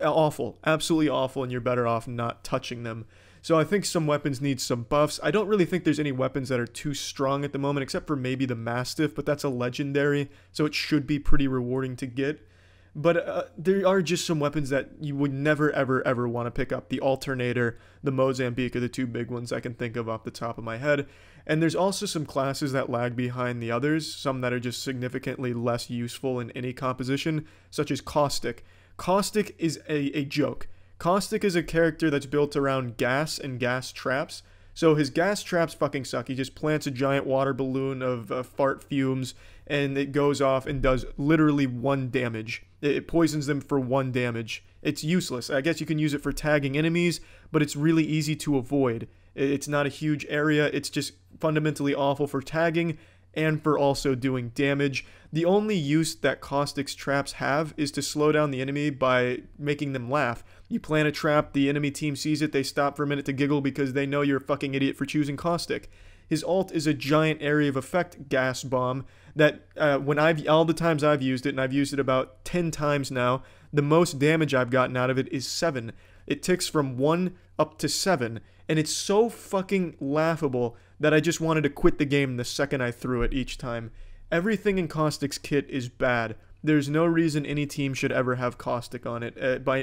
awful, absolutely awful, and you're better off not touching them. So I think some weapons need some buffs. I don't really think there's any weapons that are too strong at the moment, except for maybe the Mastiff, but that's a legendary, so it should be pretty rewarding to get. But there are just some weapons that you would never, ever want to pick up. The Alternator, the Mozambique are the two big ones I can think of off the top of my head. And there's also some classes that lag behind the others, some that are just significantly less useful in any composition, such as Caustic. Caustic is a joke. Caustic is a character that's built around gas and gas traps. So his gas traps fucking suck. He just plants a giant water balloon of fart fumes, and it goes off and does literally 1 damage. It poisons them for 1 damage. It's useless. I guess you can use it for tagging enemies, but it's really easy to avoid. It's not a huge area. It's just fundamentally awful for tagging and for also doing damage. The only use that Caustic's traps have is to slow down the enemy by making them laugh. You plant a trap, the enemy team sees it, they stop for a minute to giggle because they know you're a fucking idiot for choosing Caustic. His ult is a giant area of effect gas bomb that all the times I've used it, and I've used it about 10 times now, the most damage I've gotten out of it is 7. It ticks from 1 up to 7, and it's so fucking laughable that I just wanted to quit the game the second I threw it each time. Everything in Caustic's kit is bad. There's no reason any team should ever have Caustic on it,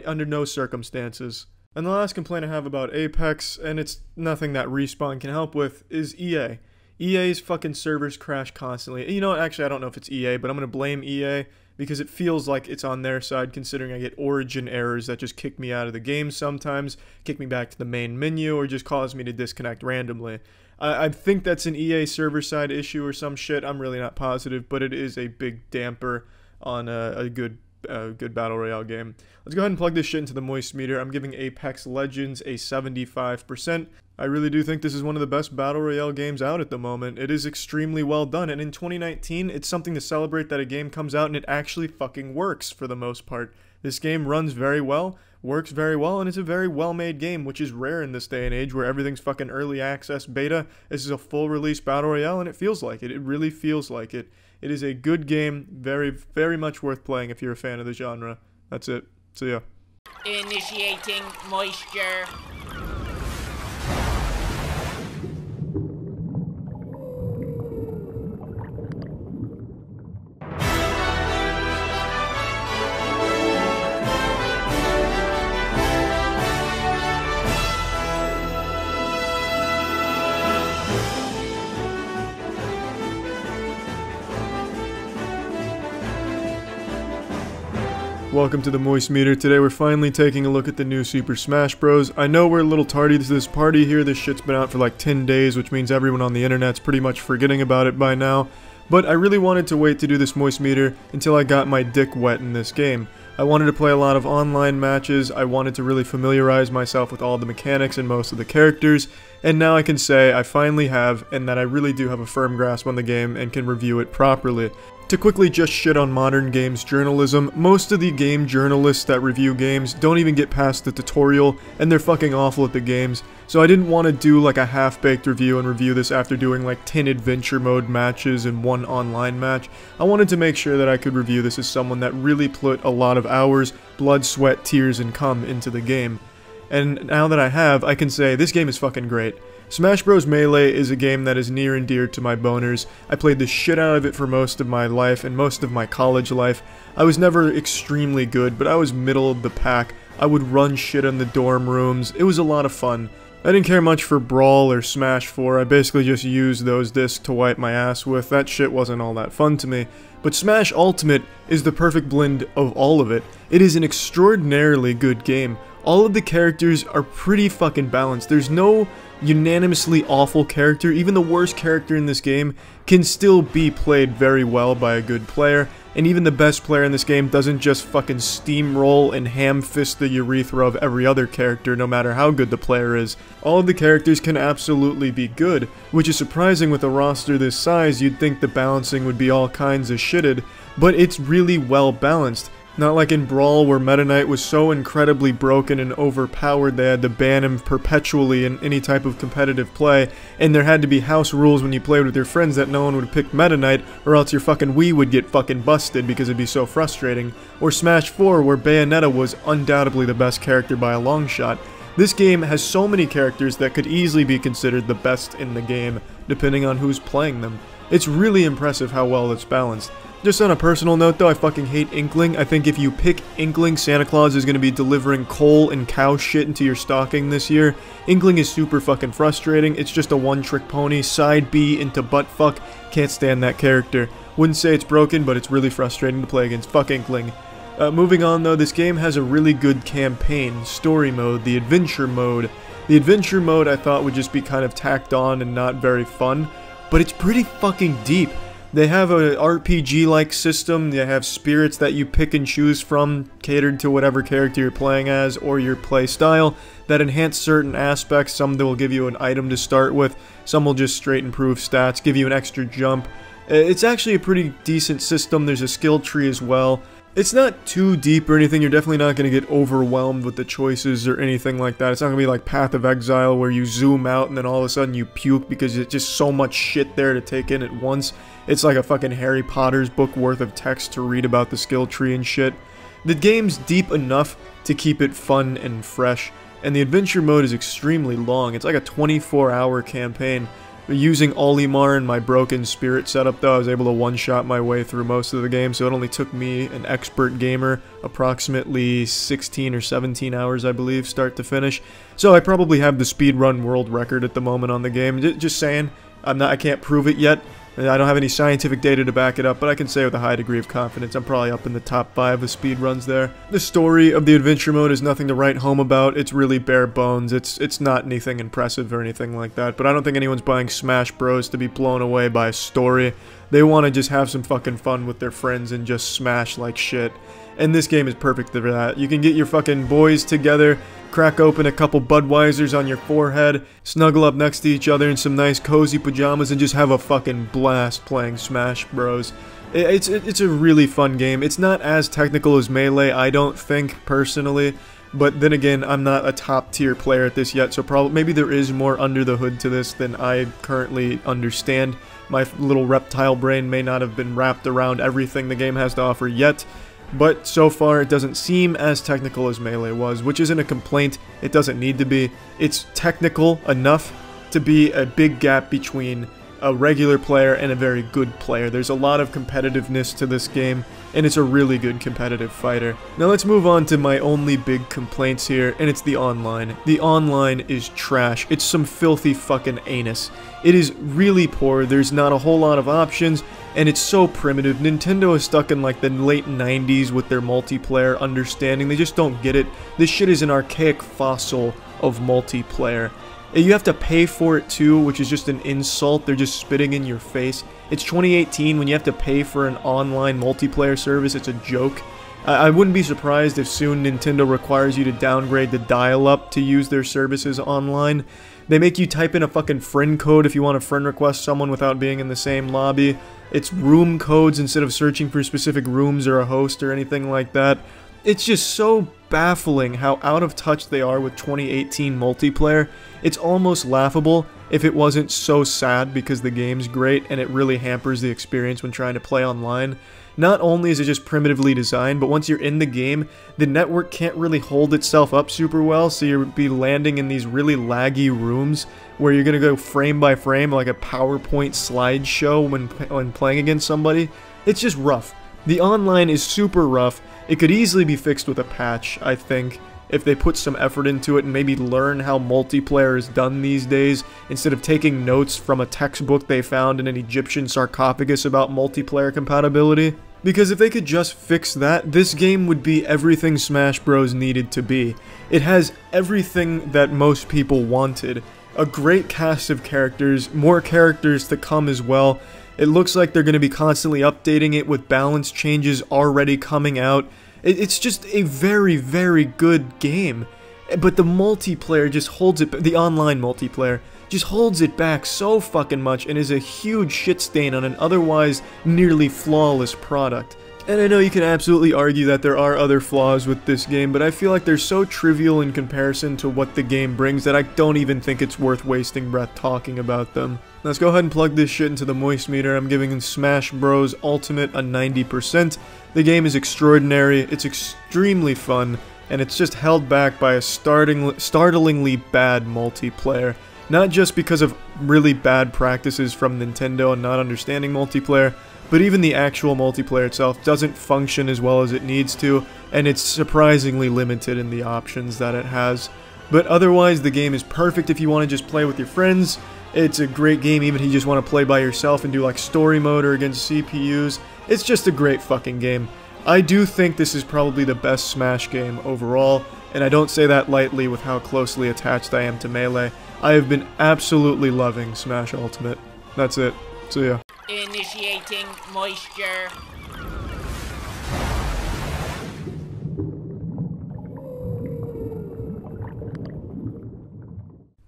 under no circumstances. And the last complaint I have about Apex, and it's nothing that Respawn can help with, is EA. EA's fucking servers crash constantly. You know what, actually I don't know if it's EA, but I'm going to blame EA because it feels like it's on their side, considering I get origin errors that just kick me out of the game sometimes, kick me back to the main menu, or just cause me to disconnect randomly. I think that's an EA server-side issue or some shit. I'm really not positive, but it is a big damper on a good Battle Royale game. Let's go ahead and plug this shit into the moist meter. I'm giving Apex Legends a 75%. I really do think this is one of the best Battle Royale games out at the moment. It is extremely well done, and in 2019, it's something to celebrate that a game comes out and it actually fucking works for the most part. This game runs very well, works very well, and it's a very well-made game, which is rare in this day and age where everything's fucking early access beta. This is a full-release Battle Royale, and it feels like it. It really feels like it. It is a good game, very, very much worth playing if you're a fan of the genre. That's it. See ya. Initiating moisture. Welcome to the Moist Meter. Today we're finally taking a look at the new Super Smash Bros. I know we're a little tardy to this party here. This shit's been out for like 10 days, which means everyone on the internet's pretty much forgetting about it by now. But I really wanted to wait to do this Moist Meter until I got my dick wet in this game. I wanted to play a lot of online matches, I wanted to really familiarize myself with all the mechanics and most of the characters, and now I can say I finally have, and that I really do have a firm grasp on the game and can review it properly. To quickly just shit on modern games journalism, most of the game journalists that review games don't even get past the tutorial, and they're fucking awful at the games, so I didn't want to do like a half-baked review and review this after doing like 10 adventure mode matches and 1 online match. I wanted to make sure that I could review this as someone that really put a lot of hours, blood, sweat, tears, and cum into the game. And now that I have, I can say this game is fucking great. Smash Bros. Melee is a game that is near and dear to my boners. I played the shit out of it for most of my life and most of my college life. I was never extremely good, but I was middle of the pack. I would run shit in the dorm rooms. It was a lot of fun. I didn't care much for Brawl or Smash 4. I basically just used those discs to wipe my ass with. That shit wasn't all that fun to me. But Smash Ultimate is the perfect blend of all of it. It is an extraordinarily good game. All of the characters are pretty fucking balanced. There's no unanimously awful character. Even the worst character in this game can still be played very well by a good player, and even the best player in this game doesn't just fucking steamroll and ham-fist the urethra of every other character no matter how good the player is. All of the characters can absolutely be good, which is surprising with a roster this size. You'd think the balancing would be all kinds of shitted, but it's really well balanced. Not like in Brawl, where Meta Knight was so incredibly broken and overpowered they had to ban him perpetually in any type of competitive play, and there had to be house rules when you played with your friends that no one would pick Meta Knight, or else your fucking Wii would get fucking busted because it'd be so frustrating. Or Smash 4, where Bayonetta was undoubtedly the best character by a long shot. This game has so many characters that could easily be considered the best in the game, depending on who's playing them. It's really impressive how well it's balanced. Just on a personal note though, I fucking hate Inkling. I think if you pick Inkling, Santa Claus is going to be delivering coal and cow shit into your stocking this year. Inkling is super fucking frustrating. It's just a one-trick pony, side B into buttfuck. Can't stand that character. Wouldn't say it's broken, but it's really frustrating to play against. Fuck Inkling. Moving on though, this game has a really good campaign, story mode, the adventure mode. The adventure mode I thought would just be kind of tacked on and not very fun, but it's pretty fucking deep. They have a RPG-like system. They have spirits that you pick and choose from, catered to whatever character you're playing as or your play style, that enhance certain aspects. Some that will give you an item to start with, some will just straight improve stats, give you an extra jump. It's actually a pretty decent system. There's a skill tree as well. It's not too deep or anything. You're definitely not going to get overwhelmed with the choices or anything like that. It's not going to be like Path of Exile where you zoom out and then all of a sudden you puke because it's just so much shit there to take in at once. It's like a fucking Harry Potter's book worth of text to read about the skill tree and shit. The game's deep enough to keep it fun and fresh, and the adventure mode is extremely long. It's like a 24-hour campaign. Using Olimar and my broken spirit setup though, I was able to one-shot my way through most of the game, so it only took me, an expert gamer, approximately 16 or 17 hours I believe, start to finish. So I probably have the speedrun world record at the moment on the game. Just saying, I can't prove it yet. I don't have any scientific data to back it up, but I can say with a high degree of confidence I'm probably up in the top 5 of speedruns there. The story of the adventure mode is nothing to write home about. It's really bare bones. It's not anything impressive or anything like that, but I don't think anyone's buying Smash Bros. To be blown away by a story. They want to just have some fucking fun with their friends and just smash like shit. And this game is perfect for that. You can get your fucking boys together, crack open a couple Budweisers on your forehead, snuggle up next to each other in some nice cozy pajamas, and just have a fucking blast playing Smash Bros. It's a really fun game. It's not as technical as Melee, I don't think, personally. But then again, I'm not a top tier player at this yet, so probably maybe there is more under the hood to this than I currently understand. My little reptile brain may not have been wrapped around everything the game has to offer yet. But so far, it doesn't seem as technical as Melee was, which isn't a complaint. It doesn't need to be. It's technical enough to be a big gap between a regular player and a very good player. There's a lot of competitiveness to this game, and it's a really good competitive fighter. Now let's move on to my only big complaints here, and it's the online. The online is trash. It's some filthy fucking anus. It is really poor. There's not a whole lot of options, and it's so primitive. Nintendo is stuck in like the late 90s with their multiplayer understanding. They just don't get it. This shit is an archaic fossil of multiplayer. You have to pay for it too, which is just an insult. They're just spitting in your face. It's 2018 when you have to pay for an online multiplayer service. It's a joke. I wouldn't be surprised if soon Nintendo requires you to downgrade the dial-up to use their services online. They make you type in a fucking friend code if you want to friend request someone without being in the same lobby. It's room codes instead of searching for specific rooms or a host or anything like that. It's just so baffling how out of touch they are with 2018 multiplayer. It's almost laughable if it wasn't so sad because the game's great and it really hampers the experience when trying to play online. Not only is it just primitively designed, but once you're in the game, the network can't really hold itself up super well, so you'll be landing in these really laggy rooms where you're gonna go frame by frame like a PowerPoint slideshow when playing against somebody. It's just rough. The online is super rough. It could easily be fixed with a patch, I think, if they put some effort into it and maybe learn how multiplayer is done these days, instead of taking notes from a textbook they found in an Egyptian sarcophagus about multiplayer compatibility. Because if they could just fix that, this game would be everything Smash Bros. Needed to be. It has everything that most people wanted. A great cast of characters, more characters to come as well. It looks like they're going to be constantly updating it with balance changes already coming out. It's just a very, very good game. But the multiplayer just holds it, the online multiplayer, just holds it back so fucking much and is a huge shit stain on an otherwise nearly flawless product. And I know you can absolutely argue that there are other flaws with this game, but I feel like they're so trivial in comparison to what the game brings that I don't even think it's worth wasting breath talking about them. Let's go ahead and plug this shit into the moist meter. I'm giving Smash Bros. Ultimate a 90%. The game is extraordinary, it's extremely fun, and it's just held back by a startlingly bad multiplayer. Not just because of really bad practices from Nintendo and not understanding multiplayer, but even the actual multiplayer itself doesn't function as well as it needs to, and it's surprisingly limited in the options that it has. But otherwise, the game is perfect if you want to just play with your friends. It's a great game even if you just want to play by yourself and do like story mode or against CPUs. It's just a great fucking game. I do think this is probably the best Smash game overall, and I don't say that lightly with how closely attached I am to Melee. I have been absolutely loving Smash Ultimate. That's it. See ya. Initiating moisture.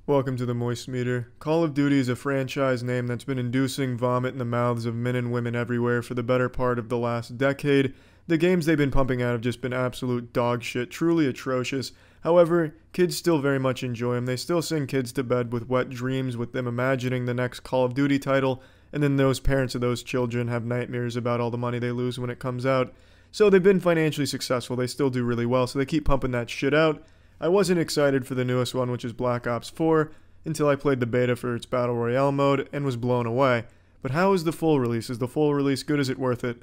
Welcome to the Moist Meter. Call of Duty is a franchise name that's been inducing vomit in the mouths of men and women everywhere for the better part of the last decade. The games they've been pumping out have just been absolute dog shit, truly atrocious. However, kids still very much enjoy them. They still send kids to bed with wet dreams with them imagining the next Call of Duty title, and then those parents of those children have nightmares about all the money they lose when it comes out. So they've been financially successful. They still do really well, so they keep pumping that shit out. I wasn't excited for the newest one, which is Black Ops 4, until I played the beta for its Battle Royale mode and was blown away. But how is the full release? Is the full release good? Is it worth it?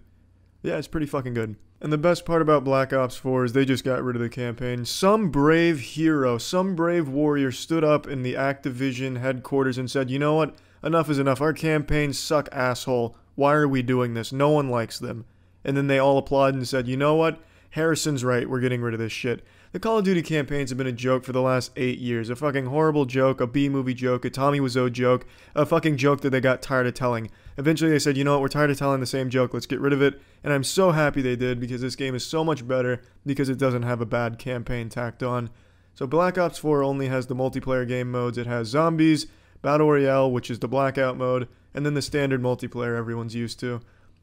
Yeah, it's pretty fucking good. And the best part about Black Ops 4 is they just got rid of the campaign. Some brave hero, some brave warrior stood up in the Activision headquarters and said, you know what? enough is enough. Our campaigns suck, asshole. Why are we doing this? No one likes them. And then they all applauded and said, you know what? Harrison's right, we're getting rid of this shit. The Call of Duty campaigns have been a joke for the last 8 years. A fucking horrible joke, a B-movie joke, a Tommy Wiseau joke, a fucking joke that they got tired of telling. Eventually they said, you know what, we're tired of telling the same joke, let's get rid of it. And I'm so happy they did, because this game is so much better because it doesn't have a bad campaign tacked on. So Black Ops 4 only has the multiplayer game modes. It has Zombies, Battle Royale, which is the Blackout mode, and then the standard multiplayer everyone's used to.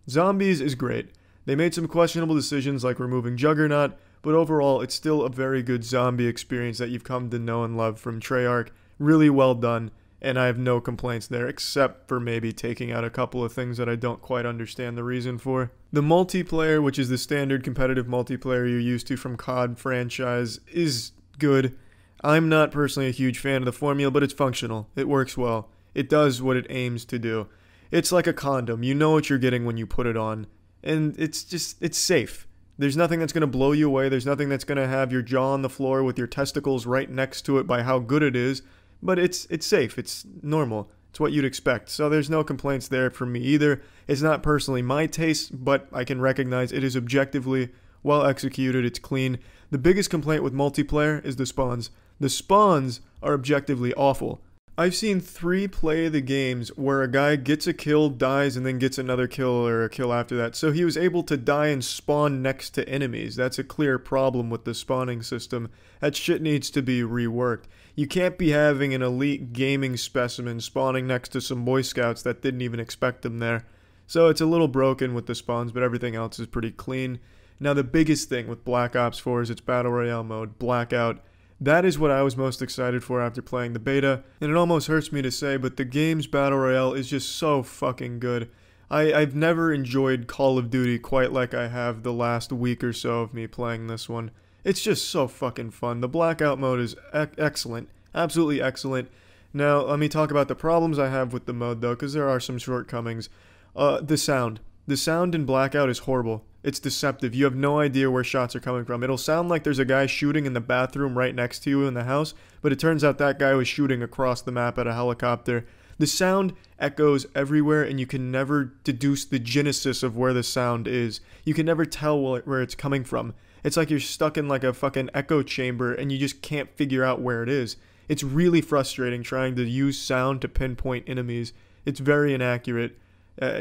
Zombies is great. They made some questionable decisions like removing Juggernaut, but overall it's still a very good zombie experience that you've come to know and love from Treyarch. Really well done, and I have no complaints there except for maybe taking out a couple of things that I don't quite understand the reason for. The multiplayer, which is the standard competitive multiplayer you're used to from COD franchise, is good. I'm not personally a huge fan of the formula, but it's functional. It works well. It does what it aims to do. It's like a condom. You know what you're getting when you put it on. And it's safe. There's nothing that's going to blow you away. There's nothing that's going to have your jaw on the floor with your testicles right next to it by how good it is. But it's safe. It's normal. It's what you'd expect. So there's no complaints there from me either. It's not personally my taste, but I can recognize it is objectively well executed. It's clean. The biggest complaint with multiplayer is the spawns. The spawns are objectively awful. I've seen 3 play the games where a guy gets a kill, dies, and then gets another kill or a kill after that. So he was able to die and spawn next to enemies. That's a clear problem with the spawning system. That shit needs to be reworked. You can't be having an elite gaming specimen spawning next to some Boy Scouts that didn't even expect them there. So it's a little broken with the spawns, but everything else is pretty clean. Now the biggest thing with Black Ops 4 is its Battle Royale mode, Blackout. That is what I was most excited for after playing the beta, and it almost hurts me to say, but the game's Battle Royale is just so fucking good. I've never enjoyed Call of Duty quite like I have the last week or so of me playing this one. It's just so fucking fun. The Blackout mode is excellent. Absolutely excellent. Now, let me talk about the problems I have with the mode, though, because there are some shortcomings. The sound. The sound in Blackout is horrible. It's deceptive. You have no idea where shots are coming from. It'll sound like there's a guy shooting in the bathroom right next to you in the house, but it turns out that guy was shooting across the map at a helicopter. The sound echoes everywhere, and you can never deduce the genesis of where the sound is. You can never tell where it's coming from. It's like you're stuck in like a fucking echo chamber, and you just can't figure out where it is. It's really frustrating trying to use sound to pinpoint enemies. It's very inaccurate.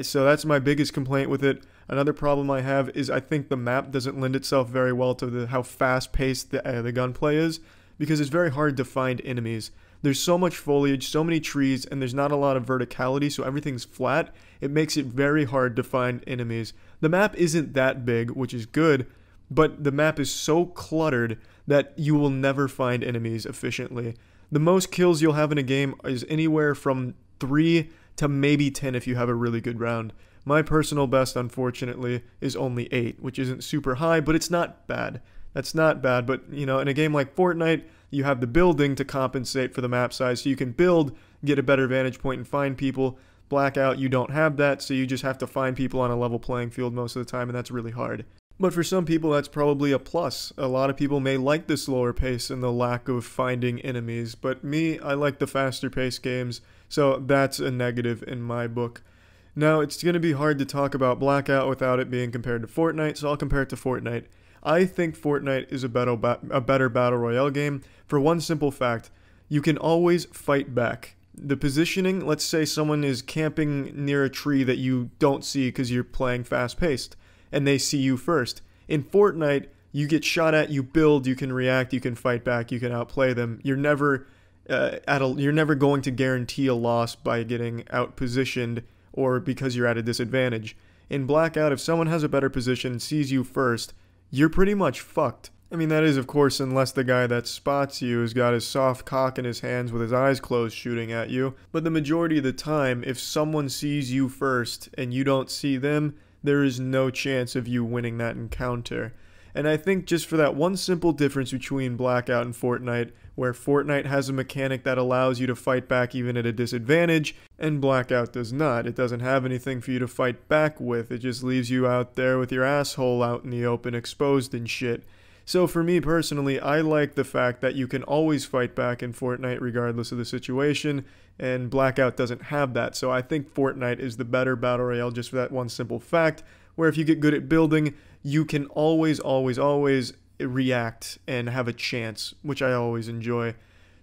So that's my biggest complaint with it. Another problem I have is I think the map doesn't lend itself very well to how fast-paced the gunplay is, because it's very hard to find enemies. There's so much foliage, so many trees, and there's not a lot of verticality, so everything's flat. It makes it very hard to find enemies. The map isn't that big, which is good, but the map is so cluttered that you will never find enemies efficiently. The most kills you'll have in a game is anywhere from 3 to maybe 10 if you have a really good round. My personal best, unfortunately, is only 8, which isn't super high, but it's not bad. That's not bad, but, you know, in a game like Fortnite, you have the building to compensate for the map size, so you can build, get a better vantage point, and find people. Blackout, you don't have that, so you just have to find people on a level playing field most of the time, and that's really hard. But for some people, that's probably a plus. A lot of people may like the slower pace and the lack of finding enemies, but me, I like the faster paced games, so that's a negative in my book. Now, it's going to be hard to talk about Blackout without it being compared to Fortnite, so I'll compare it to Fortnite. I think Fortnite is a better Battle Royale game for one simple fact. You can always fight back. The positioning, let's say someone is camping near a tree that you don't see because you're playing fast-paced, and they see you first. In Fortnite, you get shot at, you build, you can react, you can fight back, you can outplay them. You're never going to guarantee a loss by getting out-positioned or because you're at a disadvantage. In Blackout, if someone has a better position, sees you first, you're pretty much fucked. I mean, that is, of course, unless the guy that spots you has got his soft cock in his hands with his eyes closed shooting at you. But the majority of the time, if someone sees you first and you don't see them, there is no chance of you winning that encounter. And I think just for that one simple difference between Blackout and Fortnite, where Fortnite has a mechanic that allows you to fight back even at a disadvantage, and Blackout does not. It doesn't have anything for you to fight back with. It just leaves you out there with your asshole out in the open, exposed and shit. So for me personally, I like the fact that you can always fight back in Fortnite regardless of the situation, and Blackout doesn't have that. So I think Fortnite is the better Battle Royale just for that one simple fact, where if you get good at building, you can always react and have a chance, which I always enjoy.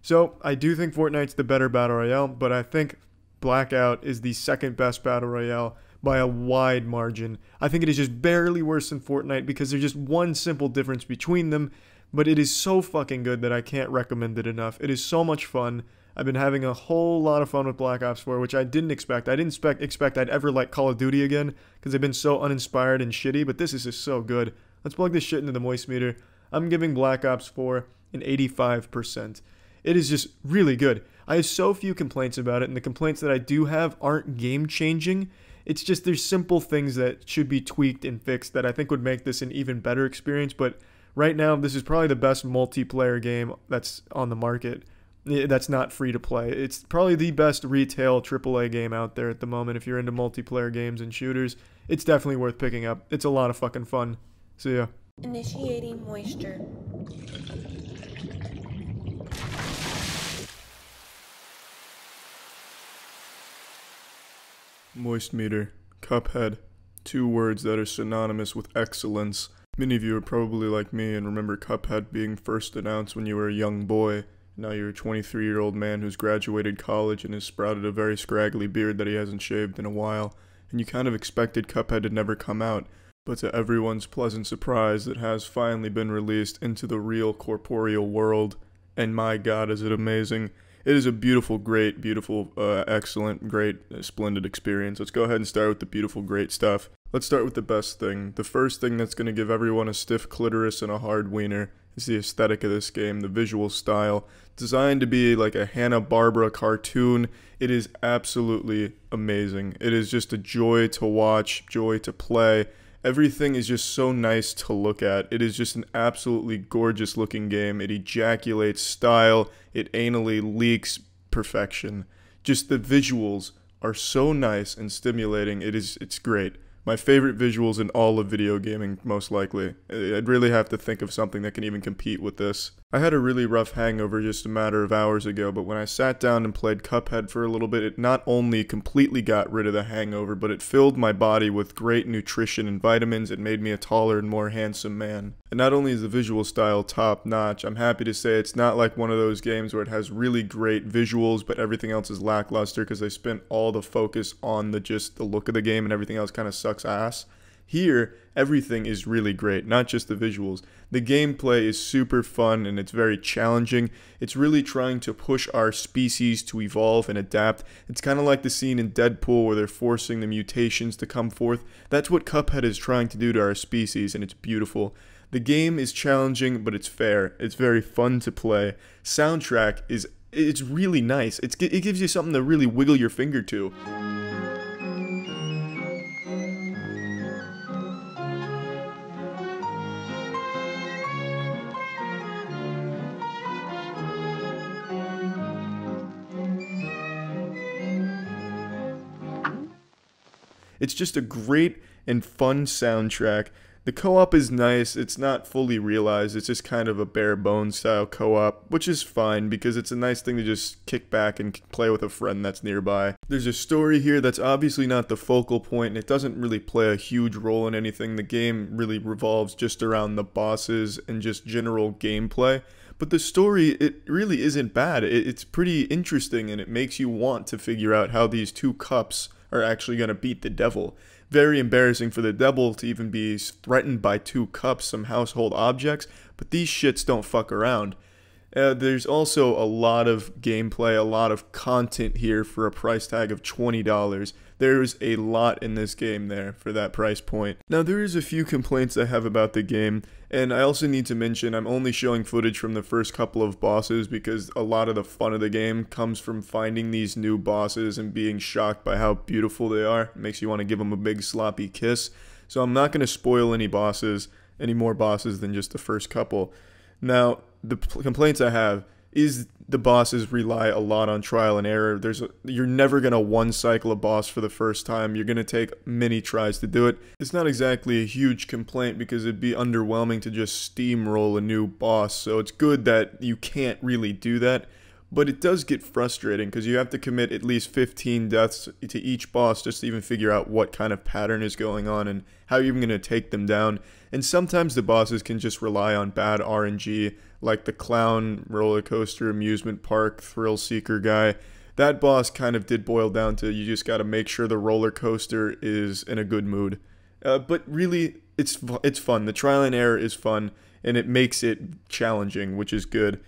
So I do think Fortnite's the better Battle Royale, but I think Blackout is the second best Battle Royale by a wide margin. I think it is just barely worse than Fortnite because there's just one simple difference between them, but it is so fucking good that I can't recommend it enough. It is so much fun. I've been having a whole lot of fun with Black Ops 4, which I didn't expect. I didn't expect I'd ever like Call of Duty again because they've been so uninspired and shitty, but this is just so good. Let's plug this shit into the moist meter. I'm giving Black Ops 4 an 85%. It is just really good. I have so few complaints about it, and the complaints that I do have aren't game-changing. It's just there's simple things that should be tweaked and fixed that I think would make this an even better experience, but right now this is probably the best multiplayer game that's on the market. That's not free to play. It's probably the best retail AAA game out there at the moment. If you're into multiplayer games and shooters, it's definitely worth picking up. It's a lot of fucking fun. See ya. Initiating moisture. Moist meter. Cuphead. Two words that are synonymous with excellence. Many of you are probably like me and remember Cuphead being first announced when you were a young boy. Now you're a 23-year-old man who's graduated college and has sprouted a very scraggly beard that he hasn't shaved in a while, and you kind of expected Cuphead to never come out, but to everyone's pleasant surprise, it has finally been released into the real corporeal world, and my god is it amazing. It is a beautiful, great, beautiful, excellent, great, splendid experience. Let's go ahead and start with the beautiful, great stuff. Let's start with the best thing. The first thing that's going to give everyone a stiff clitoris and a hard wiener is the aesthetic of this game, the visual style. Designed to be like a Hanna-Barbera cartoon, it is absolutely amazing. It is just a joy to watch, joy to play. Everything is just so nice to look at. It is just an absolutely gorgeous looking game. It ejaculates style. It anally leaks perfection. Just the visuals are so nice and stimulating. It's great. My favorite visuals in all of video gaming, most likely. I'd really have to think of something that can even compete with this. I had a really rough hangover just a matter of hours ago, but when I sat down and played Cuphead for a little bit, it not only completely got rid of the hangover, but it filled my body with great nutrition and vitamins. It made me a taller and more handsome man. And not only is the visual style top notch, I'm happy to say it's not like one of those games where it has really great visuals, but everything else is lackluster because they spent all the focus on just the look of the game and everything else kind of sucks ass. Here, everything is really great, not just the visuals. The gameplay is super fun and it's very challenging. It's really trying to push our species to evolve and adapt. It's kind of like the scene in Deadpool where they're forcing the mutations to come forth. That's what Cuphead is trying to do to our species, and it's beautiful. The game is challenging, but it's fair. It's very fun to play. Soundtrack it's really nice. It gives you something to really wiggle your finger to. It's just a great and fun soundtrack. The co-op is nice. It's not fully realized. It's just kind of a bare bones style co-op, which is fine because it's a nice thing to just kick back and play with a friend that's nearby. There's a story here that's obviously not the focal point, and it doesn't really play a huge role in anything. The game really revolves just around the bosses and just general gameplay. But the story, it really isn't bad. It's pretty interesting, and it makes you want to figure out how these two cups are actually going to beat the devil. Very embarrassing for the devil to even be threatened by two cups, some household objects, but these shits don't fuck around. There's also a lot of gameplay, a lot of content here for a price tag of $20. There's a lot in this game there for that price point. Now there is a few complaints I have about the game, and I also need to mention I'm only showing footage from the first couple of bosses because a lot of the fun of the game comes from finding these new bosses and being shocked by how beautiful they are. It makes you want to give them a big sloppy kiss. So I'm not going to spoil any more bosses than just the first couple. Now, the complaints I have is the bosses rely a lot on trial and error. You're never going to one cycle a boss for the first time. You're going to take many tries to do it. It's not exactly a huge complaint because it'd be underwhelming to just steamroll a new boss, so it's good that you can't really do that. But it does get frustrating because you have to commit at least 15 deaths to each boss just to even figure out what kind of pattern is going on and how you're even going to take them down. And sometimes the bosses can just rely on bad RNG, like the clown roller coaster amusement park thrill seeker guy. That boss kind of did boil down to you just got to make sure the roller coaster is in a good mood. But really, it's fun. The trial and error is fun, and it makes it challenging, which is good.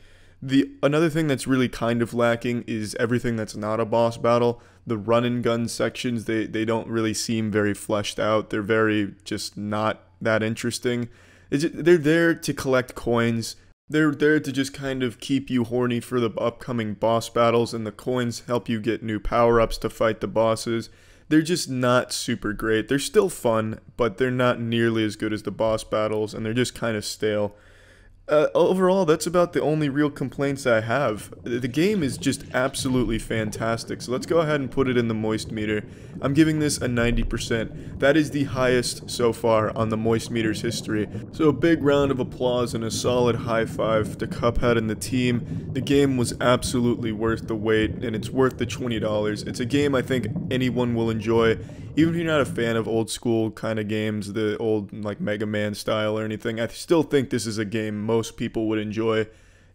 Another thing that's really kind of lacking is everything that's not a boss battle. The run and gun sections, they don't really seem very fleshed out. They're very just not that interesting. They're there to collect coins. They're there to just kind of keep you horny for the upcoming boss battles, and the coins help you get new power-ups to fight the bosses. They're just not super great. They're still fun, but they're not nearly as good as the boss battles, and they're just kind of stale. Overall, that's about the only real complaints I have. The game is just absolutely fantastic, so let's go ahead and put it in the moist meter. I'm giving this a 90%. That is the highest so far on the moist meter's history. So a big round of applause and a solid high five to Cuphead and the team. The game was absolutely worth the wait, and it's worth the $20. It's a game I think anyone will enjoy. Even if you're not a fan of old school kind of games, the old like Mega Man style or anything, I still think this is a game most people would enjoy.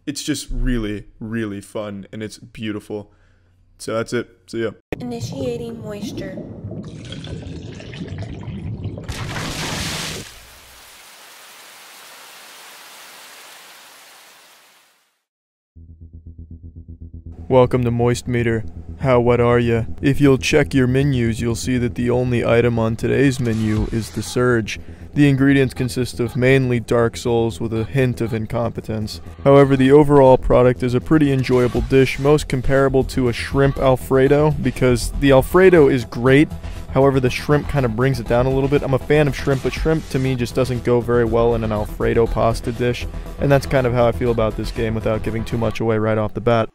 It's just really, really fun, and it's beautiful. So that's it. See ya. Initiating moisture. Welcome to Moist Meter. How wet are ya? If you'll check your menus, you'll see that the only item on today's menu is the Surge. The ingredients consist of mainly Dark Souls with a hint of incompetence. However, the overall product is a pretty enjoyable dish, most comparable to a shrimp Alfredo, because the Alfredo is great. However, the shrimp kind of brings it down a little bit. I'm a fan of shrimp, but shrimp to me just doesn't go very well in an Alfredo pasta dish. And that's kind of how I feel about this game without giving too much away right off the bat.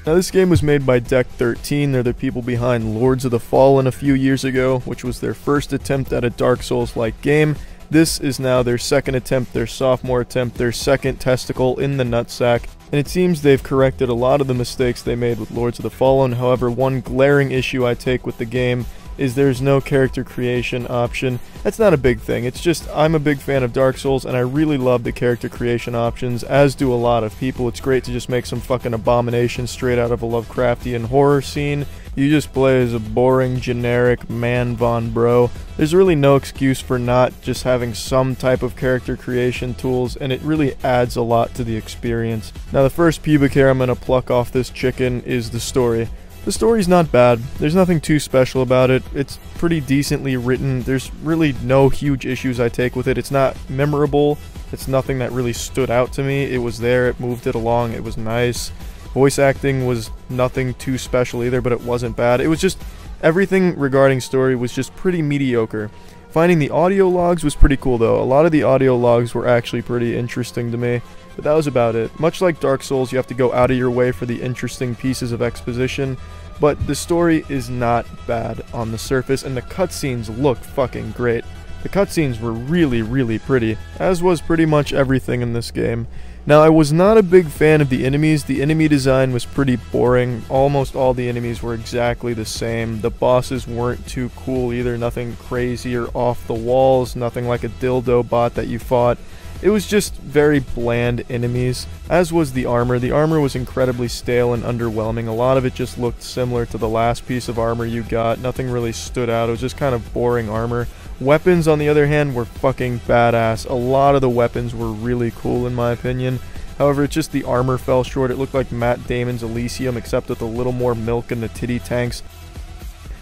Now this game was made by Deck 13, they're the people behind Lords of the Fallen a few years ago, which was their first attempt at a Dark Souls-like game. This is now their second attempt, their sophomore attempt, their second testicle in the nutsack, and it seems they've corrected a lot of the mistakes they made with Lords of the Fallen. However, one glaring issue I take with the game is there's no character creation option. That's not a big thing, it's just I'm a big fan of Dark Souls and I really love the character creation options, as do a lot of people. It's great to just make some fucking abomination straight out of a Lovecraftian horror scene. You just play as a boring, generic man von bro. There's really no excuse for not just having some type of character creation tools, and it really adds a lot to the experience. Now the first pubic hair I'm gonna pluck off this chicken is the story. The story's not bad. There's nothing too special about it. It's pretty decently written. There's really no huge issues I take with it. It's not memorable. It's nothing that really stood out to me. It was there. It moved it along. It was nice. Voice acting was nothing too special either, but it wasn't bad. It was just everything regarding story was just pretty mediocre. Finding the audio logs was pretty cool though. A lot of the audio logs were actually pretty interesting to me. But that was about it. Much like Dark Souls, you have to go out of your way for the interesting pieces of exposition, but the story is not bad on the surface, and the cutscenes look fucking great. The cutscenes were really, really pretty, as was pretty much everything in this game. Now, I was not a big fan of the enemies. The enemy design was pretty boring. Almost all the enemies were exactly the same. The bosses weren't too cool either, nothing crazy or off the walls, nothing like a dildo bot that you fought. It was just very bland enemies, as was the armor. The armor was incredibly stale and underwhelming. A lot of it just looked similar to the last piece of armor you got. Nothing really stood out. It was just kind of boring armor. Weapons, on the other hand, were fucking badass. A lot of the weapons were really cool in my opinion. However, it's just the armor fell short. It looked like Matt Damon's Elysium, except with a little more milk in the titty tanks.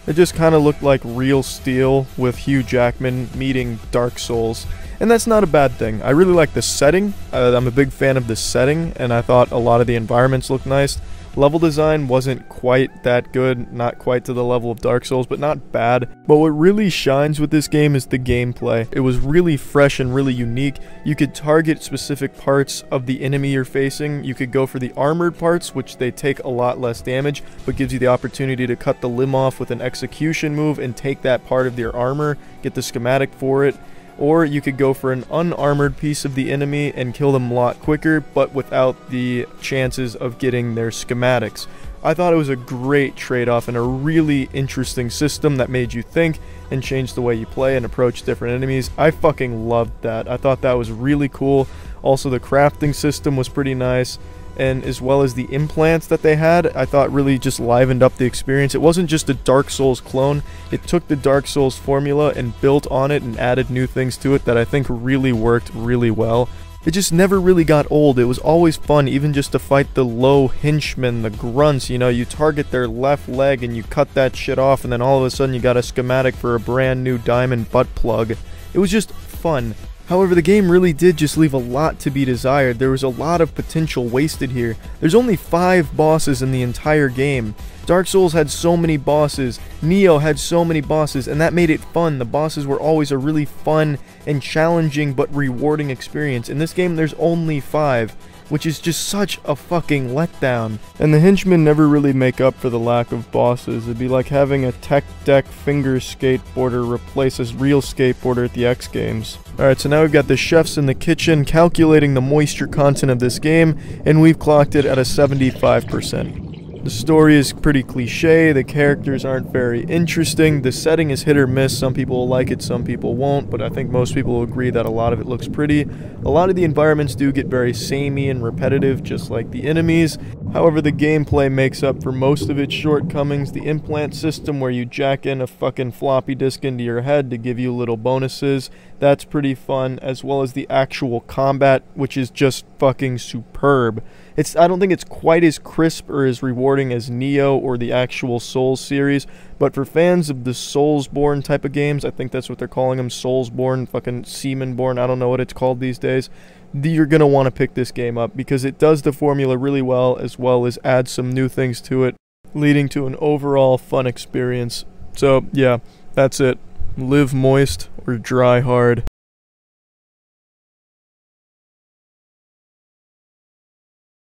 It just kind of looked like real steel with Hugh Jackman meeting Dark Souls. And that's not a bad thing. I really like the setting. I'm a big fan of the setting, and I thought a lot of the environments looked nice. Level design wasn't quite that good, not quite to the level of Dark Souls, but not bad. But what really shines with this game is the gameplay. It was really fresh and really unique. You could target specific parts of the enemy you're facing. You could go for the armored parts, which they take a lot less damage, but gives you the opportunity to cut the limb off with an execution move and take that part of their armor, get the schematic for it. Or you could go for an unarmored piece of the enemy and kill them a lot quicker, but without the chances of getting their schematics. I thought it was a great trade-off and a really interesting system that made you think and changed the way you play and approach different enemies. I fucking loved that. I thought that was really cool. Also, the crafting system was pretty nice, and as well as the implants that they had, I thought really just livened up the experience. It wasn't just a Dark Souls clone, it took the Dark Souls formula and built on it and added new things to it that I think really worked really well. It just never really got old. It was always fun, even just to fight the low henchmen, the grunts. You know, you target their left leg and you cut that shit off, and then all of a sudden you got a schematic for a brand new diamond butt plug. It was just fun. However, the game really did just leave a lot to be desired. There was a lot of potential wasted here. There's only 5 bosses in the entire game. Dark Souls had so many bosses, Nioh had so many bosses, and that made it fun. The bosses were always a really fun and challenging but rewarding experience. In this game, there's only 5, which is just such a fucking letdown. And the henchmen never really make up for the lack of bosses. It'd be like having a tech deck finger skateboarder replace a real skateboarder at the X Games. Alright, so now we've got the chefs in the kitchen calculating the moisture content of this game, and we've clocked it at a 75%. The story is pretty cliche, the characters aren't very interesting, the setting is hit or miss, some people will like it, some people won't, but I think most people will agree that a lot of it looks pretty. A lot of the environments do get very samey and repetitive, just like the enemies. However, the gameplay makes up for most of its shortcomings. The implant system where you jack in a fucking floppy disk into your head to give you little bonuses, that's pretty fun, as well as the actual combat, which is just fucking superb. I don't think it's quite as crisp or as rewarding as Nioh or the actual Souls series, but for fans of the Soulsborne type of games, I think that's what they're calling them, Soulsborne, fucking Seamanborn, I don't know what it's called these days, you're going to want to pick this game up because it does the formula really well as add some new things to it, leading to an overall fun experience. So yeah, that's it. Live moist or dry hard.